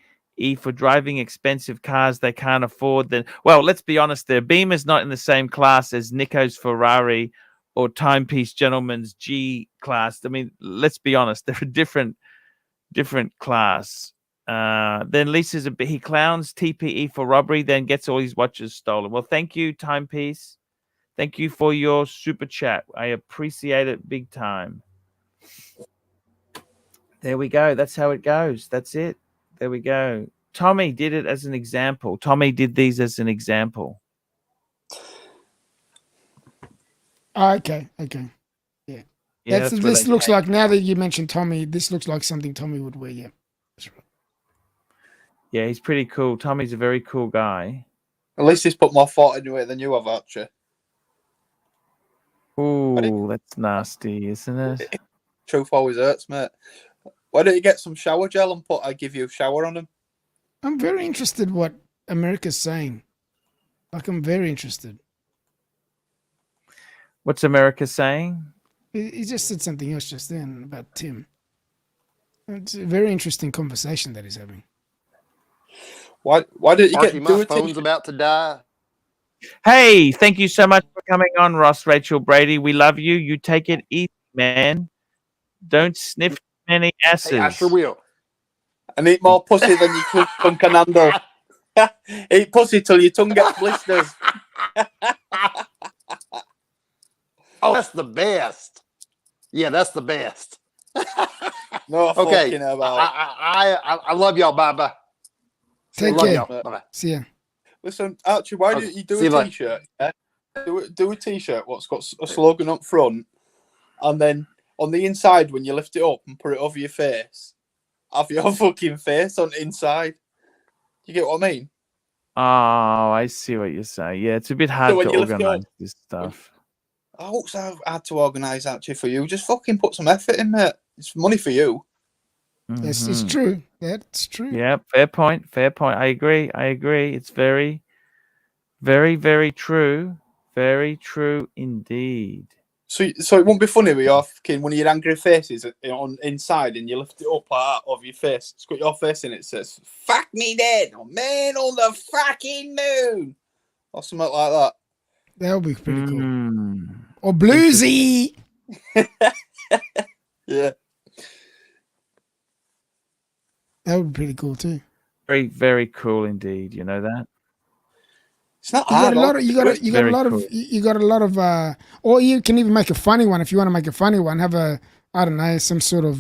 Speaker 1: for driving expensive cars they can't afford. Well, let's be honest, their Beamer's not in the same class as Nico's Ferrari or Timepiece Gentleman's G class. I mean, let's be honest, they're a different class. Then Lisa's he clowns TPE for robbery, then gets all his watches stolen. Well, thank you, Timepiece. Thank you for your super chat. I appreciate it big time. There we go. That's how it goes. That's it. There we go. Tommy did it as an example. Tommy did these as an example.
Speaker 9: Okay. Yeah. This looks like, now that you mentioned Tommy, this looks like something Tommy would wear. Yeah. That's right.
Speaker 1: Yeah, he's pretty cool. Tommy's a very cool guy.
Speaker 6: At least he's put more thought into it than you have, Archie.
Speaker 1: Ooh, that's nasty, isn't it?
Speaker 6: Truth always hurts, mate. Why don't you get some shower gel and I give you a shower on them?
Speaker 9: I'm very interested what America's saying. Like, I'm very interested.
Speaker 1: What's America saying?
Speaker 9: He just said something else just then about Tim. It's a very interesting conversation that he's having.
Speaker 6: Why don't you
Speaker 10: Archie,
Speaker 6: do
Speaker 10: my
Speaker 6: a
Speaker 10: phone's
Speaker 6: t-shirt?
Speaker 10: about to die.
Speaker 1: Hey, thank you so much for coming on, Ross Rachel Brady. We love you. You take it easy, man. Don't sniff many asses.
Speaker 10: Hey, I sure will.
Speaker 6: And eat more pussy than your tongue can handle. Eat pussy till your tongue gets blisters.
Speaker 10: Oh, that's the best. Yeah, that's the best.
Speaker 6: No
Speaker 10: Okay,
Speaker 6: fucking about.
Speaker 10: I love y'all. Bye bye.
Speaker 9: Take
Speaker 10: love
Speaker 9: care.
Speaker 10: y'all. Bye.
Speaker 9: See ya.
Speaker 6: Listen, Archie, why
Speaker 10: Okay,
Speaker 6: don't you do
Speaker 10: see you
Speaker 6: a
Speaker 10: later.
Speaker 6: t-shirt? Yeah? Do a t-shirt what's got a slogan up front, and then on the inside, when you lift it up and put it over your face, have your fucking face on the inside. You get what I mean?
Speaker 1: Oh, I see what you're saying. Yeah, it's a bit hard
Speaker 6: when
Speaker 1: to
Speaker 6: you lift it
Speaker 1: organize
Speaker 6: up-
Speaker 1: this stuff.
Speaker 6: I hope so hard to organise, Archie, for you. Just fucking put some effort in, mate. It's money for you.
Speaker 9: Yes, it's
Speaker 1: Mhm.
Speaker 9: true. That's true.
Speaker 1: Yeah, fair point. Fair point. I agree. It's very, very, very true. Very true indeed.
Speaker 6: So it won't be funny with your fucking one of your angry faces on inside, and you lift it up like that over your face. It's got your face in it. It says "Fuck me dead" or "Man on the fucking moon" or something like that.
Speaker 9: That would be pretty cool.
Speaker 1: Mm.
Speaker 9: Or bluesy.
Speaker 6: Yeah.
Speaker 9: That would be pretty cool too.
Speaker 1: Very, very cool indeed. You know that?
Speaker 6: It's not
Speaker 9: You got
Speaker 6: hard.
Speaker 9: a lot of you got a
Speaker 1: Very
Speaker 9: lot
Speaker 1: cool.
Speaker 9: of you got a lot of or you can even make a funny one if you want to make a funny one. Have a I don't know, some sort of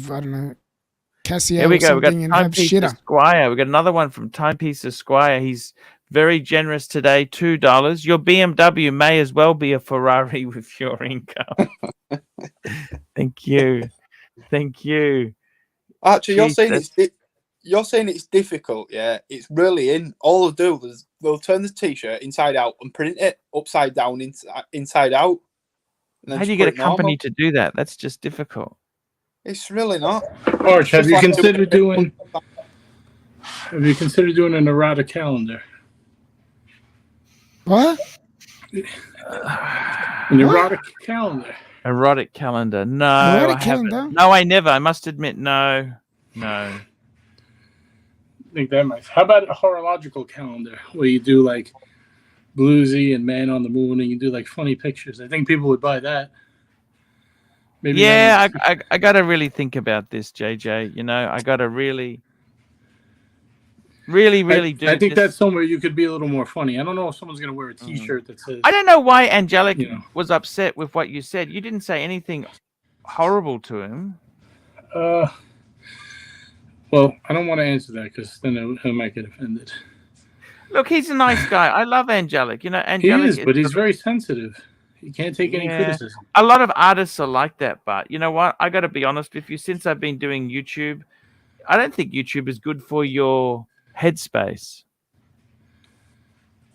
Speaker 9: Casio
Speaker 1: Here we
Speaker 9: or
Speaker 1: go. We got
Speaker 9: something and have
Speaker 1: Timepiece
Speaker 9: shitter.
Speaker 1: Esquire. We got another one from Timepiece Esquire. He's very generous today. $2. Your BMW may as well be a Ferrari with your income. Thank you. Thank you.
Speaker 6: Actually,
Speaker 1: Jeez,
Speaker 6: you're saying it's difficult. Yeah, it's really in. All they'll do is they'll turn the t-shirt inside out and print it upside down inside out. And then
Speaker 1: How do you
Speaker 6: just
Speaker 1: get a
Speaker 6: put it normal.
Speaker 1: company to do that? That's just difficult.
Speaker 6: It's really not.
Speaker 4: Arch, have
Speaker 6: Just
Speaker 4: you
Speaker 6: like
Speaker 4: considered doing an errata calendar?
Speaker 9: What?
Speaker 4: An erotic calendar.
Speaker 1: Erotic calendar. No,
Speaker 9: Erotic
Speaker 1: I haven't.
Speaker 9: calendar?
Speaker 1: No, I never. I must admit, no.
Speaker 4: I think that might. How about a horological calendar where you do like bluesy and Man on the Moon, and you do like funny pictures? I think people would buy that. Maybe
Speaker 1: Yeah, I got to really think about this, JJ. You know, I got to really do.
Speaker 4: I think
Speaker 1: this.
Speaker 4: that's somewhere you could be a little more funny. I don't know if someone's going to wear a T-shirt that says.
Speaker 1: I don't know why Angelic
Speaker 4: You know.
Speaker 1: was upset with what you said. You didn't say anything horrible to him.
Speaker 4: Well, I don't want to answer that because then he might get offended.
Speaker 1: Look, he's a nice guy. I love Angelic. You know,
Speaker 4: He
Speaker 1: Angelic
Speaker 4: is, but he's very sensitive. He can't take any criticism.
Speaker 1: A lot of artists are like that, but you know what? I got to be honest with you. Since I've been doing YouTube, I don't think YouTube is good for your headspace.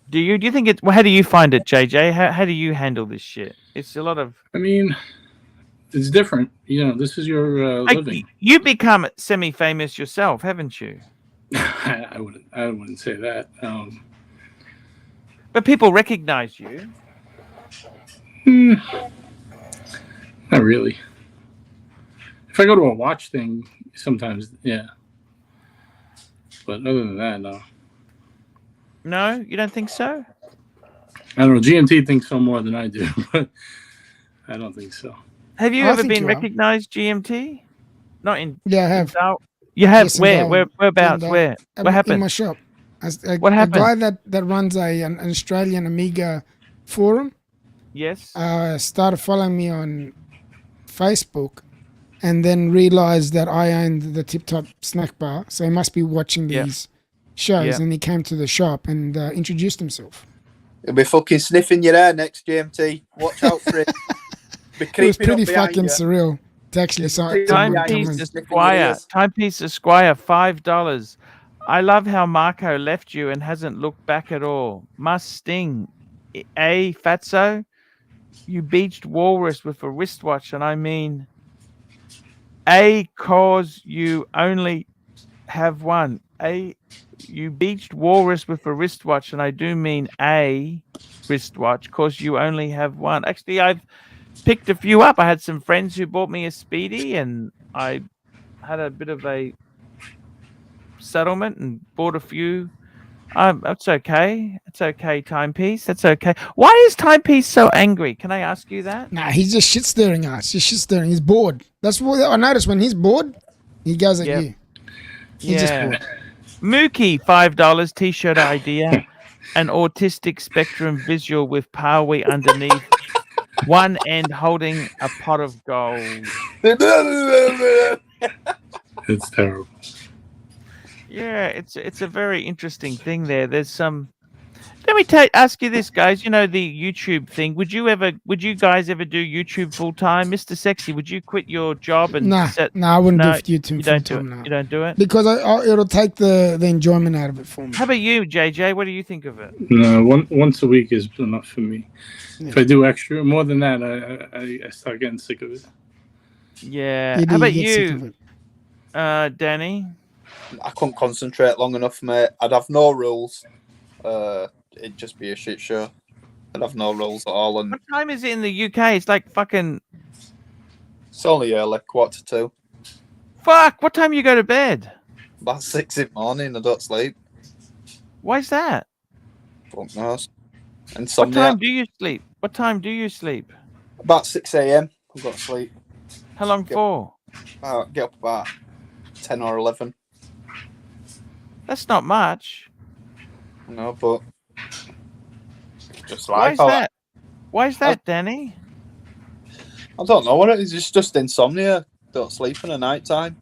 Speaker 1: Do you think it? Well, how do you find it, JJ? How do you handle this shit? It's a lot of.
Speaker 4: I mean, it's different. You know, this is your living.
Speaker 1: You become semi-famous yourself, haven't you?
Speaker 4: I wouldn't say that.
Speaker 1: But people recognize you.
Speaker 4: Not really. If I go to a watch thing, sometimes, yeah. But other than that, no.
Speaker 1: No, you don't think so?
Speaker 4: I don't know. GMT thinks so more than I do, but I don't think so.
Speaker 1: Have you
Speaker 9: I
Speaker 1: ever
Speaker 9: think
Speaker 1: been
Speaker 9: you are.
Speaker 1: recognized, GMT? Not in.
Speaker 9: Yeah, I have.
Speaker 1: You have
Speaker 9: Yes,
Speaker 1: where?
Speaker 9: involved.
Speaker 1: Whereabouts? Where? What
Speaker 9: In
Speaker 1: happened?
Speaker 9: my shop.
Speaker 1: What happened?
Speaker 9: A guy that runs an Australian Amiga forum
Speaker 1: Yes.
Speaker 9: started following me on Facebook and then realized that I owned the Tip Top snack bar. So he must be watching these shows, and he came to the shop and introduced himself.
Speaker 6: He'll be fucking sniffing your hair next, GMT. Watch out for it.
Speaker 9: It was pretty fucking surreal to actually see
Speaker 1: Timepiece Esquire. Timepiece Esquire, $5. I love how Marco left you and hasn't looked back at all. Must sting. Fatso, you beached walrus with a wristwatch, and I mean, cause you only have one. You beached walrus with a wristwatch, and I do mean a wristwatch, because you only have one. Actually, I've picked a few up. I had some friends who bought me a Speedy, and I had a bit of a settlement and bought a few. That's okay. It's okay, Timepiece. That's okay. Why is Timepiece so angry? Can I ask you that?
Speaker 9: Nah, he's just shit stirring us. He's shit stirring. He's bored. That's what I notice when he's bored. He goes at you. He's just bored.
Speaker 1: Mookie, $5 T-shirt idea. An autistic spectrum visual with Powie underneath. One end holding a pot of gold.
Speaker 4: It's terrible.
Speaker 1: Yeah, it's a very interesting thing there. There's some. Let me ask you this, guys. You know the YouTube thing. Would you guys ever do YouTube full time, Mr. Sexy? Would you quit your job and
Speaker 9: Nah, I wouldn't do YouTube full time. No.
Speaker 1: You don't do it
Speaker 9: because it'll take the enjoyment out of it for me.
Speaker 1: How about you, JJ? What do you think of it?
Speaker 4: No, once a week is enough for me. Yeah. If I do extra more than that, I start getting sick of it.
Speaker 1: Yeah. How about you, Danny?
Speaker 6: I couldn't concentrate long enough, mate. I'd have no rules. It'd just be a shit show. I'd have no rules at all. And
Speaker 1: what time is it in the UK? It's like fucking.
Speaker 6: It's only early, 1:45.
Speaker 1: Fuck! What time you go to bed?
Speaker 6: About 6 in the morning. I don't sleep.
Speaker 1: Why's that?
Speaker 6: Fuck knows.
Speaker 1: What
Speaker 6: Insomnia.
Speaker 1: time do you sleep? What time do you sleep?
Speaker 6: About 6 a.m. I've got to sleep.
Speaker 1: How long for?
Speaker 6: Get up about 10 or 11.
Speaker 1: That's not much.
Speaker 6: No, but just like
Speaker 1: why is that? Why is that, Danny?
Speaker 6: I don't know what it is. It's just insomnia. Don't sleep in the night time.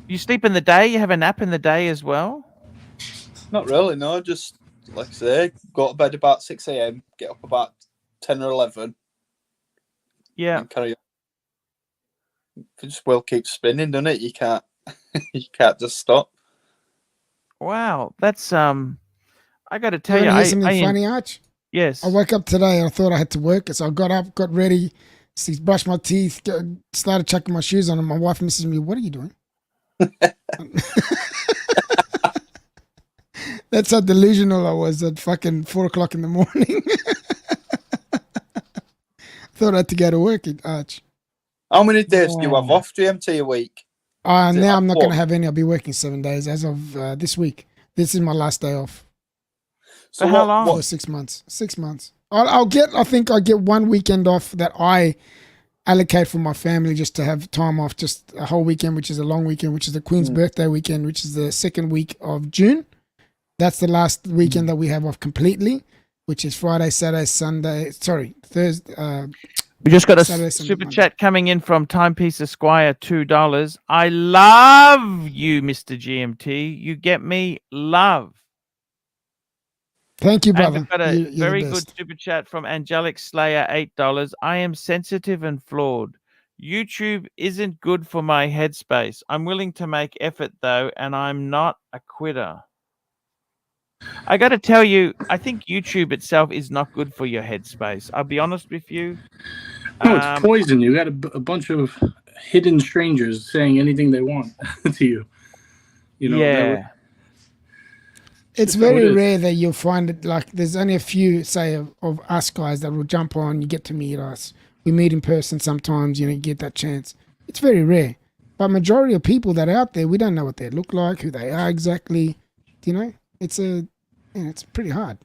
Speaker 1: You sleep in the day? You have a nap in the day as well?
Speaker 6: Not really, no. Just, like I say, go to bed about 6 a.m., get up about 10 or 11.
Speaker 1: Yeah.
Speaker 6: And carry on. Just will keep spinning, doesn't it? You can't just stop.
Speaker 9: Wow,
Speaker 1: that's I got to tell you,
Speaker 9: hear something funny, Arch?
Speaker 1: Yes.
Speaker 9: I woke up today and I thought I had to work, so I got up, got ready, brushed my teeth, started chucking my shoes on, and my wife messages me, "What are you doing?" That's how delusional I was at fucking 4 o'clock in the morning. Thought I had to go to work, Arch.
Speaker 6: How many days do you have off, GMT, a week?
Speaker 9: Now I'm not going to have any. I'll be working 7 days as of this week. This is my last day off.
Speaker 1: So how long?
Speaker 9: For 6 months. 6 months. I think I'll get 1 weekend off that I allocate for my family just to have time off, just a whole weekend, which is a long weekend, which is the Queen's birthday weekend, which is the second week of June. That's the last weekend that we have off completely, which is Friday, Saturday, Sunday. Sorry, Thursday.
Speaker 1: We just got a super chat coming in from Timepiece Esquire, $2. I love you, Mr. GMT. You get me love.
Speaker 9: Thank you, brother.
Speaker 1: And we've got a very good super chat from Angelic Slayer, $8. I am sensitive and flawed. YouTube isn't good for my headspace. I'm willing to make effort, though, and I'm not a quitter. I got to tell you, I think YouTube itself is not good for your headspace. I'll be honest with you.
Speaker 4: No, it's poison. You got a bunch of hidden strangers saying anything they want to you. You know.
Speaker 1: Yeah.
Speaker 9: It's very rare that you'll find it. Like, there's only a few, say, of us guys that will jump on. You get to meet us. We meet in person sometimes. You get that chance. It's very rare. But majority of people that are out there, we don't know what they look like, who they are exactly. It's it's pretty hard.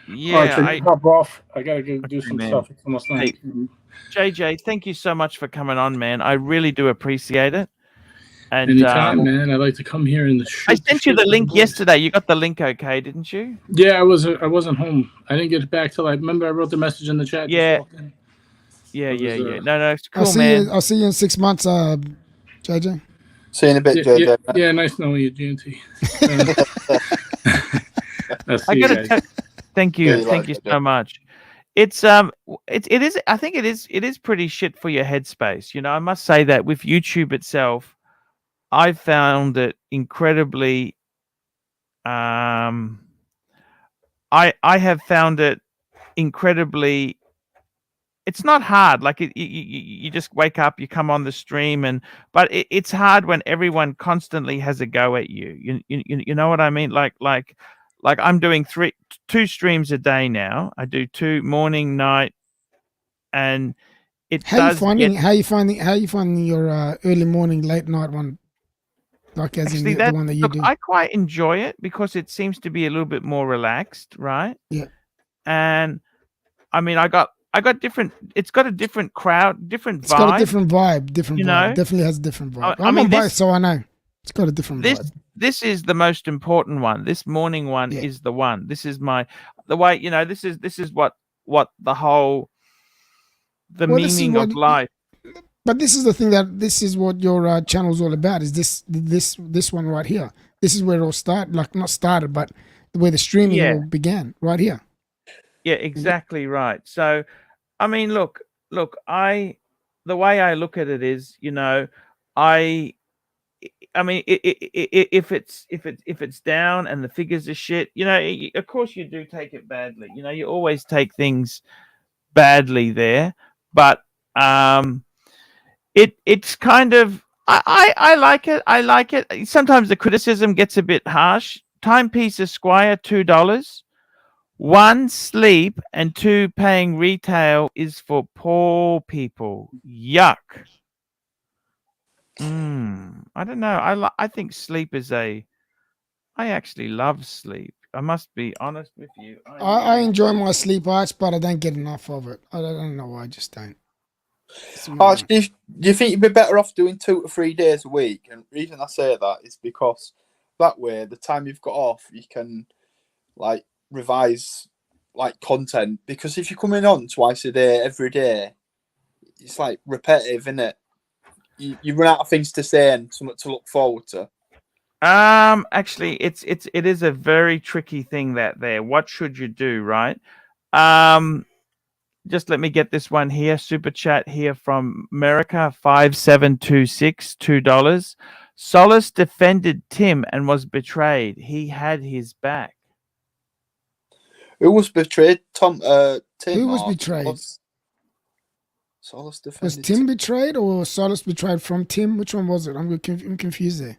Speaker 1: Yeah,
Speaker 4: I hop off. I gotta go do some stuff. It's almost night.
Speaker 1: JJ, thank you so much for coming on, man. I really do appreciate it. And
Speaker 4: anytime, man. I'd like to come here in the.
Speaker 1: I sent you the link yesterday. You got the link, okay? Didn't you?
Speaker 4: Yeah, I wasn't home. I didn't get it back till I remember. I wrote the message in the chat.
Speaker 1: Yeah. Yeah. No, it's cool, man.
Speaker 9: I'll see you in 6 months, JJ.
Speaker 6: See you in a bit, JJ.
Speaker 4: Yeah, nice knowing you, GNT.
Speaker 1: Thank you so much. It is. I think it is pretty shit for your headspace. I must say that with YouTube itself, I found it incredibly. I have found it incredibly it's not hard. Like you just wake up, you come on the stream, but it's hard when everyone constantly has a go at you. You know what I mean? Like I'm doing 2 streams a day now. I do 2 morning, night, and
Speaker 9: how you finding your early morning, late night one? Like as
Speaker 1: actually,
Speaker 9: in the one that you do.
Speaker 1: I quite enjoy it because it seems to be a little bit more relaxed, right?
Speaker 9: Yeah.
Speaker 1: And I mean, I got different. It's got a different crowd, different vibe.
Speaker 9: It's got a different vibe. Different
Speaker 1: you
Speaker 9: vibe.
Speaker 1: know?
Speaker 9: Definitely has a different vibe.
Speaker 1: I mean,
Speaker 9: on both, so I know it's got a different vibe.
Speaker 1: This is the most important one. This morning one is the one. This is the way. This is what the whole meaning of life.
Speaker 9: But this is the thing this is what your channel is all about. Is this one right here? This is where it all started. Like not started, but where the streaming all began. Right here.
Speaker 1: Yeah, exactly right. So, I mean, look. The way I look at it is, I mean, if it's down and the figures are shit, of course you do take it badly. You always take things badly there, but it's kind of I like it. I like it. Sometimes the criticism gets a bit harsh. Timepiece Esquire, $2. 1, sleep, and 2, paying retail is for poor people. Yuck. I don't know. I think sleep is I actually love sleep. I must be honest with you.
Speaker 9: I enjoy my sleep, Arch, but I don't get enough of it. I don't know why. I just don't.
Speaker 6: Arch, do you think you'd be better off doing 2 to 3 days a week? And the reason I say that is because that way, the time you've got off, you can like revise like content. Because if you're coming on twice a day, every day, it's like repetitive, isn't it? You run out of things to say and something to look forward to.
Speaker 1: Actually, it is a very tricky thing there. What should you do, right? Just let me get this one here. Super chat here from America 5726, $2. Solace defended Tim and was betrayed. He had his back.
Speaker 6: Who was betrayed? Tim.
Speaker 9: Who was betrayed?
Speaker 6: Solace defended.
Speaker 9: Was Tim betrayed or Solace betrayed from Tim? Which one was it? I'm confused there.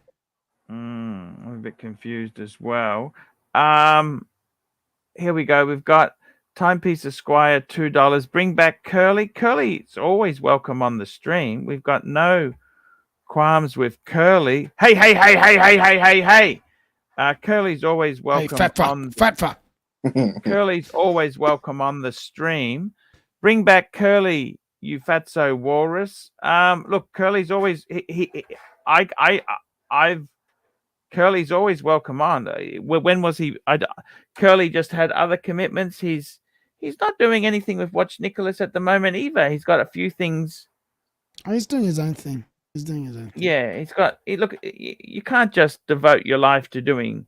Speaker 1: I'm a bit confused as well. Here we go. We've got Timepiece Esquire, $2. Bring back Curly. Curly's always welcome on the stream. We've got no qualms with Curly. Hey. Curly's always welcome.
Speaker 9: Hey, fat fuck.
Speaker 1: Curly's always welcome on the stream. Bring back Curly, you fatso walrus. Look, Curly's always Curly's always welcome on. When was he? Curly just had other commitments. He's not doing anything with Watch Nicholas at the moment either. He's got a few things.
Speaker 9: Oh, he's doing his own thing.
Speaker 1: Yeah, look, you can't just devote your life to doing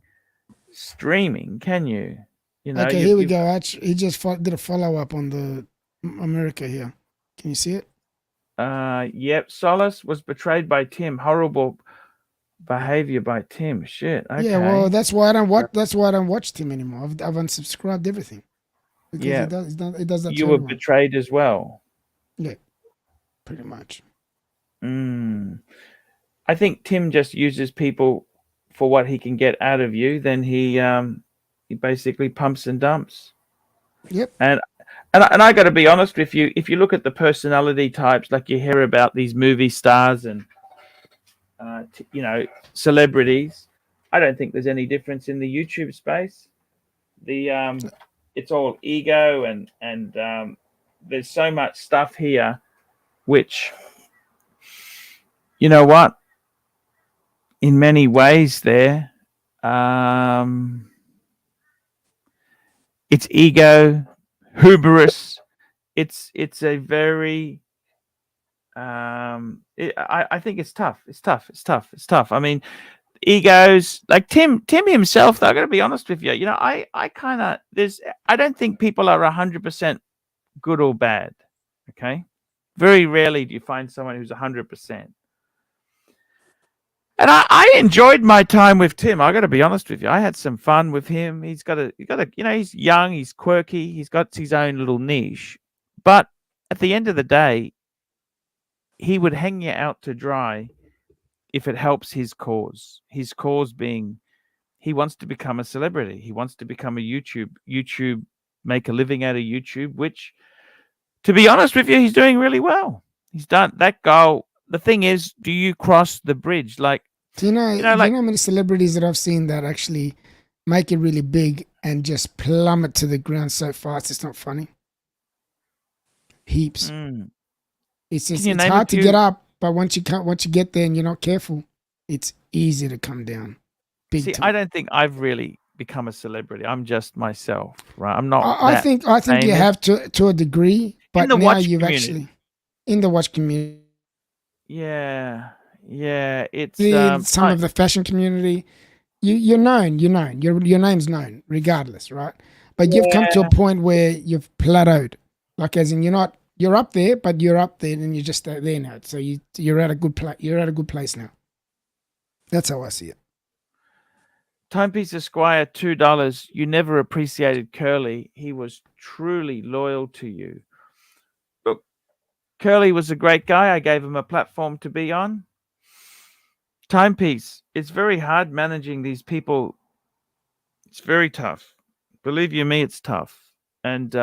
Speaker 1: streaming, can you?
Speaker 9: Okay, here we go. Actually, he just did a follow up on the America here. Can you see it?
Speaker 1: Yep. Solace was betrayed by Tim. Horrible behavior by Tim. Shit. Okay.
Speaker 9: Yeah. Well, that's why I don't watch. That's why I don't watch Tim anymore. I've unsubscribed everything. Because
Speaker 1: yeah.
Speaker 9: It does that.
Speaker 1: You were betrayed as well.
Speaker 9: Yeah. Pretty much.
Speaker 1: I think Tim just uses people for what he can get out of you. Then he basically pumps and dumps.
Speaker 9: Yep.
Speaker 1: And I got to be honest with you. If you look at the personality types, like you hear about these movie stars and celebrities, I don't think there's any difference in the YouTube space. It's all ego and there's so much stuff here, which, you know what? In many ways, there, it's ego, hubris. It's a very I think it's tough. It's tough. I mean, egos, like Tim himself, though, I gotta be honest with you. I don't think people are 100% good or bad. Okay. Very rarely do you find someone who's 100%. And I enjoyed my time with Tim. I got to be honest with you. I had some fun with him. He's young, he's quirky, he's got his own little niche. But at the end of the day, he would hang you out to dry if it helps his cause. His cause being he wants to become a celebrity. He wants to become a YouTube, make a living out of YouTube, which, to be honest with you, he's doing really well. He's done that goal. The thing is, do you cross the bridge? Like,
Speaker 9: do you know
Speaker 1: like,
Speaker 9: how many celebrities that I've seen that actually make it really big and just plummet to the ground so fast it's not funny? Heaps. It's just, it's hard to get up, but once you get there and you're not careful, it's easy to come down.
Speaker 1: See, I don't think I've really become a celebrity. I'm just myself, right? I'm not.
Speaker 9: I think you have to a degree, but now you've actually in the watch community.
Speaker 1: Yeah, it's
Speaker 9: some of the fashion community. You're known. Your name's known, regardless, right? But you've come to a point where you've plateaued, like as in you're up there, but you're up there, and you're just there now. So you're at a good place. You're at a good place now. That's how I see it.
Speaker 1: Timepiece Esquire, $2. You never appreciated Curly. He was truly loyal to you. Look, Curly was a great guy. I gave him a platform to be on. Timepiece, it's very hard managing these people. It's very tough. Believe you me, it's tough. And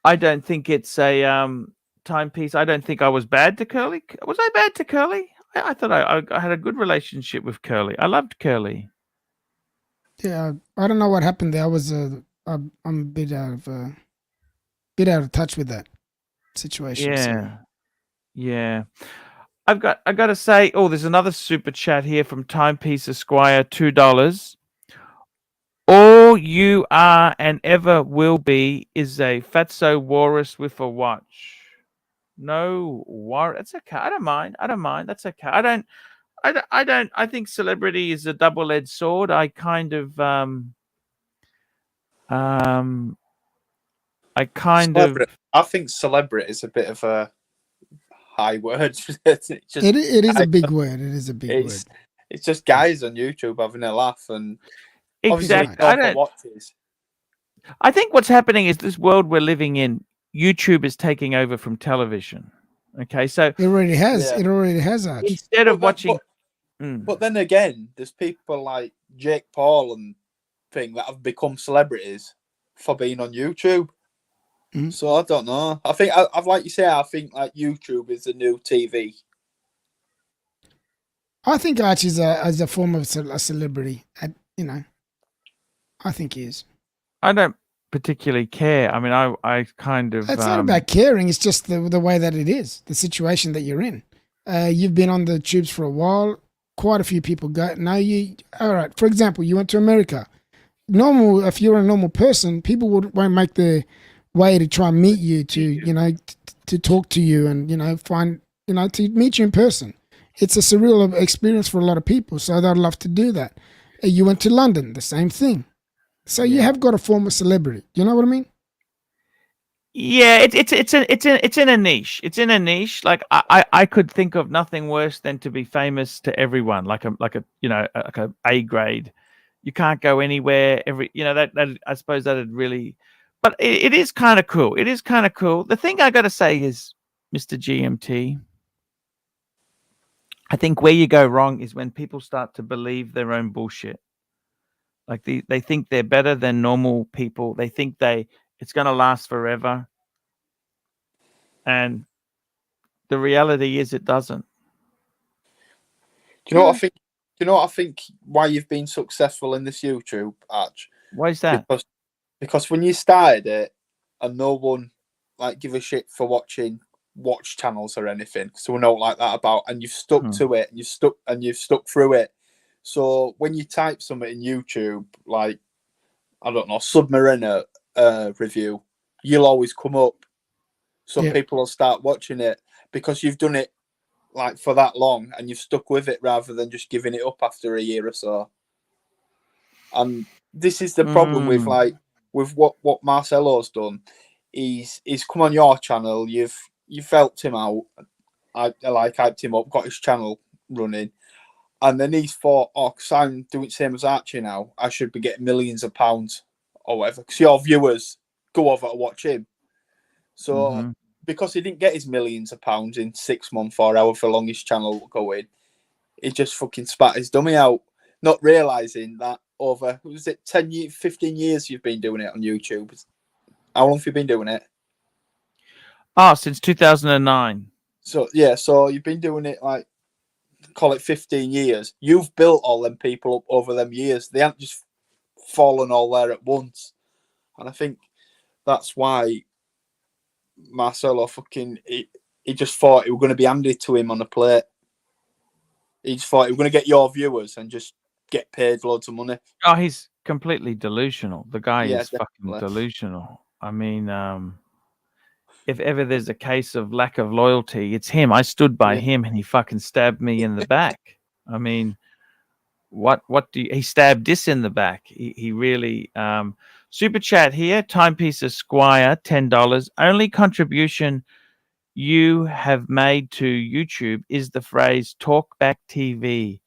Speaker 1: I don't think it's a timepiece. I don't think I was bad to Curly. Was I bad to Curly? I thought I had a good relationship with Curly. I loved Curly.
Speaker 9: Yeah, I don't know what happened there. I'm a bit out of touch with that situation.
Speaker 1: Yeah. I got to say, there's another super chat here from Timepiece Esquire, $2. All you are and ever will be is a fatso walrus with a watch. No worry. That's okay. I don't mind. That's okay. I think celebrity is a double-edged sword. I kind of
Speaker 6: I think celebrity is a bit of a high word.
Speaker 9: It is a big word. It is a big word.
Speaker 6: It's just guys on YouTube having a laugh and
Speaker 1: exactly. I think what's happening is this world we're living in, YouTube is taking over from television. Okay, so
Speaker 9: it already has. Yeah. It already has. Archie.
Speaker 1: Instead of watching,
Speaker 6: but then again, there's people like Jake Paul and thing that have become celebrities for being on YouTube. So I don't know. I think I've like you say. I think like YouTube is the new TV.
Speaker 9: I think Archie is a form of a celebrity. I think he is.
Speaker 1: I don't particularly care. I mean, I kind of.
Speaker 9: It's not about caring. It's just the way that it is, the situation that you're in. You've been on the tubes for a while. Quite a few people go. No, you. All right. For example, you went to America. If you're a normal person, people won't make the way to try and meet you to talk to you and find to meet you in person. It's a surreal experience for a lot of people, so they'd love to do that. You went to London, the same thing. So you have got a form of celebrity. You know what I mean?
Speaker 1: Yeah, it's in a niche. It's in a niche. Like I could think of nothing worse than to be famous to everyone, like a A grade. You can't go anywhere. That I suppose that'd really, but it is kind of cool. It is kind of cool. The thing I got to say is, Mr. GMT, I think where you go wrong is when people start to believe their own bullshit. Like they think they're better than normal people. They think it's going to last forever. And the reality is it doesn't.
Speaker 6: Do you know what I think? Do you know what I think? Why you've been successful in this YouTube, Arch?
Speaker 1: Why is that?
Speaker 6: Because when you started it, and no one give a shit for watching watch channels or anything, so we know like that about, and you've stuck to it, and you've stuck through it. So when you type something in YouTube, like I don't know, Submariner review, you'll always come up. So people will start watching it because you've done it for that long and you've stuck with it rather than just giving it up after a year or so. And this is the problem with what Marcelo's done. He's come on your channel, you've helped him out. I hyped him up, got his channel running. And then he's thought, because I'm doing the same as Archie now, I should be getting millions of pounds or whatever. Because your viewers go over to watch him. So because he didn't get his millions of pounds in 6 months or however long his channel will go in, he just fucking spat his dummy out, not realising that over, was it 10 years, 15 years you've been doing it on YouTube? How long have you been doing it?
Speaker 1: Oh, since 2009.
Speaker 6: So, yeah, so you've been doing it like, call it 15 years. You've built all them people up over them years. They haven't just fallen all there at once. And I think that's why Marcelo fucking, he just thought it was going to be handed to him on a plate. He just thought he was going to get your viewers and just get paid loads of money.
Speaker 1: Oh, he's completely delusional. The guy is
Speaker 6: definitely.
Speaker 1: fucking delusional. I mean, if ever there's a case of lack of loyalty, it's him. I stood by him and he fucking stabbed me in the back. I mean, what do you, he stabbed this in the back. He really, super chat here, Timepiece Esquire, $10. Only contribution you have made to YouTube is the phrase talkback TV.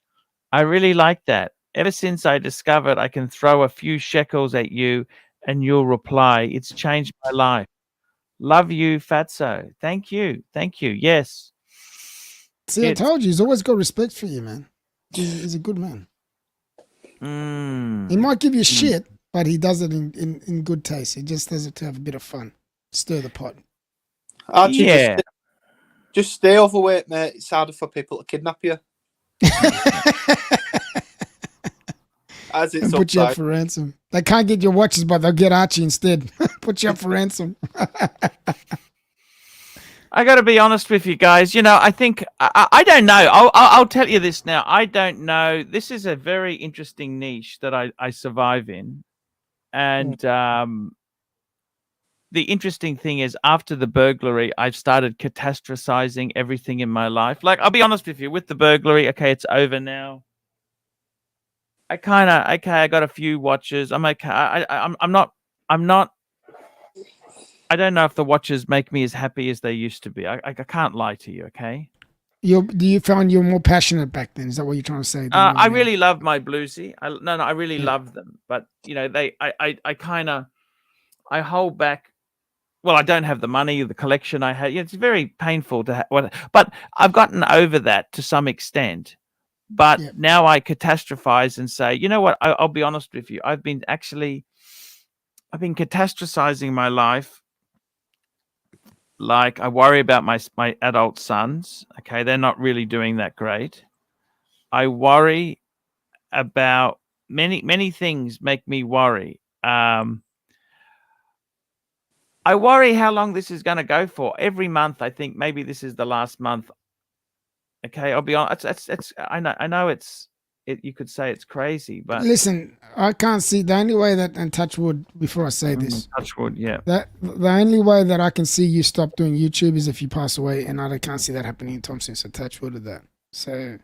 Speaker 1: I really like that. Ever since I discovered I can throw a few shekels at you and you'll reply, it's changed my life. Love you, Fatso. Thank you. Thank you. Yes.
Speaker 9: See, I told you, he's always got respect for you, man. He's a good man. He might give you shit, but he does it in good taste. He just does it to have a bit of fun. Stir the pot.
Speaker 6: Archie,
Speaker 1: Yeah.
Speaker 6: just stay overweight, mate. It's harder for people to kidnap you. As it's
Speaker 9: and put you up for ransom. They can't get your watches, but they'll get Archie instead. Put you up for ransom.
Speaker 1: I got to be honest with you guys. You know, I think I don't know. I'll tell you this now. I don't know. This is a very interesting niche that I survive in, and the interesting thing is, after the burglary, I've started catastrophizing everything in my life. Like, I'll be honest with you. With the burglary, okay, it's over now. I kind of I got a few watches. I'm okay. I'm not. I don't know if the watches make me as happy as they used to be. I can't lie to you. Okay.
Speaker 9: Do you find you're more passionate back then? Is that what you're trying to say?
Speaker 1: I really love my bluesy. I really love them. But you know, I hold back. Well, I don't have the money, the collection I had. It's very painful to have. But I've gotten over that to some extent. But now I catastrophize and say, you know what? I'll be honest with you. I've been catastrophizing my life. Like, I worry about my adult sons. Okay, they're not really doing that great. I worry about many things. Make me worry. I worry how long this is going to go for. Every month, I think maybe this is the last month. Okay, I'll be honest. I know you could say it's crazy, but
Speaker 9: listen, I can't see the only way that, and touch wood before I say this.
Speaker 1: Touch wood, yeah.
Speaker 9: That the only way that I can see you stop doing YouTube is if you pass away, and I can't see that happening in Thompson. So touch wood of that. So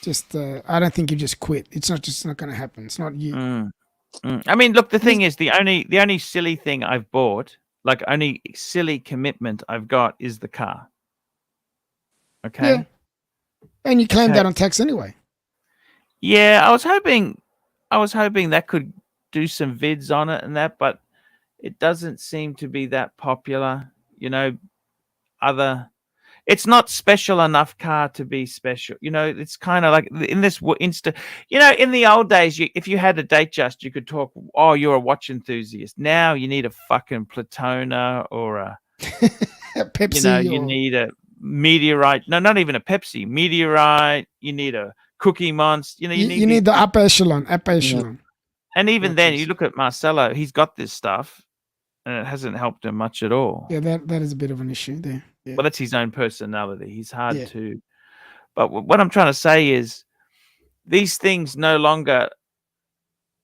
Speaker 9: just I don't think you just quit. It's not going to happen. It's not you.
Speaker 1: I mean, look, the thing is, the only silly thing I've bought, like only silly commitment I've got, is the car. Okay.
Speaker 9: Yeah. And you claimed that on tax anyway.
Speaker 1: Yeah, I was hoping that could do some vids on it and that, but it doesn't seem to be that popular. You know, it's not special enough car to be special. You know, it's kind of like in this you know, in the old days, if you had a date just, you could talk, oh, you're a watch enthusiast. Now you need a fucking Platona or a
Speaker 9: Pepsi.
Speaker 1: You know, you need a Meteorite. No, not even a Pepsi. Meteorite. You need a Cookie Monster. You know, you need
Speaker 9: the upper echelon.
Speaker 1: Yeah. And even then, you look at Marcelo. He's got this stuff, and it hasn't helped him much at all.
Speaker 9: Yeah, that is a bit of an issue there. Yeah.
Speaker 1: Well, that's his own personality. He's hard to. But what I'm trying to say is, these things no longer.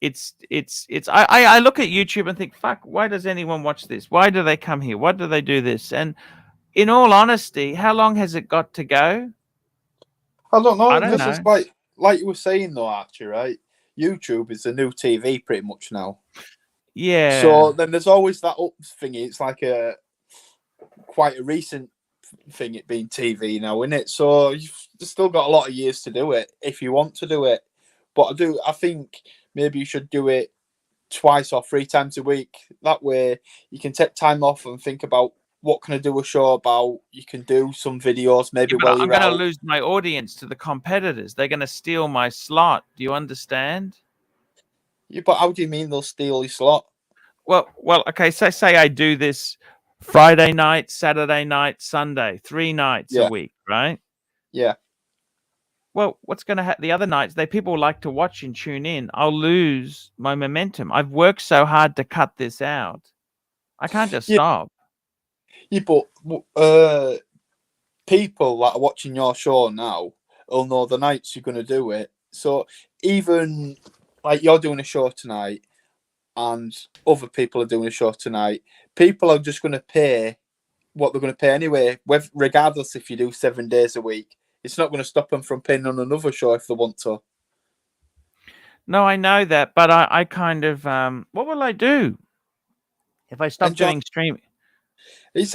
Speaker 1: I look at YouTube and think, fuck, why does anyone watch this? Why do they come here? Why do they do this? And in all honesty, how long has it got to go?
Speaker 6: I don't know.
Speaker 1: I don't know.
Speaker 6: It's like you were saying though, Archie, right? YouTube is the new TV pretty much now.
Speaker 1: Yeah.
Speaker 6: So then there's always that up thingy. It's like quite a recent thing, it being TV now, isn't it? So you've still got a lot of years to do it if you want to do it. But I think maybe you should do it 2 or 3 times a week. That way you can take time off and think about what can I do a show about? You can do some videos, maybe while
Speaker 1: I'm
Speaker 6: you're
Speaker 1: going to
Speaker 6: out.
Speaker 1: lose my audience to the competitors. They're going to steal my slot. Do you understand?
Speaker 6: Yeah, but how do you mean they'll steal your slot?
Speaker 1: Well, okay. So say I do this Friday night, Saturday night, Sunday, 3 nights a week, right?
Speaker 6: Yeah.
Speaker 1: Well, what's going to happen the other nights? People like to watch and tune in. I'll lose my momentum. I've worked so hard to cut this out. I can't just stop.
Speaker 6: Yeah, but people that are watching your show now will know the nights you're going to do it. So even like you're doing a show tonight and other people are doing a show tonight, people are just going to pay what they're going to pay anyway, regardless if you do 7 days a week. It's not going to stop them from paying on another show if they want to.
Speaker 1: No, I know that, but I kind of what will I do if I stop doing streaming?
Speaker 6: It's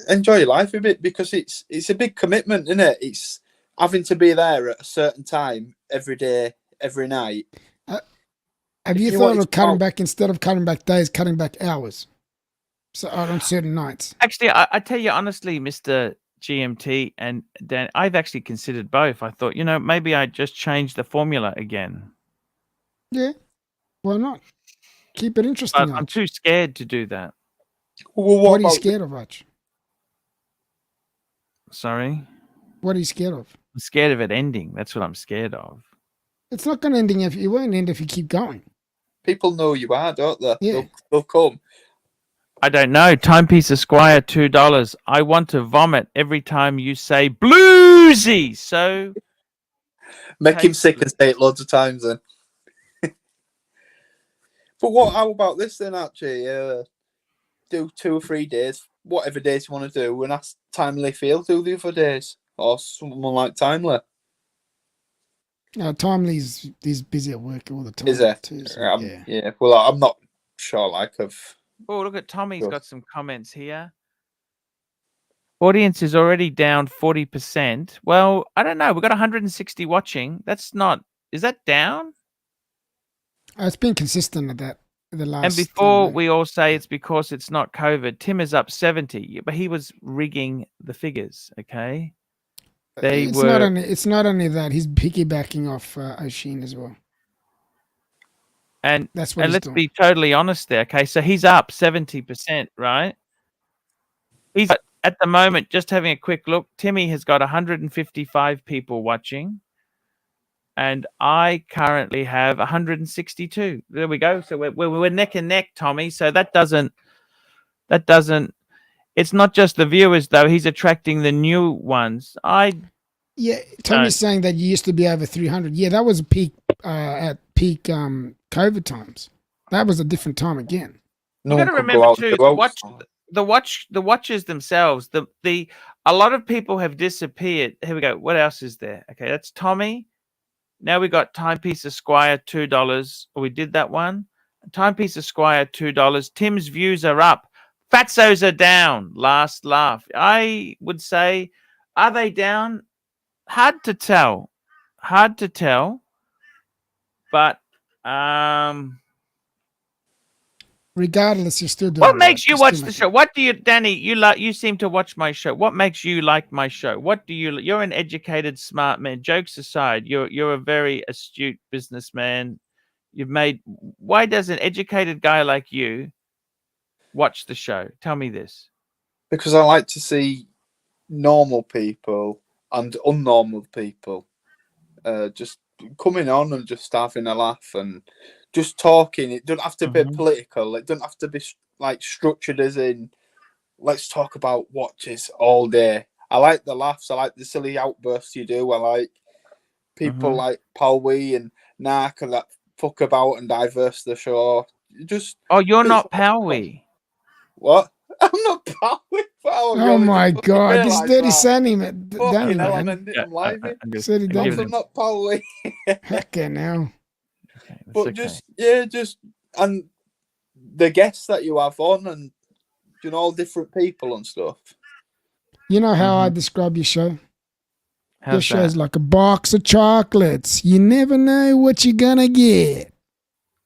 Speaker 6: enjoy your life a bit, because it's a big commitment, isn't it? It's having to be there at a certain time every day, every night.
Speaker 9: Have you thought of cutting back, instead of cutting back days, cutting back hours? So on certain nights.
Speaker 1: Actually, I tell you honestly, Mr. GMT and Dan, I've actually considered both. I thought, maybe I just change the formula again.
Speaker 9: Yeah, why not? Keep it interesting.
Speaker 1: But I'm too scared to do that.
Speaker 6: Well,
Speaker 9: what are you scared of, Arch?
Speaker 1: Sorry?
Speaker 9: What are you scared of?
Speaker 1: I'm scared of it ending. That's what I'm scared of.
Speaker 9: It's not going to end if it won't end if you keep going.
Speaker 6: People know you are, don't they?
Speaker 9: Yeah.
Speaker 6: They'll come.
Speaker 1: I don't know. Timepiece Esquire, $2. I want to vomit every time you say bluesy. So
Speaker 6: make him sick and say it loads of times then. But how about this then, Archie? Do 2 or 3 days, whatever days you want to do, and ask Timely Field do the other days, or someone like Timely.
Speaker 9: Timely's busy at work all the time.
Speaker 6: Is it?
Speaker 9: Too, so,
Speaker 6: yeah. Well, I'm not sure.
Speaker 1: Oh, look at Tommy's got some comments here. Audience is already down 40%. Well, I don't know. We've got 160 watching. That's not. Is that down?
Speaker 9: It's been consistent at that. The last.
Speaker 1: And before we all say it's because it's not COVID, Tim is up 70, but he was rigging the figures. Okay.
Speaker 9: It's not only that, he's piggybacking off Oshin as well.
Speaker 1: And
Speaker 9: that's what
Speaker 1: let's
Speaker 9: doing.
Speaker 1: be totally honest there. Okay, so he's up 70%, right? He's at the moment, just having a quick look, Timmy has got 155 people watching, and I currently have 162. There we go. So we're neck and neck, Tommy. So that doesn't. It's not just the viewers though. He's attracting the new ones.
Speaker 9: Tommy's saying that you used to be over 300. Yeah, that was a peak at peak COVID times. That was a different time again.
Speaker 1: You got to remember too, the watches themselves. A lot of people have disappeared. Here we go. What else is there? Okay, that's Tommy. Now we got Timepiece Esquire $2. We did that one. Timepiece Esquire $2. Tim's views are up. Fatsos are down. Last laugh. I would say, are they down? Hard to tell. But
Speaker 9: regardless, you're still doing.
Speaker 1: What makes you watch the show? What do you, Danny? You seem to watch my show. What makes you like my show? What do you? You're an educated, smart man. Jokes aside, you're a very astute businessman. Why does an educated guy like you watch the show? Tell me this.
Speaker 6: Because I like to see normal people and unnormal people just coming on and just having a laugh and just talking. It doesn't have to be political. It doesn't have to be like structured as in let's talk about watches all day. I like the laughs. I like the silly outbursts you do. I like people like Paul Wee and Nark and that fuck about and diverse the show.
Speaker 1: You're not Powie.
Speaker 6: What? I'm not Powie.
Speaker 9: Oh my God! This dirty Sandy man.
Speaker 6: I'm not Powie.
Speaker 9: Okay, now.
Speaker 6: But and the guests that you have on, and all different people and stuff.
Speaker 9: You know how I describe your show?
Speaker 1: How's
Speaker 9: your show's like a box of chocolates. You never know what you're gonna get.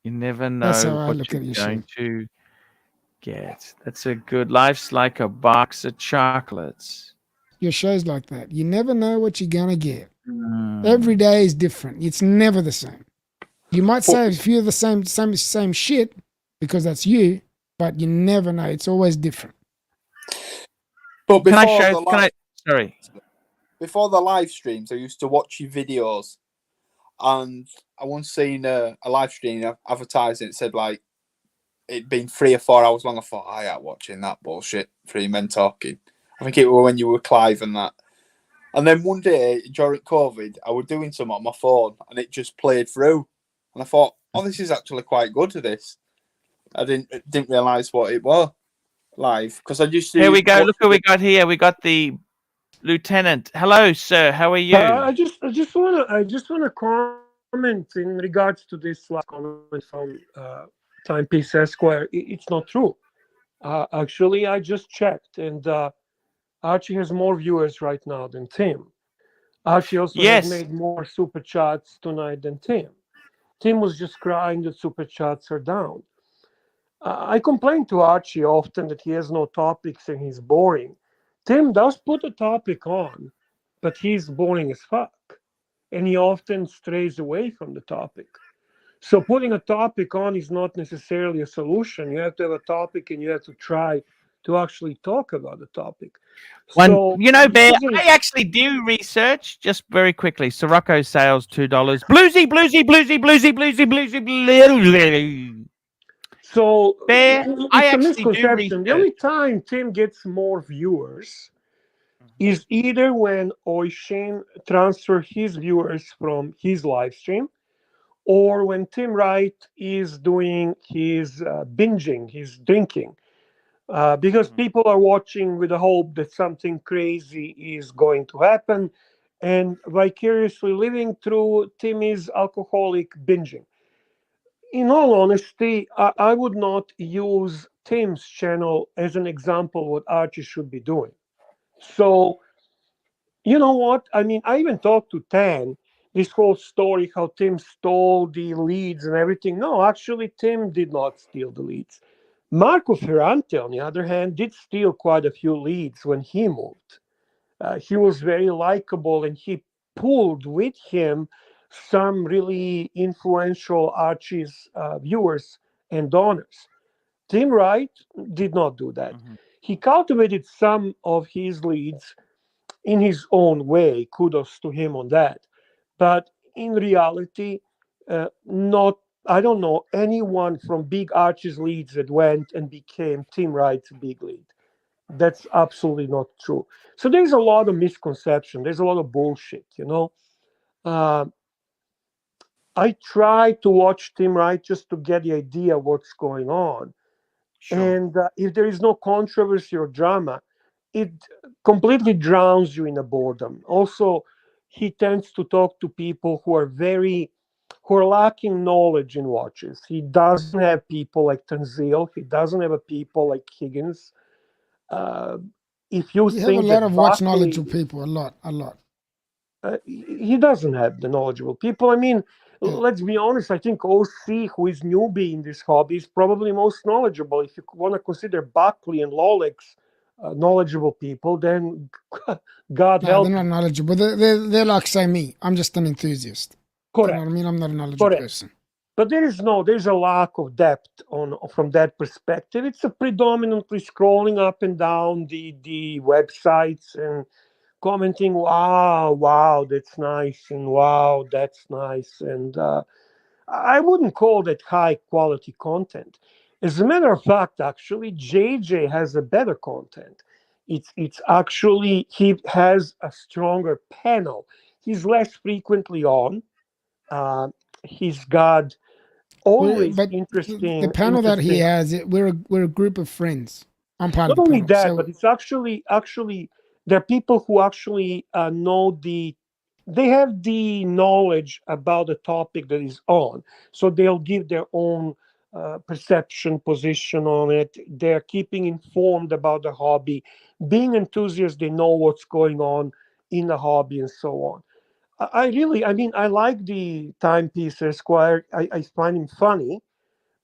Speaker 1: You never know
Speaker 9: That's how I
Speaker 1: what
Speaker 9: look
Speaker 1: you're
Speaker 9: at your
Speaker 1: going
Speaker 9: show.
Speaker 1: to get. That's a good. Life's like a box of chocolates.
Speaker 9: Your show's like that. You never know what you're gonna get. Every day is different. It's never the same. You might say a few of the same shit because that's you, but you never know. It's always different.
Speaker 6: But
Speaker 1: Can I show? Sorry.
Speaker 6: Before the live streams, I used to watch your videos, and I once seen a live stream advertising. It said like it'd been 3 or 4 hours long. I thought, I ain't watching that bullshit. 3 men talking. I think it was when you were Clive and that. And then one day during COVID, I was doing something on my phone, and it just played through. And I thought, oh, this is actually quite good to this. I didn't realise what it was live because I just
Speaker 1: Here we go. Look who we got here. We got the Lieutenant. Hello, sir. How are you?
Speaker 7: I just wanna comment in regards to this last comment from Timepiece Esquire. It's not true. Actually, I just checked, and Archie has more viewers right now than Tim. Archie also has made more super chats tonight than Tim. Tim was just crying that super chats are down. I complain to Archie often that he has no topics and he's boring. Tim does put a topic on, but he's boring as fuck. And he often strays away from the topic. So putting a topic on is not necessarily a solution. You have to have a topic and you have to try to actually talk about the topic.
Speaker 1: So, you know, Bear, I actually do research just very quickly. Sirocco sales $2. Bluesy.
Speaker 7: So
Speaker 1: Bear,
Speaker 7: it's a misconception. The only time Tim gets more viewers is either when Oishin transfers his viewers from his live stream, or when Tim Wright is doing his binging, his drinking. Because people are watching with the hope that something crazy is going to happen and vicariously living through Timmy's alcoholic binging. In all honesty, I would not use Tim's channel as an example what Archie should be doing. So, you know what? I mean, I even talked to Tan, this whole story, how Tim stole the leads and everything. No, actually, Tim did not steal the leads. Marco Ferrante, on the other hand, did steal quite a few leads when he moved. He was very likable, and he pulled with him some really influential Archie's viewers and donors. Tim Wright did not do that. He cultivated some of his leads in his own way. Kudos to him on that. But in reality, I don't know anyone from Big Archie's leads that went and became Tim Wright's big lead. That's absolutely not true. So there's a lot of misconception. There's a lot of bullshit, you know. I try to watch Tim Wright just to get the idea of what's going on. Sure. And if there is no controversy or drama, it completely drowns you in a boredom. Also, he tends to talk to people who are lacking knowledge in watches. He doesn't have people like Tanzil. He doesn't have people like Higgins. If you
Speaker 9: have
Speaker 6: think
Speaker 9: a lot of watch knowledgeable people, a lot.
Speaker 7: He doesn't have the knowledgeable people. I mean, let's be honest. I think OC, who is newbie in this hobby, is probably most knowledgeable. If you want to consider Buckley and Lolex knowledgeable people, then God help.
Speaker 9: They're not knowledgeable. They're like, say, me. I'm just an enthusiast.
Speaker 7: Correct.
Speaker 9: You know what I mean? I'm not a knowledgeable person.
Speaker 7: But there's a lack of depth from that perspective. It's a predominantly scrolling up and down the websites and commenting, wow, that's nice, and wow, that's nice. And I wouldn't call that high quality content. As a matter of fact, actually, JJ has a better content. It's actually, he has a stronger panel. He's less frequently on. He's got always interesting.
Speaker 9: The panel that he has, we're a group of friends. I'm part of the
Speaker 7: panel. Not only that,
Speaker 9: so,
Speaker 7: but it's actually there are people who actually know they have the knowledge about the topic that is on, so they'll give their own perception, position on it. They're keeping informed about the hobby. Being enthusiasts, they know what's going on in the hobby and so on. I like the Timepiece Esquire. I find him funny,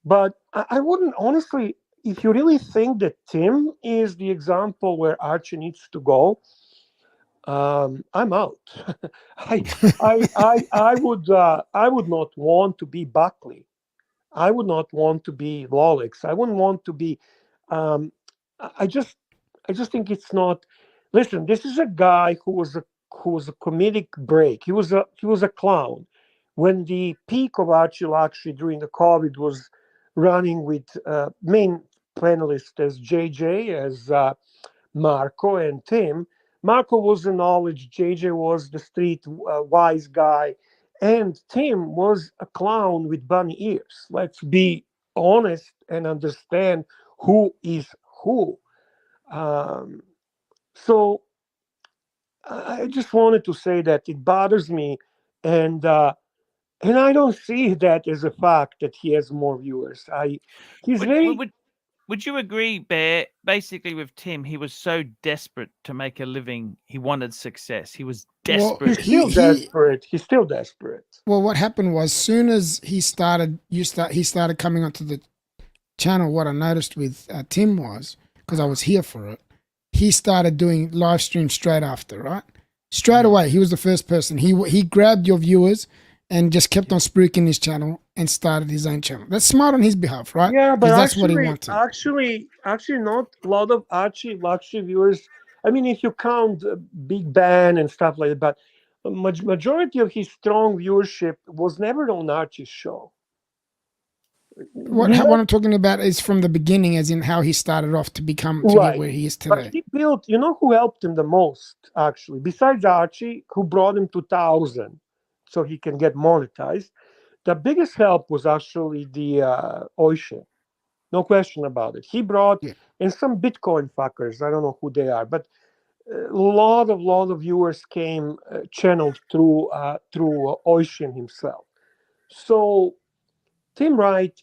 Speaker 7: but I wouldn't honestly if you really think that Tim is the example where Archie needs to go, I'm out. I would not want to be Buckley. I would not want to be Lolix. I wouldn't want to be. Um, I just think it's not. Listen, this is a guy who was a comedic break. He was a clown. When the peak of ArchieLuxury during the COVID was running with main panelists as JJ, as Marco and Tim. Marco was the knowledge, JJ was the street wise guy, and Tim was a clown with bunny ears. Let's be honest and understand who is who. So I just wanted to say that it bothers me, and I don't see that as a fact that he has more viewers.
Speaker 1: Would you agree, Bear? Basically, with Tim, he was so desperate to make a living. He wanted success. He was desperate.
Speaker 7: He's desperate. He's still desperate.
Speaker 9: Well, what happened was, soon as he started coming onto the channel. What I noticed with Tim was, because I was here for it, he started doing live streams straight after, right? Straight away, he was the first person. He grabbed your viewers and just kept on spruiking his channel and started his own channel. That's smart on his behalf, right?
Speaker 7: Yeah, but
Speaker 9: that's what he wanted.
Speaker 7: Actually, not a lot of ArchieLuxury viewers. I mean, if you count Big Ben and stuff like that, but majority of his strong viewership was never on Archie's show.
Speaker 9: What I'm talking about is from the beginning, as in how he started off to become get where he is today.
Speaker 7: But he built, you know who helped him the most, actually, besides Archie, who brought him to 1,000 so he can get monetized. The biggest help was actually the Oishin. No question about it. He brought, and some Bitcoin fuckers, I don't know who they are, but a lot of viewers came channeled through Oishin himself. So Tim Wright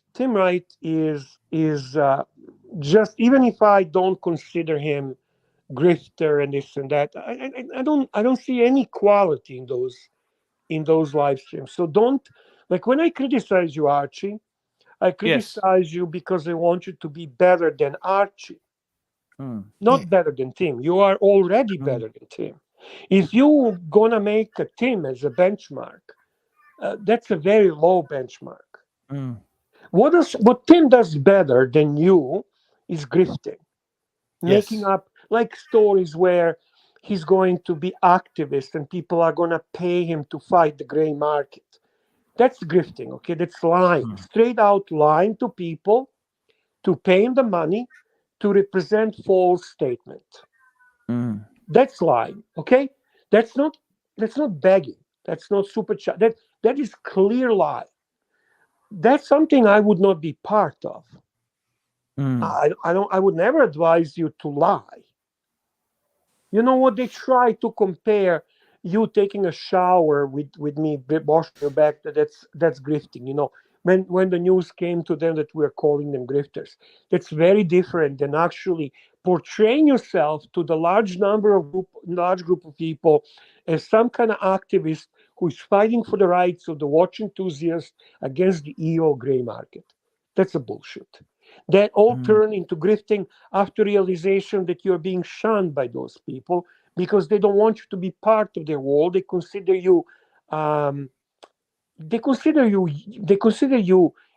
Speaker 7: is just, even if I don't consider him grifter and this and that, I don't see any quality in those live streams. So don't, like, when I criticize you, Archie, I criticize you because I want you to be better than Archie, not better than Tim. You are already better than Tim. If you're gonna make a Tim as a benchmark, that's a very low benchmark. What Tim does better than you is grifting, making up like stories where he's going to be activist and people are going to pay him to fight the gray market. That's grifting, okay? That's lying, straight out lying to people to pay him the money to represent false statement. That's lying, okay? That's not begging. That's not super chat. That is clear lie. That's something I would not be part of. I would never advise you to lie. You know what? They try to compare you taking a shower with me washing your back. That's grifting. You know, when the news came to them that we're calling them grifters, that's very different than actually portraying yourself to the large group of people as some kind of activist who is fighting for the rights of the watch enthusiast against the EO gray market. That's a bullshit. That all turn into grifting after realization that you're being shunned by those people because they don't want you to be part of their world. They consider you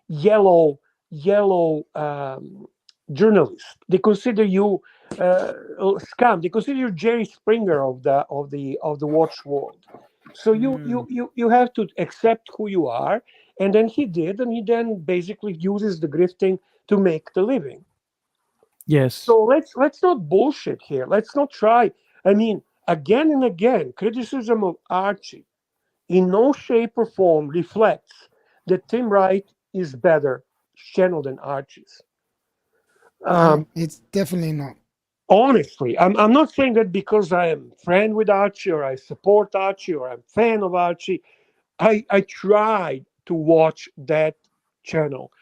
Speaker 7: yellow journalist. They consider you scam. They consider you Jerry Springer of the watch world. So you have to accept who you are, and then he did, and he then basically uses the grifting to make the living.
Speaker 1: Yes.
Speaker 7: So let's not bullshit here. Let's not try. I mean, again and again, criticism of Archie in no shape or form reflects that Tim Wright is better channel than Archie's.
Speaker 9: It's definitely not.
Speaker 7: Honestly, I'm not saying that because I am friend with Archie or I support Archie or I'm fan of Archie. I tried to watch that channel.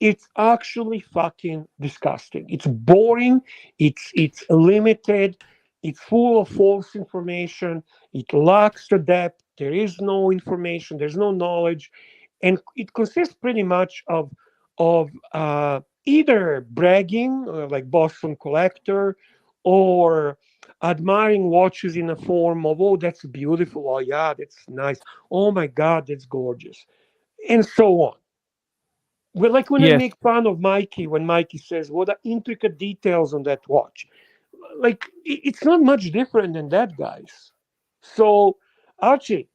Speaker 7: It's actually fucking disgusting. It's boring. It's limited. It's full of false information. It lacks the depth. There is no information. There's no knowledge, and it consists pretty much of either bragging, like Boston Collector, or admiring watches in a form of, oh, that's beautiful. Oh, yeah, that's nice. Oh, my God, that's gorgeous. And so on. Well, like when I
Speaker 1: Yes.
Speaker 7: make fun of Mikey, when Mikey says, what are intricate details on that watch? Like, it's not much different than that, guys. So, Archie,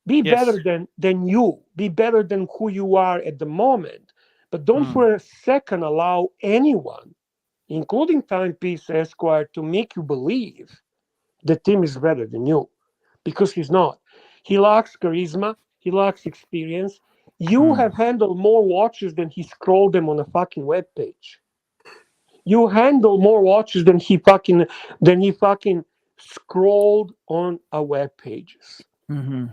Speaker 7: be
Speaker 1: Yes.
Speaker 7: better than you. Be better than who you are at the moment. But don't for a second allow anyone, including Timepiece Esquire, to make you believe that Tim is better than you. Because he's not. He lacks charisma. He lacks experience. You have handled more watches than he scrolled them on a fucking web page. You handle more watches than he fucking scrolled on a web pages.
Speaker 1: Mm-hmm.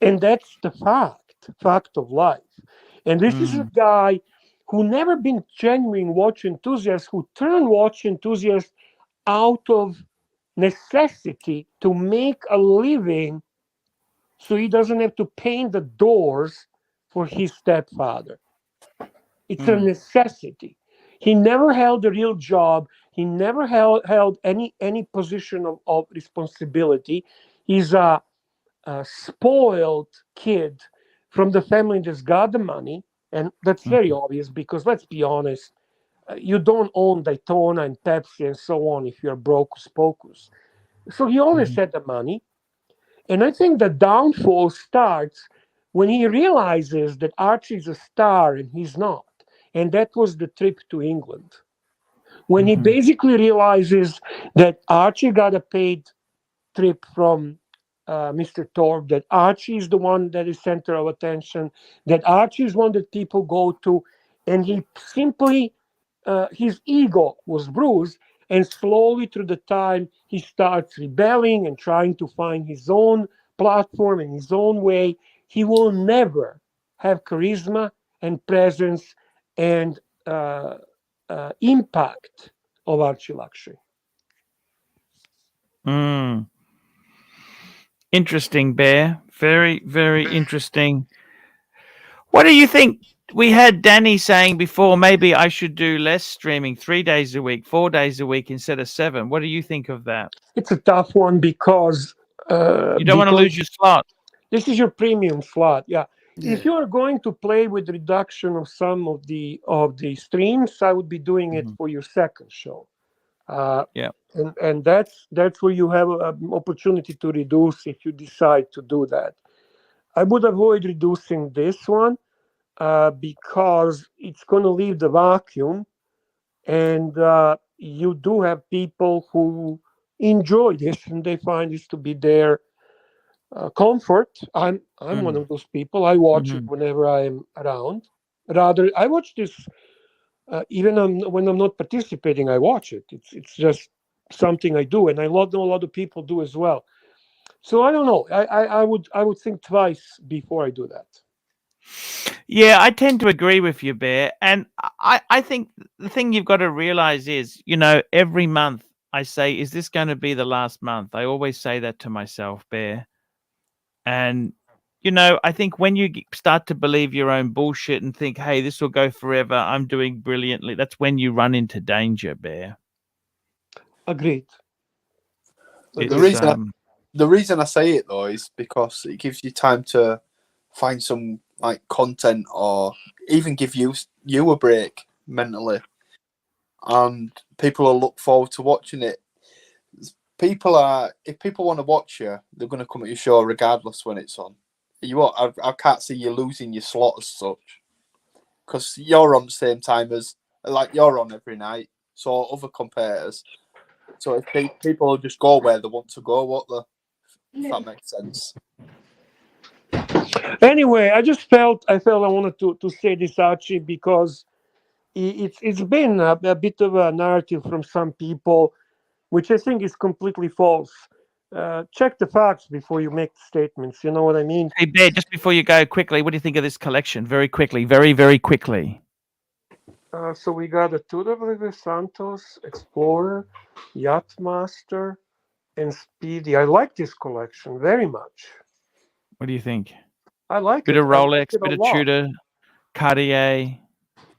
Speaker 7: And that's the fact of life. And this is a guy who never been genuine watch enthusiast, who turned watch enthusiast out of necessity to make a living so he doesn't have to paint the doors for his stepfather. It's a necessity. He never held a real job. He never held any position of responsibility. He's a spoiled kid from the family that's got the money, and that's very obvious because let's be honest, you don't own Daytona and Pepsi and so on if you're broke pocus. So he always had the money, and I think the downfall starts when he realizes that Archie's a star and he's not, and that was the trip to England. When he basically realizes that Archie got a paid trip from Mr. Thorpe, that Archie is the one that is center of attention, that Archie is one that people go to, and he simply, his ego was bruised, and slowly through the time, he starts rebelling and trying to find his own platform and his own way. He will never have charisma and presence and impact of ArchieLuxury.
Speaker 1: Interesting, Bear. Very, very interesting. What do you think? We had Danny saying before, maybe I should do less streaming, 3 days a week, 4 days a week instead of 7. What do you think of that?
Speaker 7: It's a tough one because
Speaker 1: you don't want to lose your slot.
Speaker 7: This is your premium slot, yeah. If you are going to play with reduction of some of the streams, I would be doing it for your second show. And that's where you have an opportunity to reduce if you decide to do that. I would avoid reducing this one because it's going to leave the vacuum, and you do have people who enjoy this and they find this to be their comfort. I'm one of those people. I watch it whenever I'm around. Rather, I watch this even when I'm not participating. I watch it. It's just something I do, and I know a lot of people do as well. So I don't know. I would think twice before I do that.
Speaker 1: Yeah, I tend to agree with you, Bear. And I think the thing you've got to realize is, every month I say, is this going to be the last month? I always say that to myself, Bear. And, I think when you start to believe your own bullshit and think, hey, this will go forever, I'm doing brilliantly, that's when you run into danger, Bear.
Speaker 7: Agreed.
Speaker 6: The reason I say it, though, is because it gives you time to find some content or even give you a break mentally. And people will look forward to watching it. If people want to watch you, they're going to come at your show regardless when it's on. I can't see you losing your slot as such, because you're on the same time as you're on every night. So other competitors. So if people just go where they want to go, if that makes sense.
Speaker 7: Anyway, I felt I wanted to say this, Archie, because it's been a bit of a narrative from some people, which I think is completely false. Check the facts before you make statements. You know what I mean?
Speaker 1: Hey, Bear, just before you go quickly, what do you think of this collection? Very quickly, very, very quickly.
Speaker 7: So we got a 2W Santos, Explorer, Yachtmaster, and Speedy. I like this collection very much.
Speaker 1: What do you think?
Speaker 7: I like
Speaker 1: bit
Speaker 7: it.
Speaker 1: of Rolex, bit of Tudor, Cartier.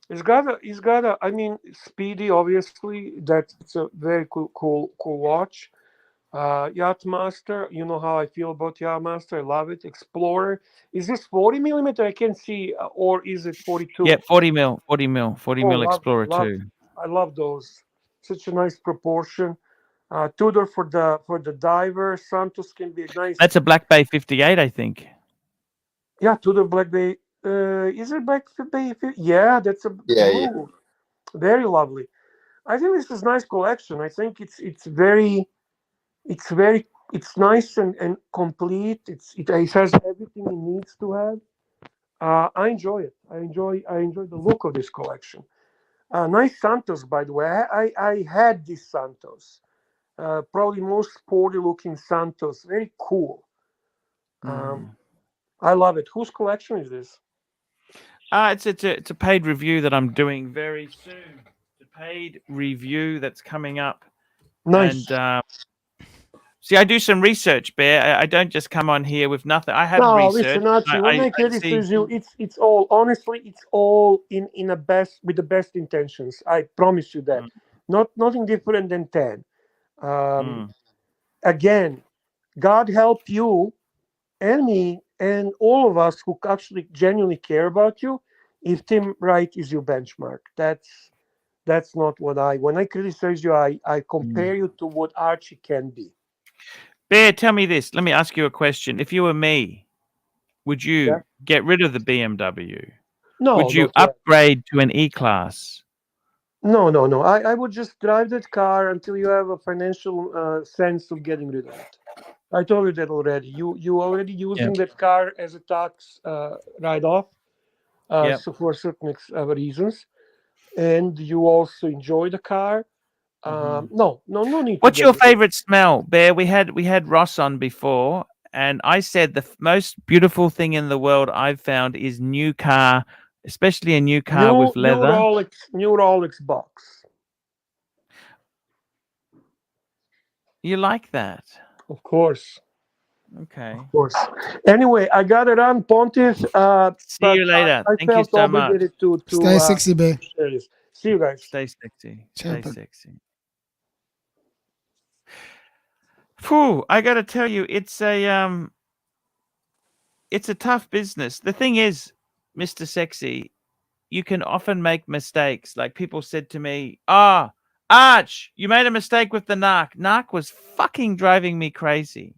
Speaker 7: He's got a. I mean, Speedy. Obviously, that's a very cool watch. Yachtmaster. You know how I feel about Yachtmaster. I love it. Explorer. Is this 40 mm? I can see, or is it 42?
Speaker 1: Yeah, 40 mil, 40 mil, 40
Speaker 7: Oh,
Speaker 1: mil Explorer
Speaker 7: love.
Speaker 1: 2.
Speaker 7: I love those. Such a nice proportion. Tudor for the diver. Santos can be a nice.
Speaker 1: That's a Black Bay 58, I think.
Speaker 7: Yeah, Tudor Black Bay. Is it Black Bay? Yeah, that's a blue. Very lovely. I think this is nice collection. I think it's nice and complete. It has everything it needs to have. I enjoy it. I enjoy the look of this collection. Nice Santos, by the way. I had this Santos. Probably most sporty looking Santos. Very cool. I love it. Whose collection is this?
Speaker 1: It's a paid review that I'm doing very soon. It's a paid review that's coming up.
Speaker 7: Nice.
Speaker 1: And see, I do some research, Bear. I don't just come on here with nothing. I have
Speaker 7: No,
Speaker 1: research.
Speaker 7: listen, Archie. When I criticize you, it's all honestly. It's all in a best with the best intentions. I promise you that. Nothing different than 10. Again, God help you and me and all of us who actually genuinely care about you. If Tim Wright is your benchmark, that's not what when I criticize you, I compare you to what Archie can be.
Speaker 1: Bear, tell me this. Let me ask you a question. If you were me, would you get rid of the BMW?
Speaker 7: No.
Speaker 1: Would you upgrade to an E-Class?
Speaker 7: No. I would just drive that car until you have a financial sense of getting rid of it. I told you that already. You already using that car as a tax write-off, so for certain reasons, and you also enjoy the car. No need.
Speaker 1: What's your favorite smell, Bear? We had Ross on before, and I said the most beautiful thing in the world I've found is new car, especially a new car with leather.
Speaker 7: New Rolex box.
Speaker 1: You like that?
Speaker 7: Of course.
Speaker 1: Okay.
Speaker 7: Of course. Anyway, I got to run, Pontiff.
Speaker 1: See you later. Thank you so much.
Speaker 7: To
Speaker 9: stay sexy, Bear.
Speaker 7: See you guys.
Speaker 1: Stay sexy.
Speaker 9: Ciao,
Speaker 1: Stay sexy. Phew, I got to tell you, it's a tough business. The thing is, Mr. Sexy, you can often make mistakes. Like people said to me, Arch, you made a mistake with the narc. Narc was fucking driving me crazy.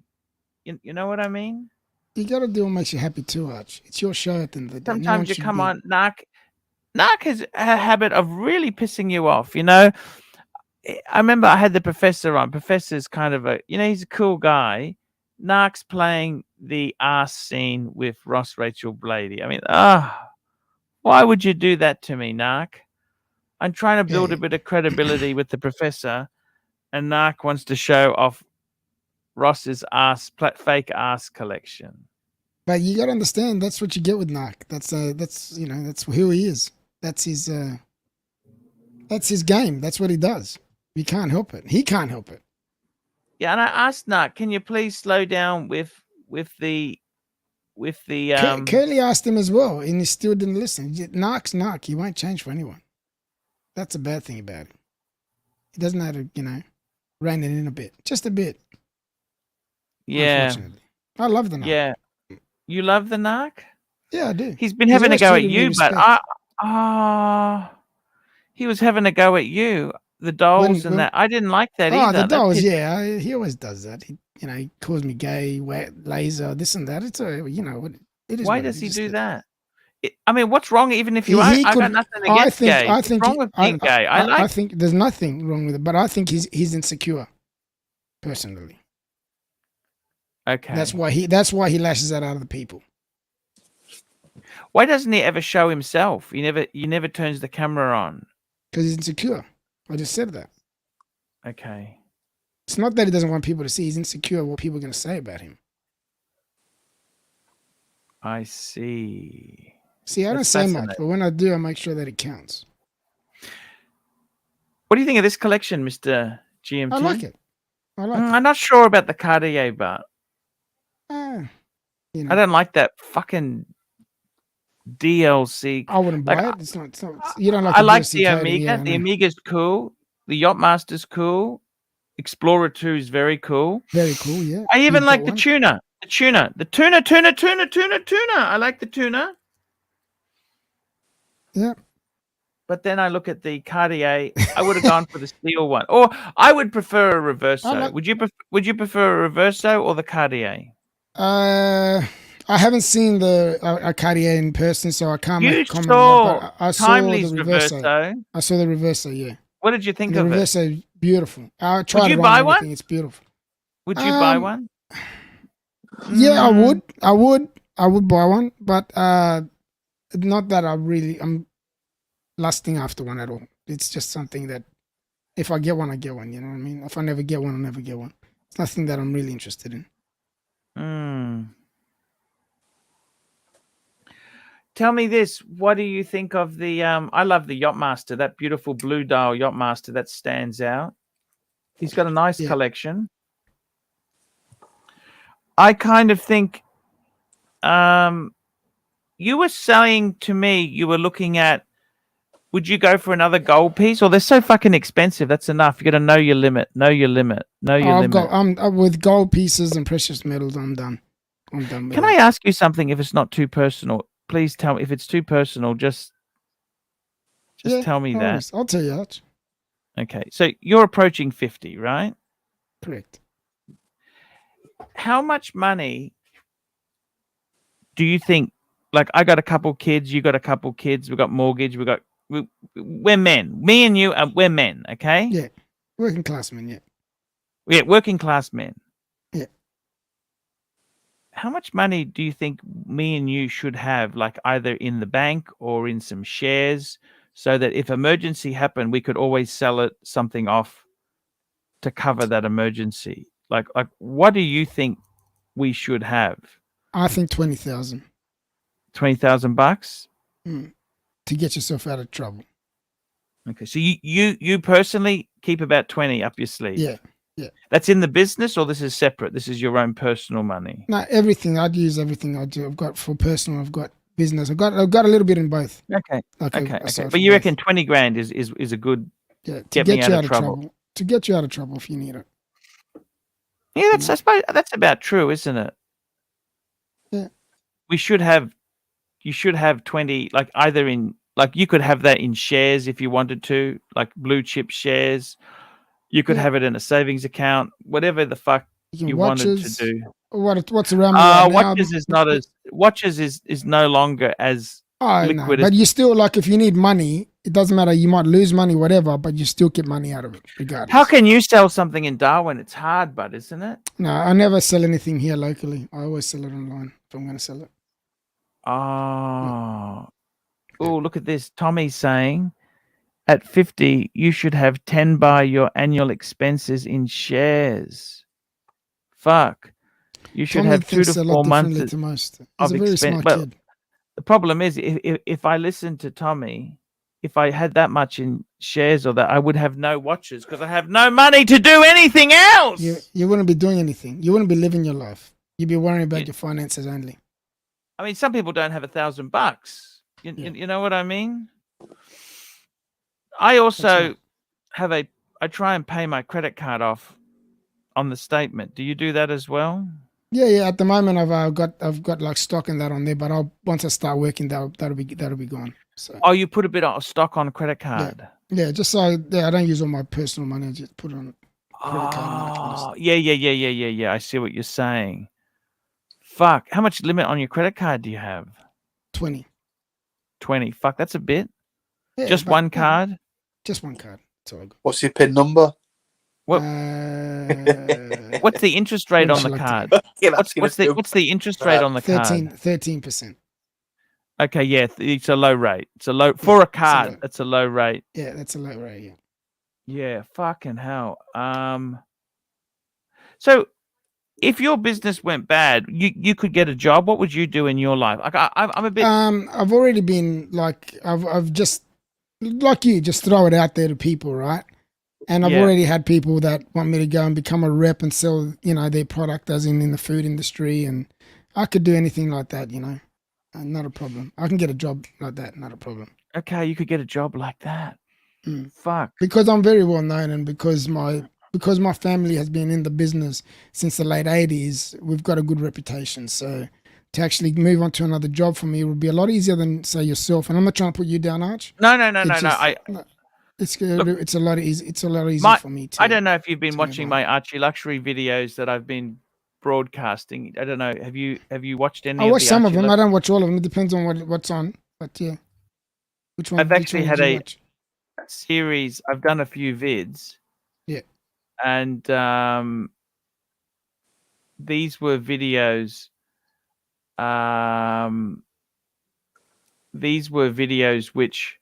Speaker 1: You know what I mean?
Speaker 9: You got to do what makes you happy too, Arch. It's your show at the end of the day.
Speaker 1: Sometimes you come on, Narc has a habit of really pissing you off, you know? I remember I had the professor on. Professor's kind of he's a cool guy. Narc's playing the ass scene with Ross Rachel Blady. I mean, why would you do that to me, Narc? I'm trying to build a bit of credibility with the professor, and Narc wants to show off Ross's fake ass collection.
Speaker 9: But you got to understand, that's what you get with Narc. That's who he is. That's his game. That's what he does. You can't help it. He can't help it.
Speaker 1: Yeah, and I asked Narc, can you please slow down with the
Speaker 9: Curly asked him as well, and he still didn't listen. Narc's Narc. He won't change for anyone. That's a bad thing about him. He doesn't know how to, rein it in a bit. Just a bit.
Speaker 1: Yeah.
Speaker 9: Unfortunately. I love the Narc.
Speaker 1: Yeah. You love the Narc?
Speaker 9: Yeah, I do.
Speaker 1: He's been having a go at you, but he was having a go at you. The dolls and that. I didn't like that either.
Speaker 9: The dolls, yeah. He always does that. He calls me gay, laser, this and that. It's it is.
Speaker 1: Why does he do that? I mean, what's wrong? Even if I got nothing against gay. What's wrong with being gay?
Speaker 9: I think there's nothing wrong with it, but I think he's insecure, personally.
Speaker 1: Okay.
Speaker 9: That's why he lashes out at other people.
Speaker 1: Why doesn't he ever show himself? He never turns the camera on.
Speaker 9: Because he's insecure. I just said that.
Speaker 1: Okay.
Speaker 9: It's not that he doesn't want people to see. He's insecure what people are going to say about him.
Speaker 1: I see.
Speaker 9: See, I don't say much, but when I do, I make sure that it counts.
Speaker 1: What do you think of this collection, Mr. GMT?
Speaker 9: I like it.
Speaker 1: I'm not sure about the Cartier, but I don't like that fucking DLC.
Speaker 9: I wouldn't buy
Speaker 1: Like,
Speaker 9: it. It's not. You don't like.
Speaker 1: I like
Speaker 9: DLC
Speaker 1: the
Speaker 9: coding,
Speaker 1: Omega.
Speaker 9: yeah, I
Speaker 1: The
Speaker 9: know.
Speaker 1: Omega's cool. The Yachtmaster's cool. Explorer 2 is very cool.
Speaker 9: Very cool. Yeah.
Speaker 1: I even
Speaker 9: You've
Speaker 1: like
Speaker 9: got
Speaker 1: the
Speaker 9: one?
Speaker 1: tuna. The tuna. The tuna. I like the tuna.
Speaker 9: Yeah.
Speaker 1: But then I look at the Cartier. I would have gone for the steel one, or I would prefer a Reverso. Would you prefer a Reverso or the Cartier?
Speaker 9: I haven't seen the Cartier in person, so I can't
Speaker 1: You
Speaker 9: make a comment
Speaker 1: saw
Speaker 9: on that. But I saw
Speaker 1: Timely's
Speaker 9: the Reverso.
Speaker 1: Reverso.
Speaker 9: I saw the Reverso. Yeah.
Speaker 1: What did you think
Speaker 9: And the
Speaker 1: of it?
Speaker 9: Reverso, beautiful. I tried
Speaker 1: you
Speaker 9: it on
Speaker 1: buy
Speaker 9: and
Speaker 1: one?
Speaker 9: everything. It's beautiful.
Speaker 1: Would you buy one?
Speaker 9: Yeah, I would. I would buy one, but not that I'm lusting after one at all. It's just something that if I get one, I get one. You know what I mean? If I never get one, I never get one. It's nothing that I'm really interested in.
Speaker 1: Tell me this. What do you think of the I love the Yachtmaster, that beautiful blue dial Yachtmaster that stands out. He's got a nice collection. I kind of think you were saying to me you were looking at, would you go for another gold piece? Or they're so fucking expensive. That's enough. You got to know your limit. Know your limit. Know your limit.
Speaker 9: I'm with gold pieces and precious metals. I'm done. I'm done with
Speaker 1: Can I ask you something if it's not too personal? Please tell me. If it's too personal, just tell me
Speaker 9: no
Speaker 1: that.
Speaker 9: worries. I'll tell you that.
Speaker 1: Okay. So you're approaching 50, right?
Speaker 9: Correct.
Speaker 1: How much money do you think, like, I got a couple kids, you got a couple kids, we got mortgage, we're men. Me and you, we're men, okay?
Speaker 9: Yeah. Working class men, yeah.
Speaker 1: Yeah, working class men.
Speaker 9: Yeah.
Speaker 1: How much money do you think me and you should have, like either in the bank or in some shares, so that if emergency happened, we could always sell something off to cover that emergency? Like what do you think we should have?
Speaker 9: I think 20,000.
Speaker 1: $20,000
Speaker 9: to get yourself out of trouble.
Speaker 1: Okay, so you personally keep about 20 up your sleeve.
Speaker 9: Yeah.
Speaker 1: That's in the business, or this is separate? This is your own personal money.
Speaker 9: No, everything. I'd use everything I do. I've got for personal. I've got business. I've got a little bit in both.
Speaker 1: Okay.
Speaker 9: Okay.
Speaker 1: But you reckon 20 grand is a good
Speaker 9: to get me out of trouble. To get you out of trouble if you need it.
Speaker 1: Yeah, I suppose that's about true, isn't it?
Speaker 9: Yeah.
Speaker 1: You should have 20, like either in, like you could have that in shares if you wanted to, like blue chip shares. You could have it in a savings account, whatever the fuck you wanted to do.
Speaker 9: What's around me right
Speaker 1: watches
Speaker 9: now?
Speaker 1: is not as watches is no longer as liquid.
Speaker 9: No, but you still, like, if you need money, it doesn't matter. You might lose money, whatever, but you still get money out of it regardless.
Speaker 1: How can you sell something in Darwin? It's hard, but isn't it?
Speaker 9: No, I never sell anything here locally. I always sell it online if I'm going to sell it.
Speaker 1: Oh, look at this. Tommy's saying at 50, you should have 10 by your annual expenses in shares. Fuck. You should
Speaker 9: Tommy
Speaker 1: have 2
Speaker 9: thinks
Speaker 1: to
Speaker 9: a
Speaker 1: 4
Speaker 9: lot
Speaker 1: months
Speaker 9: differently to most. He's
Speaker 1: of
Speaker 9: a very
Speaker 1: expense.
Speaker 9: smart kid.
Speaker 1: The problem is, if I listened to Tommy, if I had that much in shares or that, I would have no watches because I have no money to do anything else.
Speaker 9: You wouldn't be doing anything. You wouldn't be living your life. You'd be worrying about your finances only.
Speaker 1: I mean, some people don't have $1,000. You know what I mean? I also I try and pay my credit card off on the statement. Do you do that as well?
Speaker 9: Yeah. At the moment, I've got like stock in that on there, but once I start working, that'll be gone. So.
Speaker 1: Oh, you put a bit of stock on a credit card.
Speaker 9: Yeah. Just so I don't use all my personal money. I just put it on a credit card. And that kind of stuff.
Speaker 1: Yeah. I see what you're saying. Fuck. How much limit on your credit card do you have?
Speaker 9: 20.
Speaker 1: Fuck, that's a bit.
Speaker 9: Yeah,
Speaker 1: just one card?
Speaker 9: Just one card. That's all I got.
Speaker 6: What's your PIN number?
Speaker 1: What? What's the interest rate on the card? What's the interest rate on the card?
Speaker 9: 13%.
Speaker 1: Okay, yeah, it's a low rate. It's a low for a card. That's a low rate.
Speaker 9: Yeah, that's a low rate. Yeah.
Speaker 1: Yeah, fucking hell. So, if your business went bad, you could get a job. What would you do in your life? Like, I'm a bit.
Speaker 9: I've already been like I've just like you just throw it out there to people, right? And I've already had people that want me to go and become a rep and sell, their product as in the food industry, and I could do anything like that, Not a problem. I can get a job like that. Not a problem.
Speaker 1: Okay, you could get a job like that. Fuck.
Speaker 9: Because I'm very well known, and because my family has been in the business since the late 80s, we've got a good reputation. So to actually move on to another job for me would be a lot easier than say yourself. And I'm not trying to put you down, Arch.
Speaker 1: No.
Speaker 9: It's a lot easy. It's a lot easier for me too.
Speaker 1: I don't know if you've been watching my ArchieLuxury videos that I've been broadcasting. I don't know. Have you watched any?
Speaker 9: I watch some of them. I don't watch all of them. It depends on what's on. But yeah, which one?
Speaker 1: I've actually had a
Speaker 9: watch?
Speaker 1: series. I've done a few vids.
Speaker 9: Yeah.
Speaker 1: And these were videos. These were videos which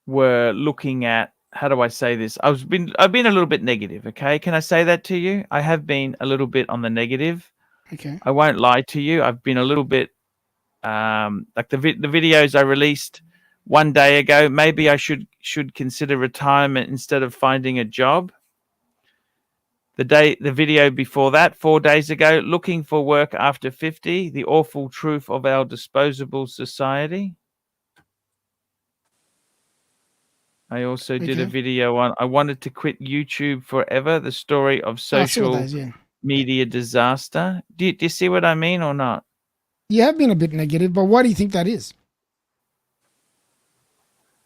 Speaker 1: were looking at, how do I say this? I've been a little bit negative. Okay, can I say that to you? I have been a little bit on the negative.
Speaker 9: Okay.
Speaker 1: I won't lie to you. I've been a little bit like the videos I released one day ago. Maybe I should consider retirement instead of finding a job. The video before that, 4 days ago, looking for work after 50, the awful truth of our disposable society. I also did a video on I wanted to quit YouTube forever, the story of social media disaster. Do you see what I mean or not?
Speaker 9: You have been a bit negative, but why do you think that is?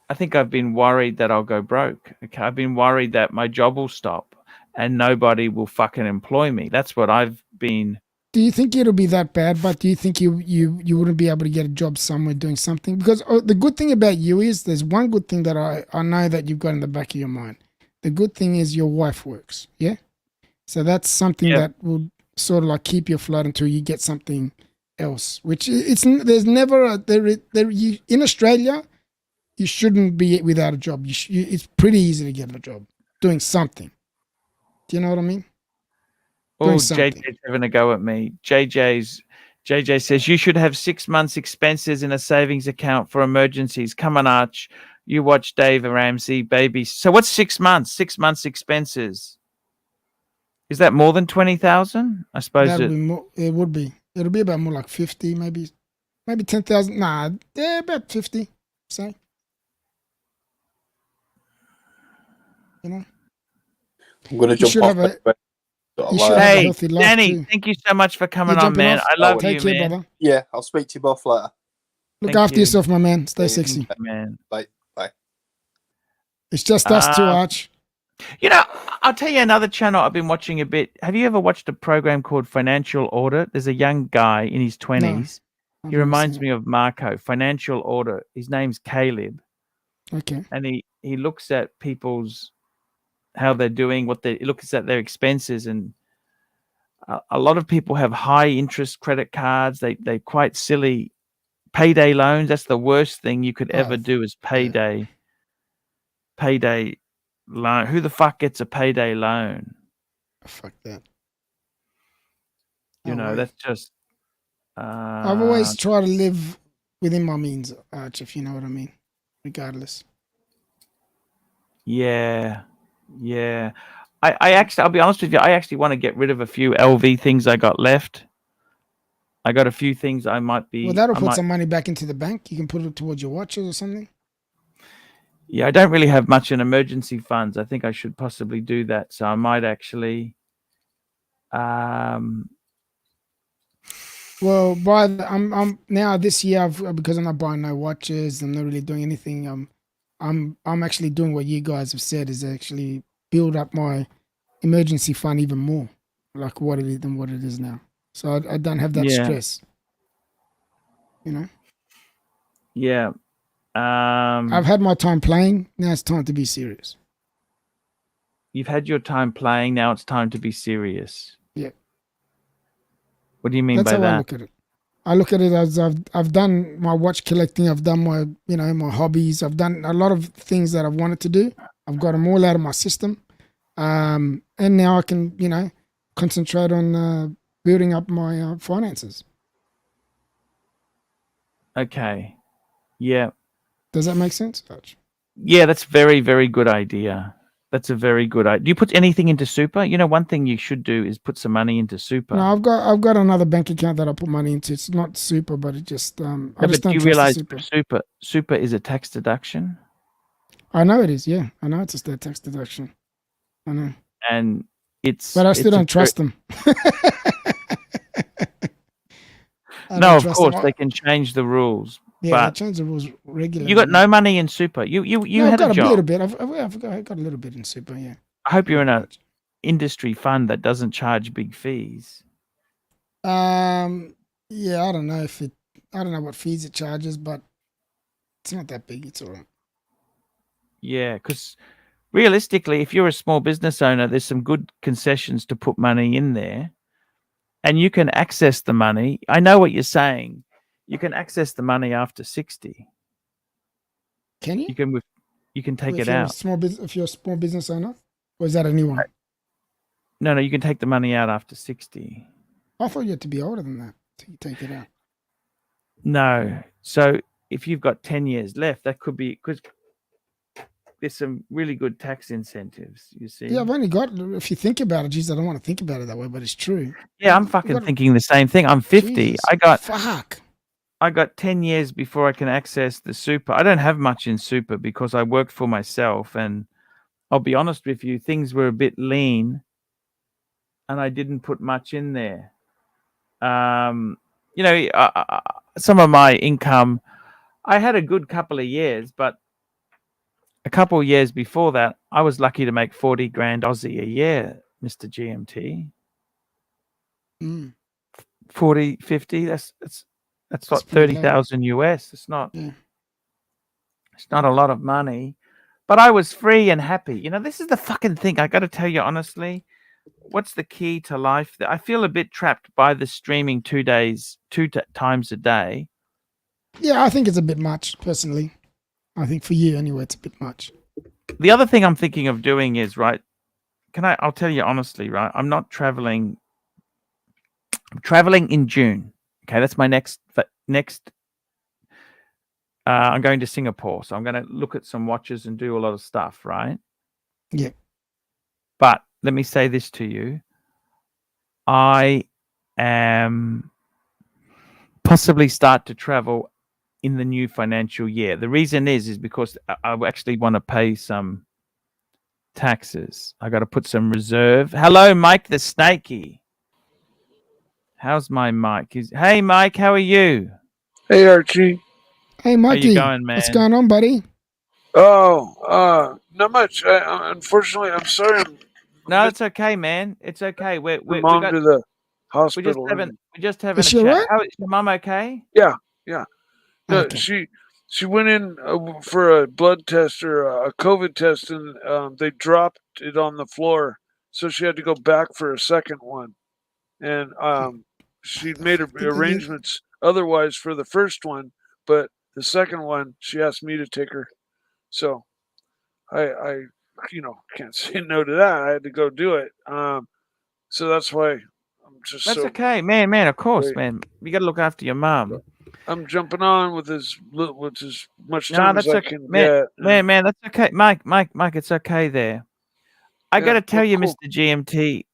Speaker 1: I think I've been worried that I'll go broke. Okay, I've been worried that my job will stop and nobody will fucking employ me. That's what I've been.
Speaker 9: Do you think it'll be that bad? But do you think you wouldn't be able to get a job somewhere doing something? Because the good thing about you is there's one good thing that I know that you've got in the back of your mind. The good thing is your wife works. Yeah. So that's something that will sort of like keep you afloat until you get something else. Which there's never in Australia. You shouldn't be without a job. It's pretty easy to get a job doing something. Do you know what I mean?
Speaker 1: Oh, JJ's having a go at me. JJ says you should have 6 months expenses in a savings account for emergencies. Come on, Arch. You watch Dave Ramsey, baby. So what's 6 months? 6 months expenses. Is that more than 20,000? I suppose
Speaker 9: it would be. It'll be about more like 50, maybe 10,000. Nah, about 50. Say. You know.
Speaker 6: I'm gonna jump off.
Speaker 1: Hey, Danny, thank you so much for coming on, man. I love you, man.
Speaker 9: Brother.
Speaker 6: Yeah, I'll speak to you both later.
Speaker 9: Look after yourself, my man. Stay sexy.
Speaker 1: Man.
Speaker 6: Bye.
Speaker 9: It's just us two, Arch.
Speaker 1: You know, I'll tell you another channel I've been watching a bit. Have you ever watched a program called Financial Audit? There's a young guy in his 20s. No, he reminds me of Marco. Financial Audit. His name's Caleb.
Speaker 9: Okay.
Speaker 1: And he looks at people's how they're doing, he looks at their expenses, and a lot of people have high interest credit cards. They're quite silly. Payday loans. That's the worst thing you could ever do is payday loan. Who the fuck gets a payday loan?
Speaker 9: Fuck that.
Speaker 1: You know, that's just.
Speaker 9: I've always tried to live within my means, Arch, if you know what I mean, regardless.
Speaker 1: Yeah. I actually, I'll be honest with you, I actually want to get rid of a few LV things I got left. I got a few things I might be.
Speaker 9: Well, that'll put some money back into the bank. You can put it towards your watches or something.
Speaker 1: Yeah, I don't really have much in emergency funds. I think I should possibly do that. So I might actually.
Speaker 9: Well, I'm now this year because I'm not buying no watches. I'm not really doing anything. I'm actually doing what you guys have said, is actually build up my emergency fund even more, like what it is than what it is now. So I don't have that stress. You know.
Speaker 1: Yeah.
Speaker 9: I've had my time playing. Now it's time to be serious.
Speaker 1: You've had your time playing. Now it's time to be serious.
Speaker 9: Yeah.
Speaker 1: What do you mean by that?
Speaker 9: I look at it. I look at it as I've done my watch collecting. I've done my my hobbies. I've done a lot of things that I've wanted to do. I've got them all out of my system, and now I can concentrate on building up my finances.
Speaker 1: Okay. Yeah.
Speaker 9: Does that make sense, Arch?
Speaker 1: Yeah, that's very, very good idea. That's a very good idea. Do you put anything into super? You know, one thing you should do is put some money into super.
Speaker 9: No, I've got another bank account that I put money into. It's not super, but it just I just
Speaker 1: but
Speaker 9: don't
Speaker 1: you
Speaker 9: trust
Speaker 1: realize
Speaker 9: the
Speaker 1: super is a tax deduction.
Speaker 9: I know it is. Yeah, I know it's a state tax deduction. I know.
Speaker 1: And
Speaker 9: but I still don't trust them.
Speaker 1: No, of course they can change the rules.
Speaker 9: Yeah,
Speaker 1: but
Speaker 9: they change the rules regularly.
Speaker 1: You got no money in super. You
Speaker 9: no,
Speaker 1: had
Speaker 9: I've got
Speaker 1: a job.
Speaker 9: little bit. I've got a little bit in super. Yeah.
Speaker 1: I hope you're in a industry fund that doesn't charge big fees.
Speaker 9: Yeah, I don't know I don't know what fees it charges, but it's not that big. It's all right.
Speaker 1: Yeah, because realistically, if you're a small business owner, there's some good concessions to put money in there, and you can access the money. I know what you're saying. You can access the money after 60.
Speaker 9: Can you?
Speaker 1: You can take
Speaker 9: if
Speaker 1: it out.
Speaker 9: If you're a small business owner, or is that a new one?
Speaker 1: No, you can take the money out after 60.
Speaker 9: I thought you had to be older than that to take it out.
Speaker 1: No. So if you've got 10 years left, that could be because there's some really good tax incentives, you see.
Speaker 9: Yeah, I've only got, if you think about it, geez, I don't want to think about it that way, but it's true.
Speaker 1: Yeah, I'm fucking thinking the same thing. I'm 50.
Speaker 9: Jesus,
Speaker 1: I got 10 years before I can access the super. I don't have much in super because I worked for myself, and I'll be honest with you, things were a bit lean and I didn't put much in there. You know, some of my income, I had a good couple of years, but a couple of years before that, I was lucky to make 40 grand Aussie a year, Mr. GMT. 40, 50, that's what, 30,000 US. It's not a lot of money, but I was free and happy. You know, this is the fucking thing. I got to tell you honestly, what's the key to life? I feel a bit trapped by the streaming 2 times a day.
Speaker 9: Yeah, I think it's a bit much, personally. I think for you anyway, it's a bit much.
Speaker 1: The other thing I'm thinking of doing is, right, I'll tell you honestly, right, I'm traveling in June. Okay, that's my next I'm going to Singapore, so I'm going to look at some watches and do a lot of stuff, right?
Speaker 9: Yeah.
Speaker 1: But let me say this to you. I am possibly start to travel in the new financial year. The reason is because I actually want to pay some taxes. I got to put some reserve. Hello, Mike the Snakey. How's my mic? Hey, Mike, how are you?
Speaker 11: Hey, Archie.
Speaker 9: Hey, Mikey.
Speaker 1: How you going, man?
Speaker 9: What's going on, buddy?
Speaker 11: Oh, not much. Unfortunately, I'm sorry.
Speaker 1: No, it's okay, man. It's okay. We
Speaker 11: mom
Speaker 1: got
Speaker 11: to the hospital.
Speaker 1: We just having a
Speaker 9: Is she
Speaker 1: chat.
Speaker 9: alright?
Speaker 1: How is your mum okay?
Speaker 11: Yeah. No,
Speaker 9: Okay.
Speaker 11: she went in for a blood test or a COVID test, and they dropped it on the floor, so she had to go back for a second one. And she made arrangements otherwise for the first one, but the second one she asked me to take her. So I can't say no to that. I had to go do it. So that's why I'm just.
Speaker 1: That's okay, man. Of course, man. You got to look after your mum.
Speaker 11: I'm jumping on with as much time as I can get.
Speaker 1: Man, that's okay. Mike, it's okay there. I got to tell you,
Speaker 11: cool.
Speaker 1: Mr. GMT,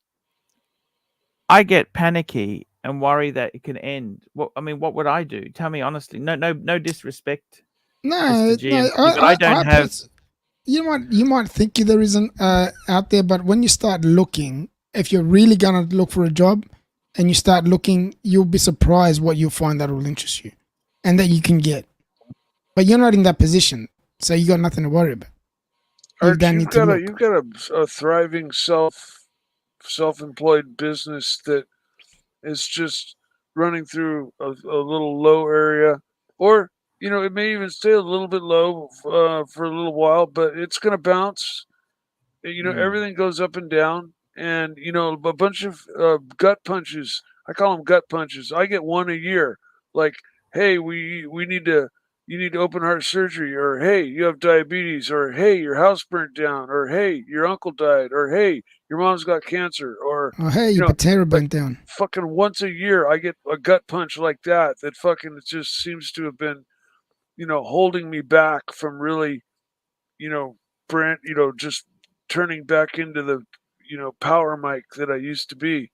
Speaker 1: I get panicky and worry that it can end. What would I do? Tell me honestly. No disrespect.
Speaker 9: No,
Speaker 1: Mr. GMT,
Speaker 9: no,
Speaker 1: but I don't have.
Speaker 9: You might think there isn't out there, but when you start looking, if you're really gonna look for a job, and you start looking, you'll be surprised what you'll find that will interest you, and that you can get. But you're not in that position, so you got nothing to worry about.
Speaker 11: You've got a thriving self-employed business that is just running through a little low area, or it may even stay a little bit low for a little while, but it's going to bounce. Everything goes up and down, and a bunch of gut punches. I call them gut punches. I get one a year. Like, hey, you need to open heart surgery, or hey, you have diabetes, or hey, your house burnt down, or hey, your uncle died, or hey, your mom's got cancer, or
Speaker 9: hey, your potato burnt down.
Speaker 11: Fucking once a year, I get a gut punch like that fucking just seems to have been, holding me back from really, just turning back into the power mic that I used to be.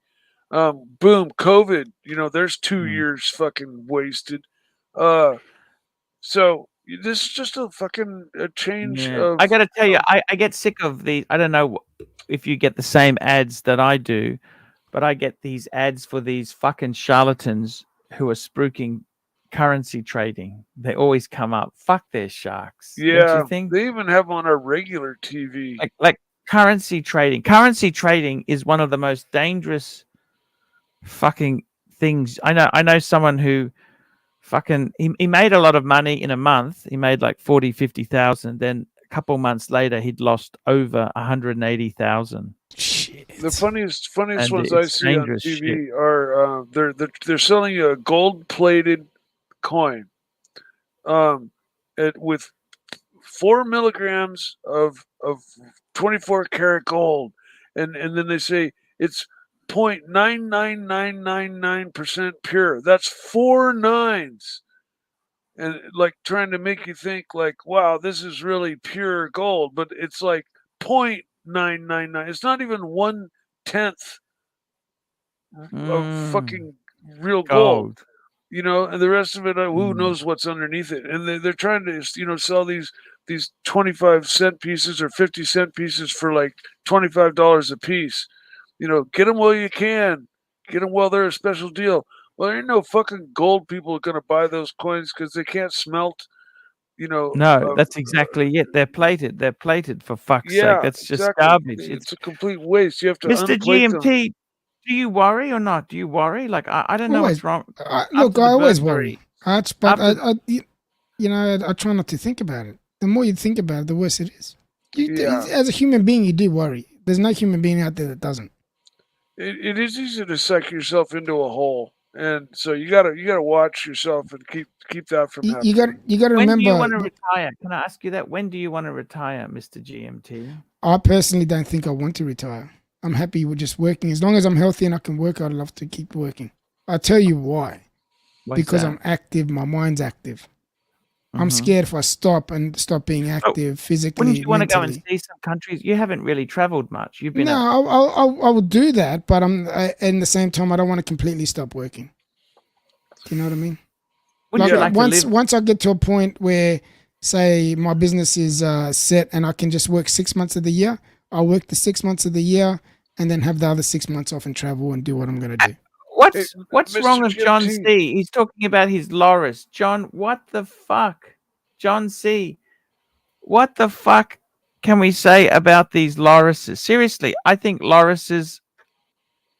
Speaker 11: Boom, COVID. There's 2 years fucking wasted. So this is just a fucking change of.
Speaker 1: I got to tell you, I get sick of these. I don't know if you get the same ads that I do, but I get these ads for these fucking charlatans who are spruiking currency trading. They always come up. Fuck their sharks. Don't
Speaker 11: Yeah,
Speaker 1: you think?
Speaker 11: they even have on our regular TV.
Speaker 1: Like currency trading. Currency trading is one of the most dangerous fucking things. I know someone who fucking he made a lot of money in a month. He made like 40,000-50,000. Then a couple months later, he'd lost over 180,000.
Speaker 11: The funniest
Speaker 1: And
Speaker 11: ones I
Speaker 1: it's
Speaker 11: see on
Speaker 1: dangerous
Speaker 11: TV
Speaker 1: shit.
Speaker 11: are they're selling you a gold-plated coin, with 4 milligrams of 24 karat gold, and then they say it's 0.99999% pure. That's 4 nines, and like trying to make you think like, wow, this is really pure gold, but it's like 0.999. It's not even 1/10 of fucking real gold. And the rest of it, who knows what's underneath it? And they're trying to, sell these 25-cent pieces or 50-cent pieces for like $25 a piece. Get them while you can. Get them while they're a special deal. Well, there ain't no fucking gold people going to buy those coins because they can't smelt.
Speaker 1: No, that's exactly it. They're plated. They're plated, for fuck's sake.
Speaker 11: Yeah,
Speaker 1: That's just
Speaker 11: exactly.
Speaker 1: garbage.
Speaker 11: It's a complete waste. You have to
Speaker 1: Mr.
Speaker 11: unplate them.
Speaker 1: GMT, do you worry or not? Do you worry? Like I don't know
Speaker 9: Always.
Speaker 1: what's wrong.
Speaker 9: Look,
Speaker 1: After
Speaker 9: I
Speaker 1: the
Speaker 9: always
Speaker 1: burglary-
Speaker 9: worry. But
Speaker 1: after-
Speaker 9: I try not to think about it. The more you think about it, the worse it is.
Speaker 11: Yeah.
Speaker 9: As a human being, you do worry. There's no human being out there that doesn't.
Speaker 11: It is easy to suck yourself into a hole, and so you gotta watch yourself and keep that from happening.
Speaker 9: You got to
Speaker 1: When
Speaker 9: remember.
Speaker 1: do you want to retire? Can I ask you that? When do you want to retire, Mr. GMT?
Speaker 9: I personally don't think I want to retire. I'm happy with just working. As long as I'm healthy and I can work, I'd love to keep working. I'll tell you why.
Speaker 1: What's
Speaker 9: Because
Speaker 1: that?
Speaker 9: I'm active. My mind's active. I'm scared if I stop being active physically.
Speaker 1: Wouldn't you want to go and
Speaker 9: mentally.
Speaker 1: see some countries? You haven't really traveled much. You've been.
Speaker 9: No, I will do that, but in the same time, I don't want to completely stop working. Do you know what I mean?
Speaker 1: Wouldn't you like to live?
Speaker 9: Once I get to a point where, say, my business is set and I can just work 6 months of the year, I'll work the 6 months of the year and then have the other 6 months off and travel and do what I'm going to do.
Speaker 1: What's
Speaker 11: Mr.
Speaker 1: wrong with John
Speaker 11: GMT.
Speaker 1: C? He's talking about his Loris. John, what the fuck? John C. What the fuck can we say about these Lorises? Seriously, I think Lorises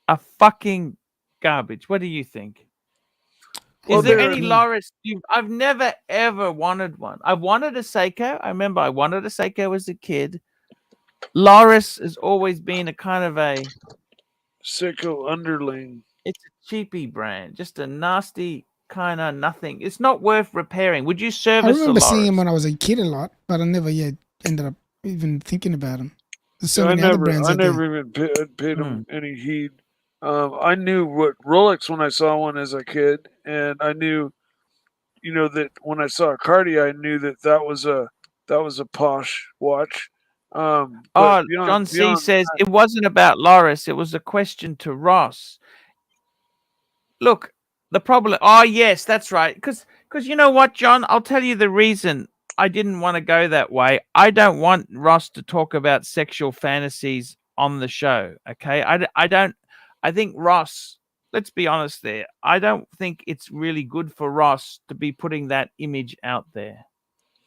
Speaker 1: are fucking garbage. What do you think?
Speaker 11: Well,
Speaker 1: Is there
Speaker 11: they're-
Speaker 1: any Loris? I've never ever wanted one. I wanted a Seiko. I remember I wanted a Seiko as a kid. Loris has always been a kind of a
Speaker 11: Sicko underling.
Speaker 1: it's a cheapy brand, just a nasty kind of nothing. It's not worth repairing. Would you
Speaker 9: I
Speaker 1: service
Speaker 9: remember
Speaker 1: the
Speaker 9: seeing
Speaker 1: Loris?
Speaker 9: him when I was a kid a lot, but I never yet ended up even thinking about him. There's so
Speaker 11: I
Speaker 9: many other
Speaker 11: never
Speaker 9: brands out there.
Speaker 11: even paid them any heed. I knew what Rolex when I saw one as a kid, and I knew, that when I saw a Cartier, I knew that was a posh watch. But
Speaker 1: John C
Speaker 11: beyond
Speaker 1: says it wasn't about Loris. It was a question to Ross. Look, the problem. Oh, yes, that's right. Because you know what, John? I'll tell you the reason I didn't want to go that way. I don't want Ross to talk about sexual fantasies on the show. Okay, I don't. I think Ross. Let's be honest there. I don't think it's really good for Ross to be putting that image out there.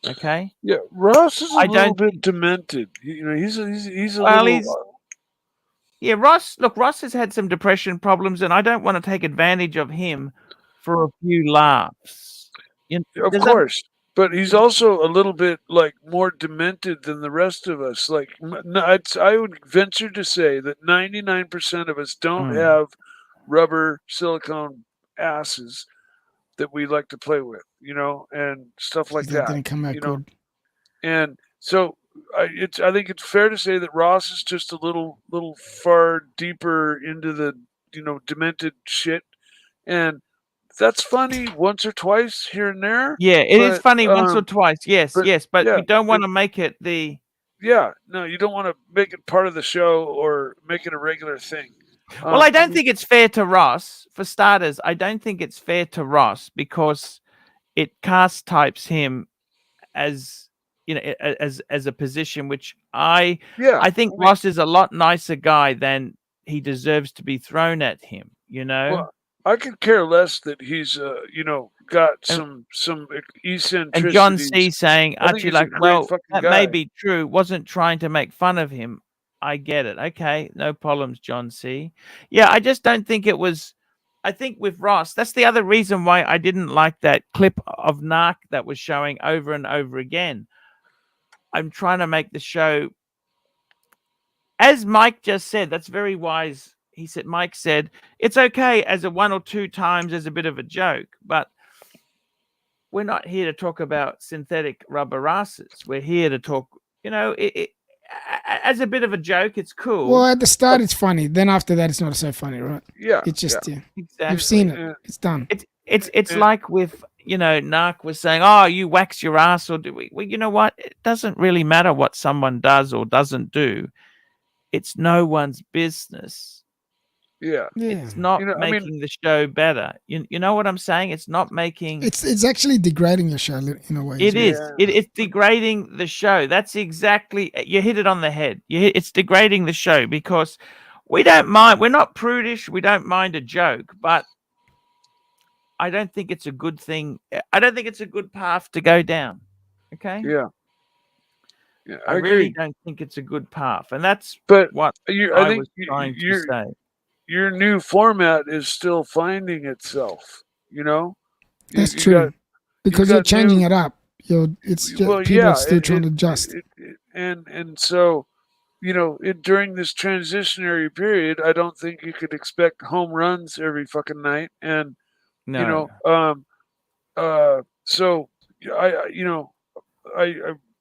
Speaker 1: Okay.
Speaker 11: Yeah, Ross is a
Speaker 1: I
Speaker 11: little
Speaker 1: don't
Speaker 11: bit demented. He's a
Speaker 1: Well,
Speaker 11: little.
Speaker 1: Yeah, Ross. Look, Ross has had some depression problems, and I don't want to take advantage of him for a few laughs.
Speaker 11: Of course, but he's also a little bit like more demented than the rest of us. Like, I would venture to say that 99% of us don't have rubber silicone asses that we like to play with, and stuff like
Speaker 9: That
Speaker 11: that.
Speaker 9: didn't come out good.
Speaker 11: And so I think it's fair to say that Ross is just a little far deeper into the demented shit, and that's funny once or twice here and there.
Speaker 1: Yeah, it is
Speaker 11: but,
Speaker 1: funny once or twice. Yes,
Speaker 11: but,
Speaker 1: yes, but
Speaker 11: yeah,
Speaker 1: you don't want to make it the
Speaker 11: yeah, no, you don't want to make it part of the show or make it a regular thing.
Speaker 1: Well, I don't think it's fair to Ross. For starters, I don't think it's fair to Ross because it cast types him as as a position which I think Ross is a lot nicer guy than he deserves to be thrown at him.
Speaker 11: Well, I could care less that he's got some eccentricities.
Speaker 1: And John C saying, Archie, like, well, that
Speaker 11: guy.
Speaker 1: may be true. Wasn't trying to make fun of him. I get it. Okay, no problems, John C. Yeah, I just don't think it was. I think with Ross, that's the other reason why I didn't like that clip of Narc that was showing over and over again. I'm trying to make the show, as Mike just said, that's very wise. He said, Mike said, it's okay as a 1 or 2 times as a bit of a joke, but we're not here to talk about synthetic rubber asses. We're here to talk, as a bit of a joke, it's cool.
Speaker 9: Well, at the start, it's funny. Then after that, it's not so funny, right?
Speaker 11: Yeah.
Speaker 9: It's just,
Speaker 1: Exactly.
Speaker 9: You've seen it. It's done.
Speaker 1: It's like with, Narc was saying, oh, you wax your ass or do we? Well, you know what? It doesn't really matter what someone does or doesn't do. It's no one's business.
Speaker 11: Yeah.
Speaker 1: It's not making the show better. You know what I'm saying? It's not making.
Speaker 9: It's actually degrading your show in a way.
Speaker 1: It is. It's degrading the show. That's exactly. You hit it on the head. It's degrading the show because we don't mind. We're not prudish. We don't mind a joke, but I don't think it's a good thing. I don't think it's a good path to go down. Okay.
Speaker 11: Yeah.
Speaker 1: I really don't think it's a good path, and that's what I was trying to say.
Speaker 11: Your new format is still finding itself.
Speaker 9: That's true. Because you're changing it up. People are still trying to adjust.
Speaker 11: And so, during this transitionary period, I don't think you could expect home runs every fucking night. And so I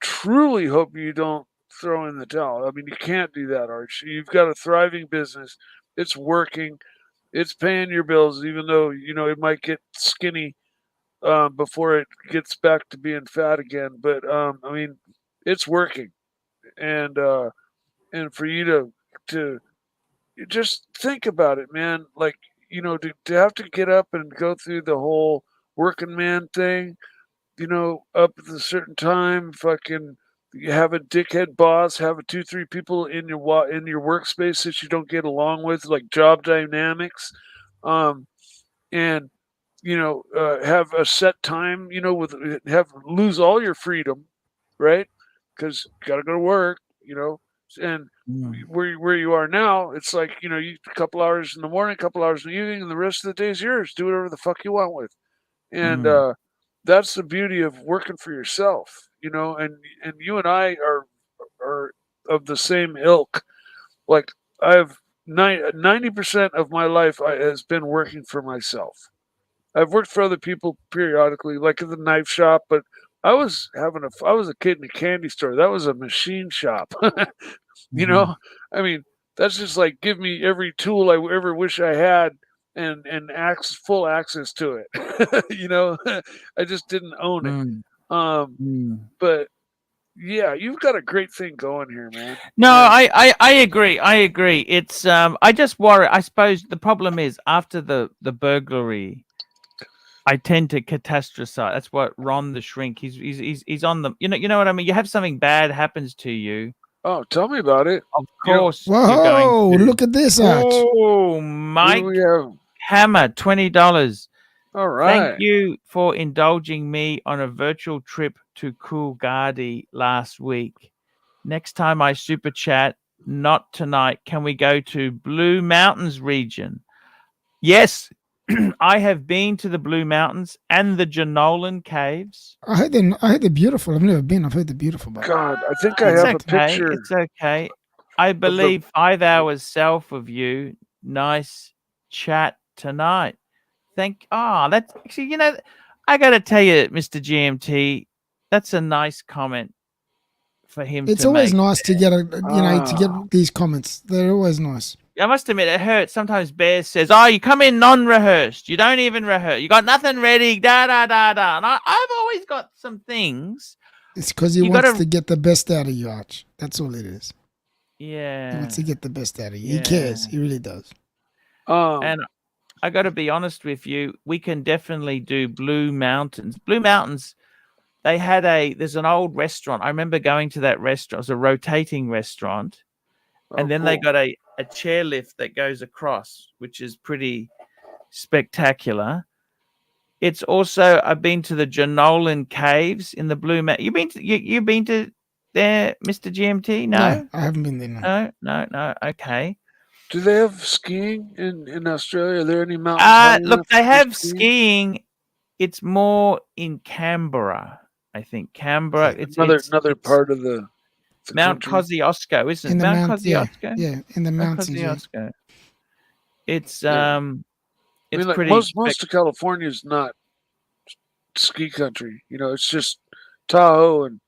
Speaker 11: truly hope you don't throw in the towel. I mean, you can't do that, Archie. You've got a thriving business. It's working. It's paying your bills, even though, it might get skinny before it gets back to being fat again. But, I mean, it's working. And for you to just think about it, man, like, to have to get up and go through the whole working man thing, up at a certain time, fucking, you have a dickhead boss, have 2-3 people in your workspace that you don't get along with, like job dynamics, and have a set time, lose all your freedom, right? Because you got to go to work, and where you are now, it's like you a couple hours in the morning, a couple hours in the evening, and the rest of the day is yours. Do whatever the fuck you want with, and that's the beauty of working for yourself. And you and I are of the same ilk. Like I've 90% of my life has been working for myself. I've worked for other people periodically, like at the knife shop, but I was a kid in a candy store. That was a machine shop. I mean, that's just like give me every tool I ever wish I had and full access to it. I just didn't own it. But yeah, you've got a great thing going here, man.
Speaker 1: No, I agree. It's I just worry. I suppose the problem is after the burglary, I tend to catastrophize. That's what Ron the Shrink. He's on the. You know what I mean. You have something bad happens to you.
Speaker 11: Oh, tell me about it.
Speaker 1: Of course.
Speaker 9: Whoa! Look at this, Arch.
Speaker 1: Oh, Mike Hammer, $20.
Speaker 11: All right.
Speaker 1: Thank you for indulging me on a virtual trip to Coolgardie last week. Next time I super chat, not tonight. Can we go to Blue Mountains region? Yes, I have been to the Blue Mountains and the Janolan Caves.
Speaker 9: I heard they're beautiful. I've never been. I've heard they're beautiful. But
Speaker 11: God, I think I have a picture.
Speaker 1: It's okay. I believe 5 hours south of you. Nice chat tonight. That's actually, I got to tell you, Mr. GMT, that's a nice comment for him.
Speaker 9: It's always nice to get to get these comments. They're always nice.
Speaker 1: I must admit, it hurts. Sometimes Bear says, "Oh, you come in non-rehearsed. You don't even rehearse. You got nothing ready." Da da da da. And I've always got some things.
Speaker 9: It's because he wants to get the best out of you, Arch. That's all it is.
Speaker 1: Yeah.
Speaker 9: He wants to get the best out of you. He cares. He really does.
Speaker 1: And I got to be honest with you, we can definitely do Blue Mountains. Blue Mountains, there's an old restaurant. I remember going to that restaurant. It was a rotating restaurant. And then they got a chairlift that goes across, which is pretty spectacular. It's also, I've been to the Jenolan Caves in the Blue Mountain. You've been to there, Mr. GMT? No,
Speaker 9: I haven't been there.
Speaker 1: No. Okay.
Speaker 11: Do they have skiing in Australia? Are there any mountains?
Speaker 1: Look, they have skiing. It's more in Canberra, I think. Canberra. It's
Speaker 11: another part of the
Speaker 1: Mount
Speaker 11: country.
Speaker 1: Kosciuszko, isn't it? Mount Kosciuszko?
Speaker 9: Yeah, in the mountains.
Speaker 1: Kosciuszko. It's
Speaker 11: I
Speaker 1: it's
Speaker 11: mean,
Speaker 1: pretty.
Speaker 11: Most of California is not ski country. It's just Tahoe and.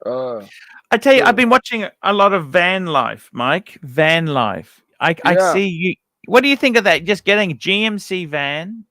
Speaker 1: I tell you, I've been watching a lot of van life, Mike. Van life. I see you. What do you think of that? Just getting a GMC van,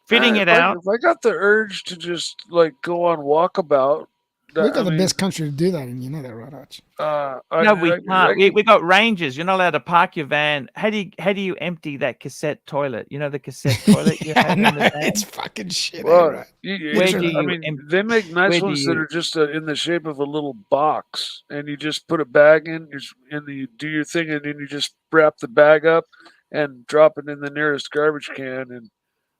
Speaker 1: fitting it out.
Speaker 11: If I got the urge to just go on walkabout.
Speaker 9: We've got the best country to do that in. You know that, right, Arch?
Speaker 1: No, we can't. We got rangers. You're not allowed to park your van. How do you empty that cassette toilet? You know the cassette toilet you have in the van?
Speaker 9: It's fucking shit.
Speaker 11: Well,
Speaker 9: right?
Speaker 11: They make nice ones that are just in the shape of a little box, and you just put a bag in, and you do your thing, and then you just wrap the bag up and drop it in the nearest garbage can. And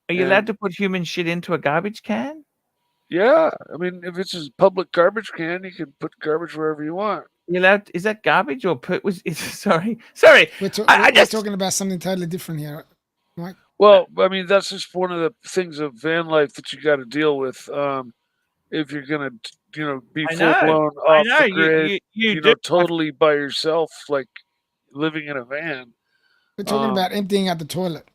Speaker 1: are you allowed to put human shit into a garbage can?
Speaker 11: Yeah, I mean, if it's a public garbage can, you can put garbage wherever you want.
Speaker 1: You allowed? Is that garbage or put? Sorry.
Speaker 9: We're talking about something totally different here, Mike.
Speaker 11: Well, I mean, that's just one of the things of van life that you got to deal with. If you're gonna, be full blown off the grid, you totally by yourself, like living in a van.
Speaker 9: We're talking about emptying out the toilet.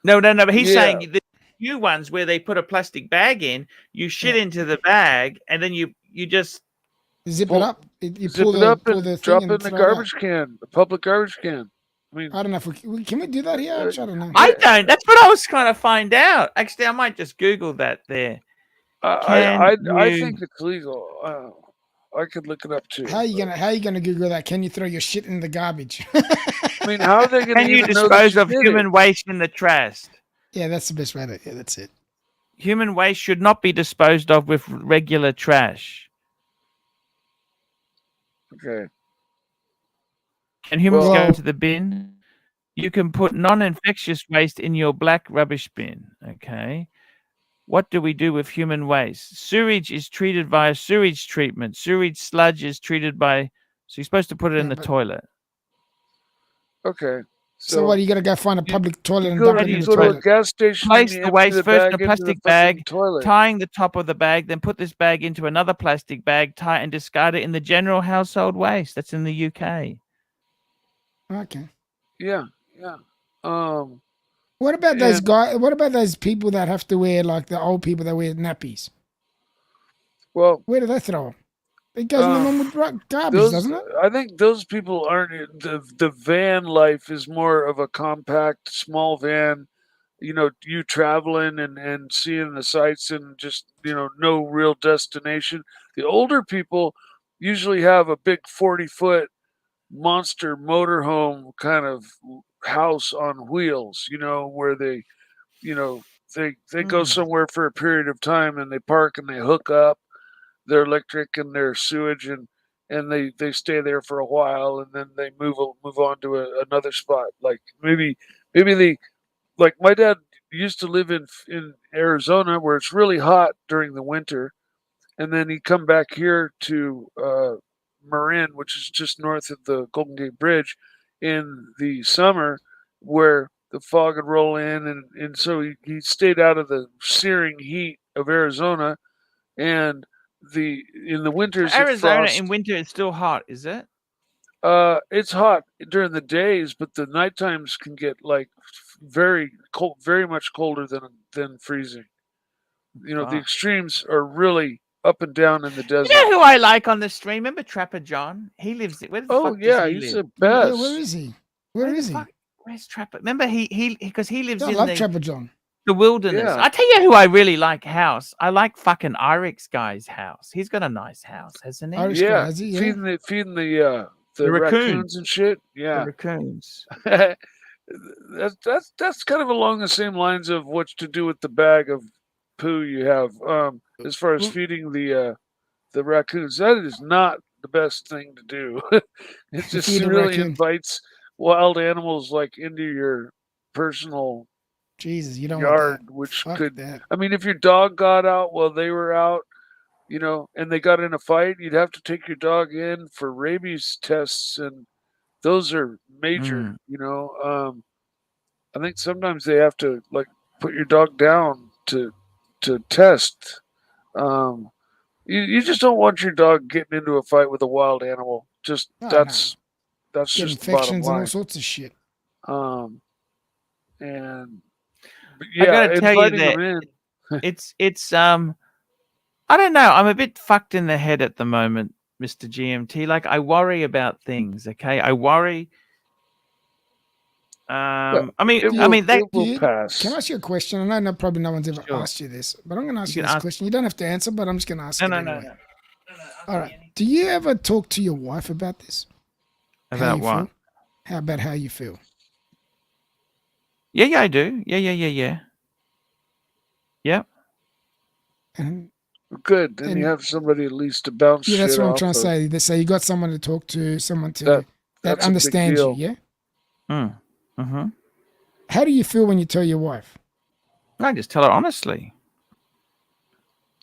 Speaker 1: No. But he's saying the new ones where they put a plastic bag in, you shit into the bag, and then you just
Speaker 9: zip it up. You
Speaker 11: zip it up and drop it in the garbage can, the public garbage can. I mean,
Speaker 9: I don't know if can we do that here? I don't know.
Speaker 1: I don't. That's what I was trying to find out. Actually, I might just Google that there.
Speaker 11: I think it's legal. I could look it up too.
Speaker 9: How are you gonna Google that? Can you throw your shit in the garbage?
Speaker 11: I mean, how are they going to?
Speaker 1: Can you dispose of human waste in the trash?
Speaker 9: Yeah, that's the best way to. Yeah, that's it.
Speaker 1: Human waste should not be disposed of with regular trash.
Speaker 11: Okay.
Speaker 1: And humans go to the bin. You can put non-infectious waste in your black rubbish bin. Okay. What do we do with human waste? Sewage is treated via sewage treatment. Sewage sludge is treated by. So you're supposed to put it in the toilet.
Speaker 11: Okay.
Speaker 9: So what? You got to go find a public toilet and
Speaker 11: go
Speaker 9: dump it in the
Speaker 11: to a
Speaker 9: toilet.
Speaker 11: gas station.
Speaker 1: Place the waste first in a plastic bag,
Speaker 11: toilet.
Speaker 1: tying the top of the bag, then put this bag into another plastic bag, tie and discard it in the general household waste. That's in the UK.
Speaker 9: Okay.
Speaker 11: Yeah.
Speaker 9: What about those guys? What about those people that have to wear, like the old people that wear nappies?
Speaker 11: Well,
Speaker 9: where do they throw them? It goes in the normal garbage, doesn't it?
Speaker 11: I think those people aren't. The van life is more of a compact, small van. You traveling and seeing the sights and just no real destination. The older people usually have a big 40-foot monster motorhome kind of house on wheels. Where they go somewhere for a period of time and they park and they hook up their electric and their sewage and they stay there for a while and then they move on to another spot. Like maybe they, like my dad used to live in Arizona where it's really hot during the winter, and then he'd come back here to Marin, which is just north of the Golden Gate Bridge, in the summer where the fog would roll in, and so he stayed out of the searing heat of Arizona. And in the winters,
Speaker 1: Arizona in winter is still hot, is it?
Speaker 11: It's hot during the days, but the night times can get like very cold, very much colder than freezing. The extremes are really up and down in the desert.
Speaker 1: You know who I like on the stream? Remember Trapper John? He lives. Where the fuck
Speaker 11: yeah,
Speaker 1: does he
Speaker 11: he's
Speaker 1: live?
Speaker 11: the best.
Speaker 9: Yeah, where is he? Where is he?
Speaker 1: Where's Trapper? Remember he because he lives
Speaker 9: I
Speaker 1: in
Speaker 9: love Trapper John.
Speaker 1: The wilderness.
Speaker 11: Yeah.
Speaker 1: I tell you who I really like house. I like fucking Irix guy's house. He's got a nice house, hasn't he?
Speaker 9: Irish
Speaker 11: Yeah,
Speaker 9: guy, has he? Yeah.
Speaker 11: feeding the
Speaker 1: The raccoon.
Speaker 11: raccoons and shit.
Speaker 1: The
Speaker 11: Yeah,
Speaker 1: raccoons.
Speaker 11: that's kind of along the same lines of what to do with the bag of poo you have. As far as feeding the raccoons, that is not the best thing to do. It just
Speaker 9: Feed a
Speaker 11: really
Speaker 9: raccoon.
Speaker 11: invites wild animals like into your personal
Speaker 9: Jesus, you don't
Speaker 11: yard,
Speaker 9: want that.
Speaker 11: which
Speaker 9: Fuck
Speaker 11: could.
Speaker 9: that.
Speaker 11: I mean, if your dog got out while they were out, and they got in a fight, you'd have to take your dog in for rabies tests, and those are major. I think sometimes they have to like put your dog down to test. You just don't want your dog getting into a fight with a wild animal. Just that's
Speaker 9: Get
Speaker 11: just the bottom
Speaker 9: infections and all
Speaker 11: line.
Speaker 9: sorts of shit.
Speaker 11: And
Speaker 1: I gotta tell you
Speaker 11: inviting
Speaker 1: that
Speaker 11: them in.
Speaker 1: it's I don't know. I'm a bit fucked in the head at the moment, Mr. GMT. Like I worry about things. Okay, I worry. I mean, that
Speaker 11: it will pass.
Speaker 9: Can I ask you a question? I know probably no one's ever
Speaker 1: Sure.
Speaker 9: asked you this, but I'm going to ask
Speaker 1: You
Speaker 9: you
Speaker 1: can
Speaker 9: this
Speaker 1: ask-
Speaker 9: question. You don't have to answer, but I'm just going to ask
Speaker 1: No,
Speaker 9: it
Speaker 1: no,
Speaker 9: anyway.
Speaker 1: no.
Speaker 9: All right. Do you ever talk to your wife about this? How
Speaker 1: About
Speaker 9: you
Speaker 1: what?
Speaker 9: feel? How about how you feel?
Speaker 1: Yeah, I do. Yeah. Yep.
Speaker 9: And
Speaker 11: Good. Then
Speaker 9: and-
Speaker 11: you have somebody at least to bounce
Speaker 9: yeah, that's
Speaker 11: shit
Speaker 9: what I'm
Speaker 11: off
Speaker 9: trying to
Speaker 11: of.
Speaker 9: say. They say you got someone to talk to, someone to that
Speaker 11: That's a big
Speaker 9: understands you.
Speaker 11: deal.
Speaker 9: Yeah.
Speaker 1: Mm-hmm.
Speaker 9: How do you feel when you tell your wife?
Speaker 1: I just tell her honestly.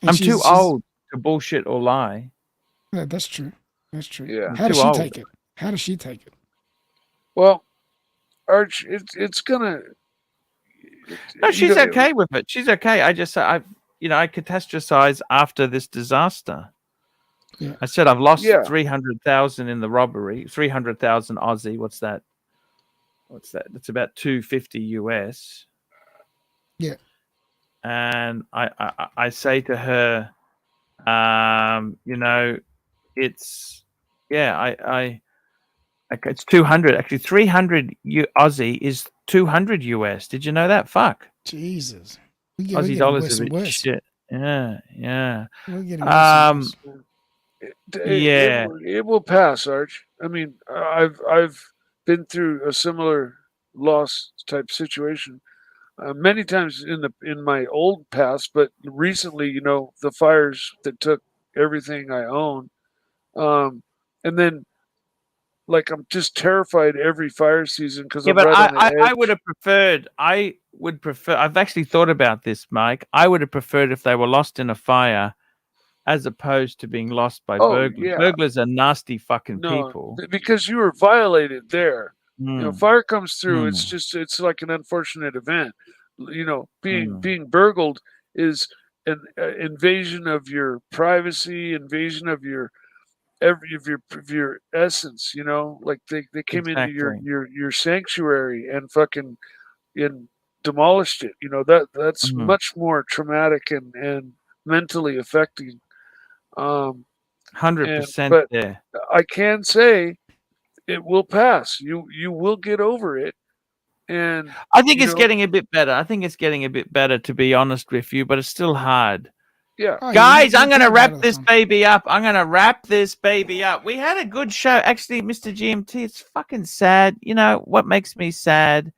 Speaker 9: And
Speaker 1: I'm
Speaker 9: she's
Speaker 1: too old to bullshit or lie.
Speaker 9: Yeah, that's true. That's true.
Speaker 11: Yeah.
Speaker 9: How does
Speaker 1: Too
Speaker 9: she
Speaker 1: old.
Speaker 9: take it? How does she take it?
Speaker 11: Well, Arch, it's gonna.
Speaker 1: No,
Speaker 11: you
Speaker 1: she's
Speaker 11: know,
Speaker 1: okay with it. She's okay. I catastrophized after this disaster.
Speaker 9: Yeah.
Speaker 1: I said I've lost
Speaker 11: Yeah.
Speaker 1: 300,000 in the robbery. 300,000 Aussie. What's that? That's about 250 US.
Speaker 9: Yeah.
Speaker 1: And I say to her, it's it's 200 actually. 300 Aussie is 200 US. Did you know that? Fuck.
Speaker 9: Jesus. We're
Speaker 1: Aussie
Speaker 9: getting
Speaker 1: dollars
Speaker 9: worse
Speaker 1: are a
Speaker 9: and
Speaker 1: bit
Speaker 9: worse.
Speaker 1: shit. Yeah.
Speaker 9: We're getting worse and worse.
Speaker 1: Yeah.
Speaker 11: it will pass, Arch. I mean, I've been through a similar loss type situation many times in my old past, but recently, the fires that took everything I own, and then like I'm just terrified every fire season because
Speaker 1: Yeah,
Speaker 11: I'm
Speaker 1: but
Speaker 11: right on the edge.
Speaker 1: I would prefer. I've actually thought about this, Mike. I would have preferred if they were lost in a fire, as opposed to being lost by burglars.
Speaker 11: Yeah.
Speaker 1: Burglars are nasty fucking
Speaker 11: No,
Speaker 1: people.
Speaker 11: because you were violated there.
Speaker 1: Mm.
Speaker 11: Fire comes through. It's like an unfortunate event. Being burgled is an invasion of your privacy, invasion of your essence. Like they came into your sanctuary and fucking demolished it. That's much more traumatic and mentally affecting.
Speaker 1: 100%.
Speaker 11: But
Speaker 1: Yeah.
Speaker 11: I can say it will pass. You will get over it. And
Speaker 1: I think it's getting a bit better. I think it's getting a bit better, to be honest with you, but it's still hard.
Speaker 11: Yeah.
Speaker 9: Oh,
Speaker 1: Guys, I'm going to
Speaker 9: think
Speaker 1: wrap
Speaker 9: about it,
Speaker 1: this
Speaker 9: Tom.
Speaker 1: baby up. We had a good show. Actually, Mr. GMT, it's fucking sad. You know, what makes me sad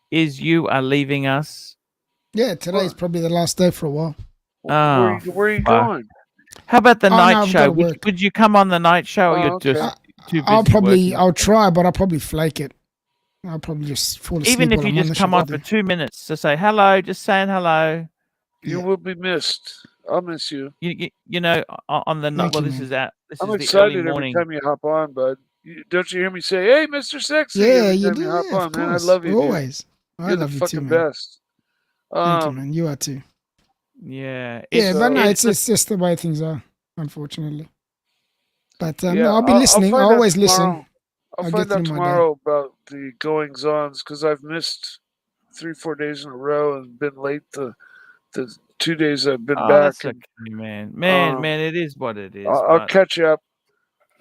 Speaker 1: is you are leaving us.
Speaker 9: Yeah, today's probably the last day for a while.
Speaker 11: Where are you
Speaker 1: fuck.
Speaker 11: going?
Speaker 1: How about the
Speaker 9: Oh, no,
Speaker 1: night
Speaker 9: I've
Speaker 1: show?
Speaker 9: gotta work.
Speaker 1: Would you come on the night show, or
Speaker 11: Oh,
Speaker 1: you're
Speaker 11: okay.
Speaker 1: just too busy working?
Speaker 9: I'll try, but I'll probably flake it. I'll probably just fall asleep.
Speaker 1: Even if
Speaker 9: while
Speaker 1: you
Speaker 9: I'm on
Speaker 1: just
Speaker 9: the
Speaker 1: come
Speaker 9: show.
Speaker 1: on for 2 minutes to say hello, just saying hello.
Speaker 11: You will be missed. I'll miss you.
Speaker 1: You know, on the night.
Speaker 9: Thank
Speaker 1: Well,
Speaker 9: you,
Speaker 1: this
Speaker 9: man.
Speaker 1: is that. This
Speaker 11: I'm
Speaker 1: is the
Speaker 11: excited
Speaker 1: early
Speaker 11: every
Speaker 1: morning.
Speaker 11: time you hop on, bud. Don't you hear me say, "Hey, Mr. Sexy"?
Speaker 9: Yeah,
Speaker 11: every
Speaker 9: you
Speaker 11: time
Speaker 9: do.
Speaker 11: you hop
Speaker 9: Yeah,
Speaker 11: on,
Speaker 9: of
Speaker 11: man. I
Speaker 9: course.
Speaker 11: love you, dude.
Speaker 9: Always. I
Speaker 11: You're
Speaker 9: love
Speaker 11: the
Speaker 9: you
Speaker 11: fucking
Speaker 9: too, man.
Speaker 11: best.
Speaker 9: Thank you, man. You are too.
Speaker 1: Yeah.
Speaker 9: Yeah, but no,
Speaker 1: it's
Speaker 9: it's just the way things are, unfortunately. But
Speaker 11: Yeah,
Speaker 9: no, I'll be listening. I
Speaker 11: find out
Speaker 9: always listen.
Speaker 11: tomorrow. I'll
Speaker 9: I'll
Speaker 11: find
Speaker 9: get
Speaker 11: out
Speaker 9: through my day.
Speaker 11: tomorrow about the goings-ons because I've missed 3-4 days in a row and been late the 2 days I've been back.
Speaker 1: That's okay, man. Man, it is what it is.
Speaker 11: I'll
Speaker 1: but
Speaker 11: catch up.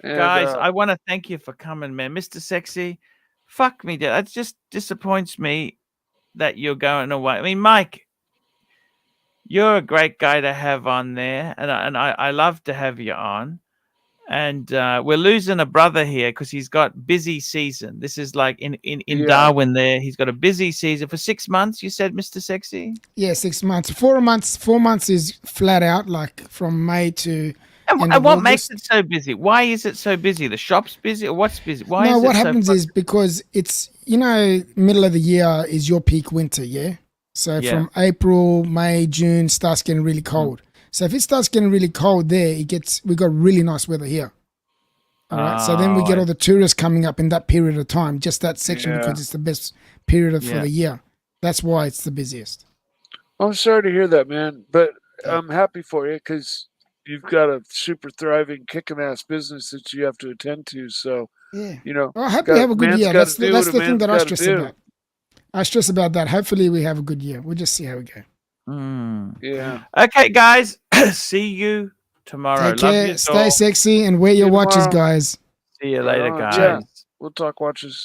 Speaker 11: And,
Speaker 1: guys, I want to thank you for coming, man. Mr. Sexy, fuck me, that just disappoints me that you're going away. I mean, Mike, you're a great guy to have on there, and I love to have you on. And we're losing a brother here because he's got busy season. This is like in Darwin there. He's got a busy season for 6 months, you said, Mr. Sexy?
Speaker 9: Yeah, 6 months. 4 months. 4 months is flat out, like from May to
Speaker 1: And what makes it so busy? Why is it so busy? The shop's busy, or what's busy? Why
Speaker 9: no,
Speaker 1: is
Speaker 9: what
Speaker 1: it
Speaker 9: happens
Speaker 1: so
Speaker 9: is because it's, middle of the year is your peak winter, yeah? So from April, May, June, starts getting really cold. So if it starts getting really cold there, we got really nice weather here. All right. So then we get all the tourists coming up in that period of time, just that section, because it's the best period for the year. That's why it's the busiest.
Speaker 11: I'm sorry to hear that, man, but I'm happy for you because you've got a super thriving, kicking ass business that you have to attend to. So,
Speaker 9: I hope we have a good year. That's the thing that I stress about. I stress about that. Hopefully we have a good year. We'll just see how we go.
Speaker 11: Yeah.
Speaker 1: Okay, guys. See you tomorrow.
Speaker 9: Take care. Stay sexy and wear your watches, guys.
Speaker 1: See you later, guys.
Speaker 11: Yeah. We'll talk watches.